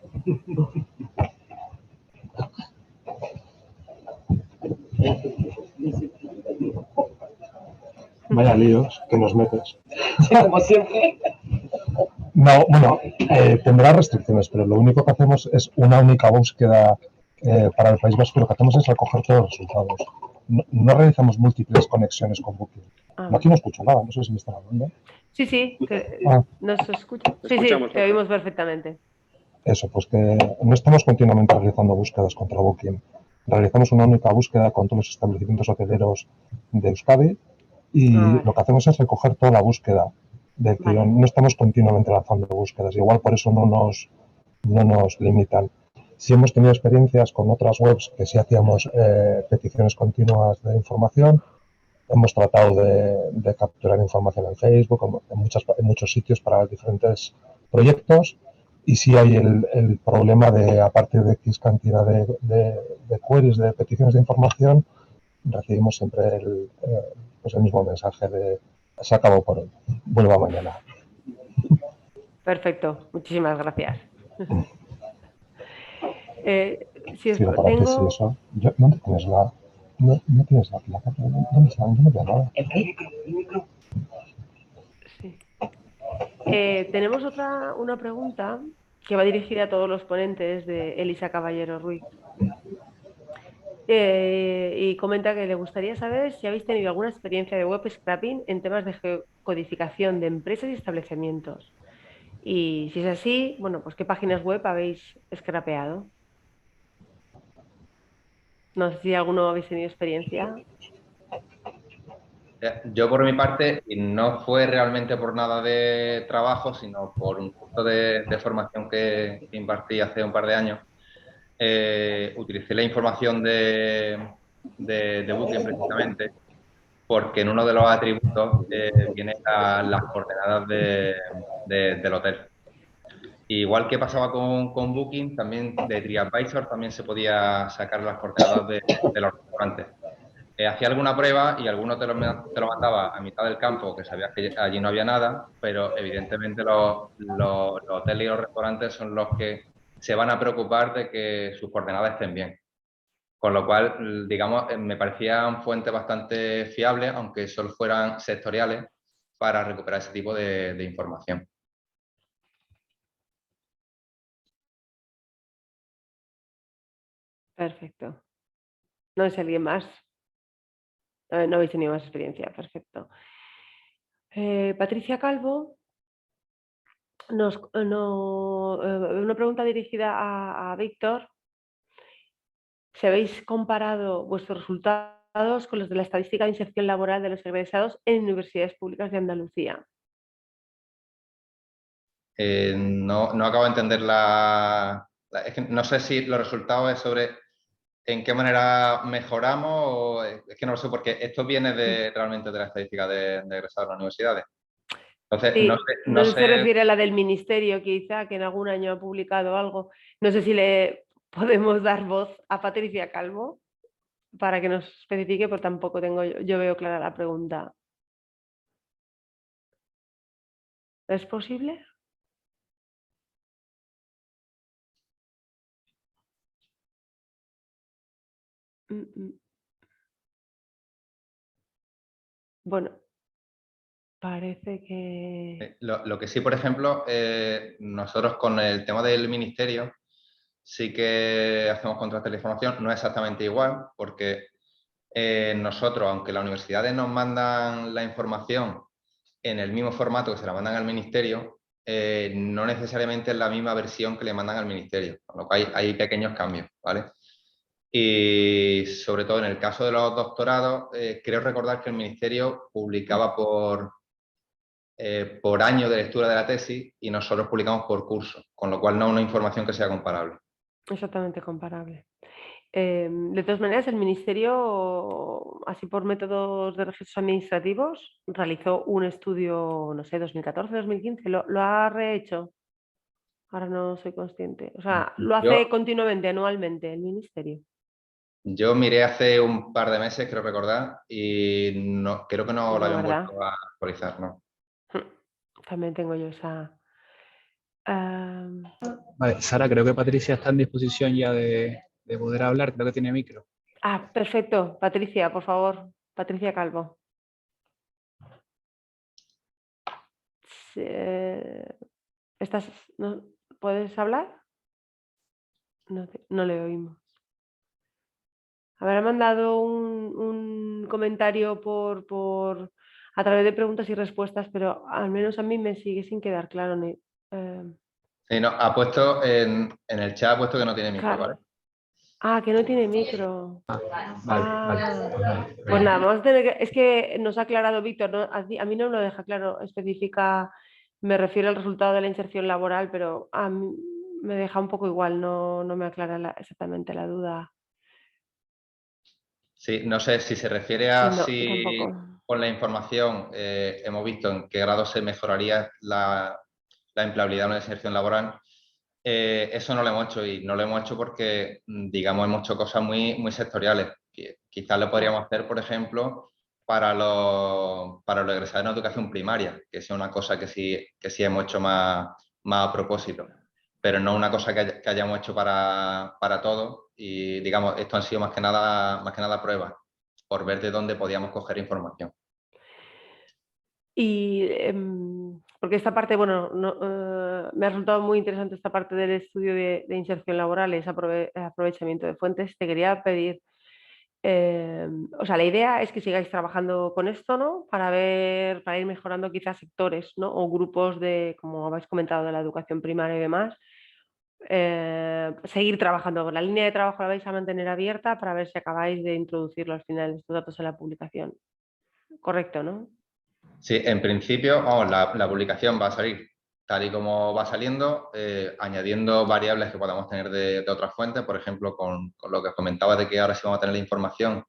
Vaya líos que nos metes. Sí, como siempre. No, bueno, tendrá restricciones, pero lo único que hacemos es una única búsqueda para el País Vasco. Lo que hacemos es recoger todos los resultados. No realizamos múltiples conexiones con Booking. Ah, Aquí no escucho nada, no sé si me están hablando. sí, sí, que, Ah, ¿nos escucha? Te Sí, sí, escuchamos, te Jorge. oímos perfectamente. eso, pues que no estamos continuamente realizando búsquedas contra Booking. Realizamos una única búsqueda con todos los establecimientos hoteleros de Euskadi y Ah, lo que hacemos es recoger toda la búsqueda del vale, tirón. No estamos continuamente lanzando búsquedas, igual por eso no nos limitan. Sí hemos tenido experiencias con otras webs que sí hacíamos peticiones continuas de información. Hemos tratado de capturar información en Facebook, en muchos sitios para diferentes proyectos. Y sí hay el problema de, a partir de X cantidad de queries, de peticiones de información, recibimos siempre pues el mismo mensaje de se acabó por hoy, vuelva mañana. perfecto, muchísimas gracias. Si os, Sí, para que sí, tengo, eso. ¿Dónde tienes no tienes la placa? ¿Dónde está? Yo no veo nada. sí. Tenemos una pregunta que va dirigida a todos los ponentes de Elisa Caballero Ruiz. Y comenta que le gustaría saber si habéis tenido alguna experiencia de web scraping en temas de geocodificación de empresas y establecimientos. Y si es así, bueno, pues ¿qué páginas web habéis scrapeado? No sé si alguno habéis tenido experiencia. Yo por mi parte, y no fue realmente por nada de trabajo, sino por un curso de formación que impartí hace un par de años, utilicé la información de Booking precisamente, porque en uno de los atributos vienen las coordenadas del hotel. Igual que pasaba con Booking, también de TripAdvisor también se podía sacar las coordenadas de los restaurantes. Hacía alguna prueba y alguno te lo mandaba a mitad del campo, que sabías que allí no había nada, pero evidentemente los hoteles y los restaurantes son los que se van a preocupar de que sus coordenadas estén bien. Con lo cual, digamos, me parecían fuentes bastante fiables, aunque solo fueran sectoriales, para recuperar ese tipo de información. Perfecto. No es alguien más. No habéis tenido más experiencia. Perfecto. Patricia Calvo una pregunta dirigida a Víctor. Si habéis comparado vuestros resultados con los de la estadística de inserción laboral de los egresados en universidades públicas de Andalucía. No acabo de entender es que no sé si los resultados es sobre en qué manera mejoramos o es que no lo sé, porque esto viene realmente de la estadística de egresados de las universidades. Entonces, Sí, no no sé si se sé. refiere a la del ministerio, quizá, que en algún año ha publicado algo. No sé si le podemos dar voz a Patricia Calvo para que nos especifique, pero tampoco yo veo clara la pregunta. ¿Es posible? Bueno, parece que... Lo que sí, por ejemplo, nosotros con el tema del ministerio sí que hacemos contratos de información, no exactamente igual, porque nosotros, aunque las universidades nos mandan la información en el mismo formato que se la mandan al ministerio, no necesariamente es la misma versión que le mandan al ministerio, con lo cual hay pequeños cambios, ¿vale? Y sobre todo en el caso de los doctorados, creo recordar que el ministerio publicaba por año de lectura de la tesis y nosotros publicamos por curso, con lo cual no es una información que sea comparable. Exactamente comparable. De todas maneras, el Ministerio, así por métodos de registros administrativos, realizó un estudio, no sé, 2014, 2015, lo ha rehecho. Ahora no soy consciente. O sea, lo hace continuamente, anualmente, el Ministerio. Yo miré hace un par de meses, creo recordar, y creo que no lo habían ¿verdad? vuelto a actualizar, ¿no? También tengo yo esa... Vale, Sara, creo que Patricia está en disposición ya de poder hablar, creo que tiene micro. perfecto. Patricia, por favor. Patricia Calvo. ¿Puedes hablar? No le oímos. Habrá mandado un comentario a través de preguntas y respuestas, pero al menos a mí me sigue sin quedar claro. Sí, no, ha puesto en el chat, ha puesto que no tiene micro, Claro. ¿vale? Que no tiene micro. Vale. Pues nada, vamos a tener que... Es que nos ha aclarado Víctor, ¿no? A mí no me lo deja claro, especifica, me refiero al resultado de la inserción laboral, pero a mí me deja un poco igual, no me aclara exactamente la duda. Sí, no sé si se refiere a No, si tampoco. con la información hemos visto en qué grado se mejoraría la empleabilidad en la inserción laboral. Eso no lo hemos hecho y no lo hemos hecho porque, digamos, hemos hecho cosas muy sectoriales. Quizás lo podríamos hacer, por ejemplo, para los egresados en educación primaria, que es una cosa que sí hemos hecho más a propósito, pero no una cosa que hayamos hecho para todos. Y, digamos, esto han sido más que nada pruebas, por ver de dónde podíamos coger información. Y porque esta parte, bueno, me ha resultado muy interesante esta parte del estudio de inserción laboral, ese aprovechamiento de fuentes. Te quería pedir, o sea, la idea es que sigáis trabajando con esto, ¿no? Para ir mejorando quizás sectores, ¿no? O grupos como habéis comentado, de la educación primaria y demás. Seguir trabajando con la línea de trabajo, la vais a mantener abierta para ver si acabáis de introducirlo al final estos datos en la publicación. Correcto, ¿no? Sí, en principio, vamos, la publicación va a salir tal y como va saliendo, añadiendo variables que podamos tener de otras fuentes, por ejemplo, con lo que os comentaba de que ahora sí vamos a tener la información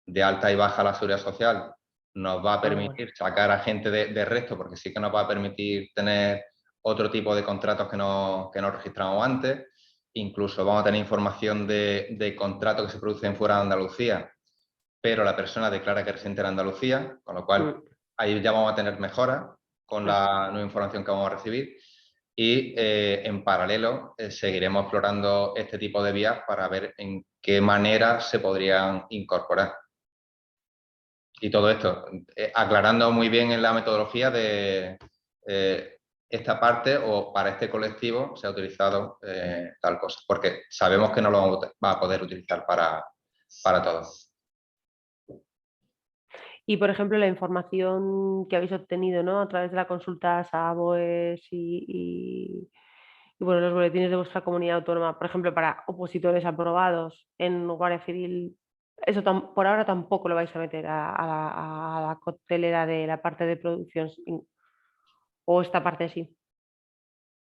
de alta y baja la seguridad social, nos va a permitir sacar a gente de resto, porque sí que nos va a permitir tener otro tipo de contratos que no registramos antes. Incluso vamos a tener información de contratos que se producen fuera de Andalucía, pero la persona declara que reside en Andalucía, con lo cual ahí ya vamos a tener mejoras con la nueva información que vamos a recibir y en paralelo seguiremos explorando este tipo de vías para ver en qué manera se podrían incorporar. Y todo esto, aclarando muy bien en la metodología de esta parte o para este colectivo se ha utilizado tal cosa, porque sabemos que no lo va a poder utilizar para todos. Y, por ejemplo, la información que habéis obtenido, ¿no? A través de la consulta a BOEs y bueno, los boletines de vuestra comunidad autónoma, por ejemplo, para opositores aprobados en Guardia Civil, eso por ahora tampoco lo vais a meter a la coctelera de la parte de producción, o esta parte sí.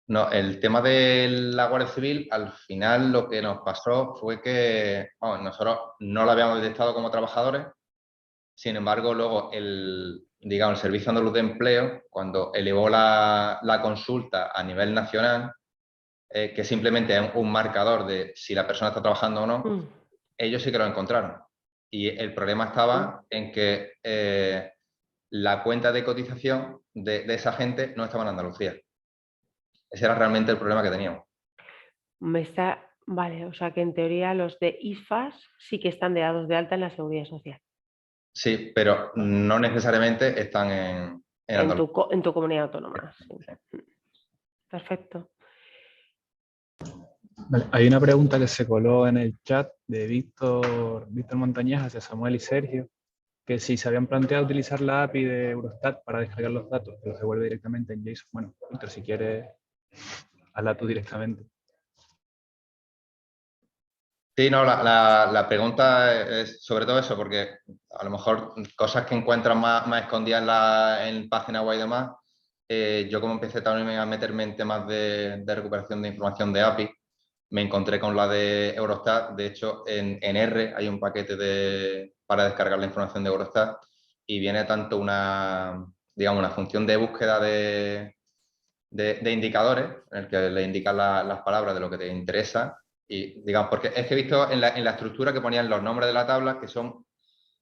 No, el tema de la Guardia Civil, al final lo que nos pasó fue que nosotros no lo habíamos detectado como trabajadores. Sin embargo, luego el Servicio Andaluz de Empleo, cuando elevó la consulta a nivel nacional, que simplemente es un marcador de si la persona está trabajando o no, ellos sí que lo encontraron. Y el problema estaba en que la cuenta de cotización de esa gente no estaba en Andalucía. Ese era realmente el problema que teníamos. Vale, o sea que en teoría los de IFAS sí que están dados de alta en la Seguridad Social. Sí, pero no necesariamente están en Andalucía. En tu comunidad autónoma. Sí. Perfecto. Vale, hay una pregunta que se coló en el chat de Víctor Montañez hacia Samuel y Sergio, que si se habían planteado utilizar la API de Eurostat para descargar los datos, que los devuelve directamente en JSON. Bueno, Víctor, si quieres, hazla tú directamente. Sí, no, la pregunta es sobre todo eso, porque a lo mejor cosas que encuentran más escondidas en página web y demás, yo como empecé también a meterme en temas de recuperación de información de API, me encontré con la de Eurostat. De hecho, en R hay un paquete para descargar la información de Eurostat y viene tanto digamos, una función de búsqueda de indicadores, en el que le indican las palabras de lo que te interesa. Y digamos, porque es que he visto en la estructura que ponían los nombres de la tabla que son,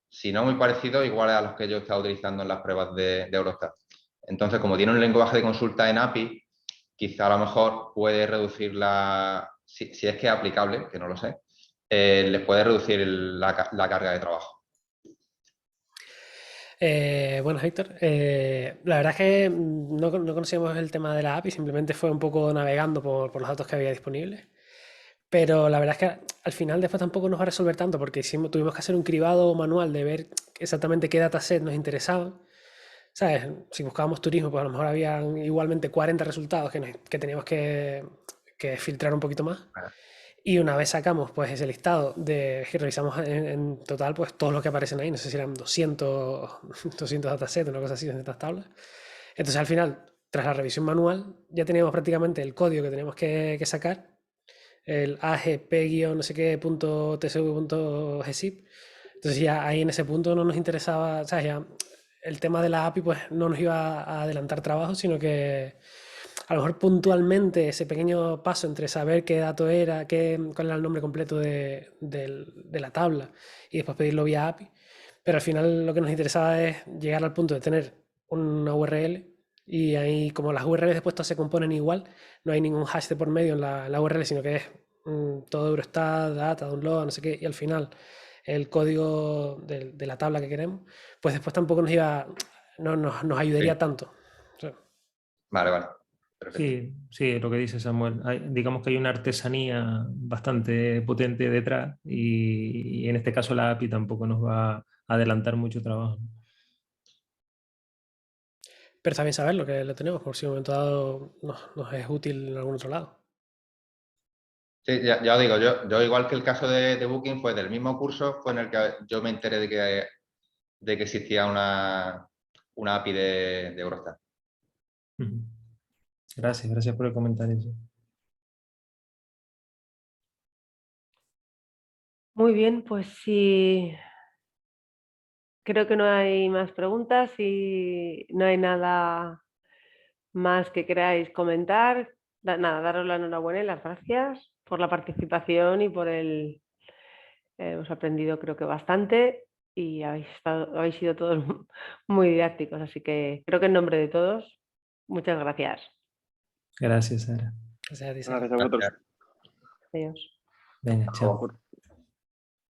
si no muy parecidos, iguales a los que yo he estado utilizando en las pruebas de Eurostat. Entonces, como tiene un lenguaje de consulta en API, quizá a lo mejor puede reducir si es que es aplicable, que no lo sé, les puede reducir la carga de trabajo. Bueno, Héctor, la verdad es que no conocíamos el tema de la API, simplemente fue un poco navegando por los datos que había disponibles. Pero la verdad es que al final después tampoco nos va a resolver tanto porque tuvimos que hacer un cribado manual de ver exactamente qué dataset nos interesaba. ¿Sabes? Si buscábamos turismo, pues a lo mejor habían igualmente 40 resultados que teníamos que filtrar un poquito más. Y una vez sacamos pues ese listado que revisamos en total pues todos los que aparecen ahí, no sé si eran 200 datasets, una cosa así, 200 tablas. Entonces al final, tras la revisión manual, ya teníamos prácticamente el código que teníamos que sacar, el AGP- no sé qué .tsv.gzip. Entonces ya ahí en ese punto no nos interesaba, ¿sabes? Ya el tema de la API pues no nos iba a adelantar trabajo, sino que a lo mejor puntualmente ese pequeño paso entre saber qué dato era, cuál era el nombre completo de la tabla y después pedirlo vía API. Pero al final lo que nos interesaba es llegar al punto de tener una URL y ahí como las URLs después todas se componen igual, no hay ningún hash de por medio en la URL, sino que es todo Eurostat, data, download, no sé qué, y al final el código de la tabla que queremos, pues después tampoco nos ayudaría tanto. O sea, Vale. Perfecto. Sí, lo que dice Samuel. Digamos que hay una artesanía bastante potente detrás y en este caso la API tampoco nos va a adelantar mucho trabajo. Pero está bien saberlo, que lo tenemos, por si en un momento dado nos es útil en algún otro lado. Sí, ya os digo, yo igual que el caso de Booking, fue del mismo curso, fue en el que yo me enteré de que existía una API de Eurostat. Gracias por el comentario. Muy bien, pues sí. Creo que no hay más preguntas y no hay nada más que queráis comentar. Nada, daros la enhorabuena y las gracias por la participación y por hemos aprendido creo que bastante y habéis sido todos muy didácticos, así que creo que en nombre de todos, muchas gracias. Gracias, Sara. Gracias a ti, Gracias a vosotros. Adiós. Venga, chao.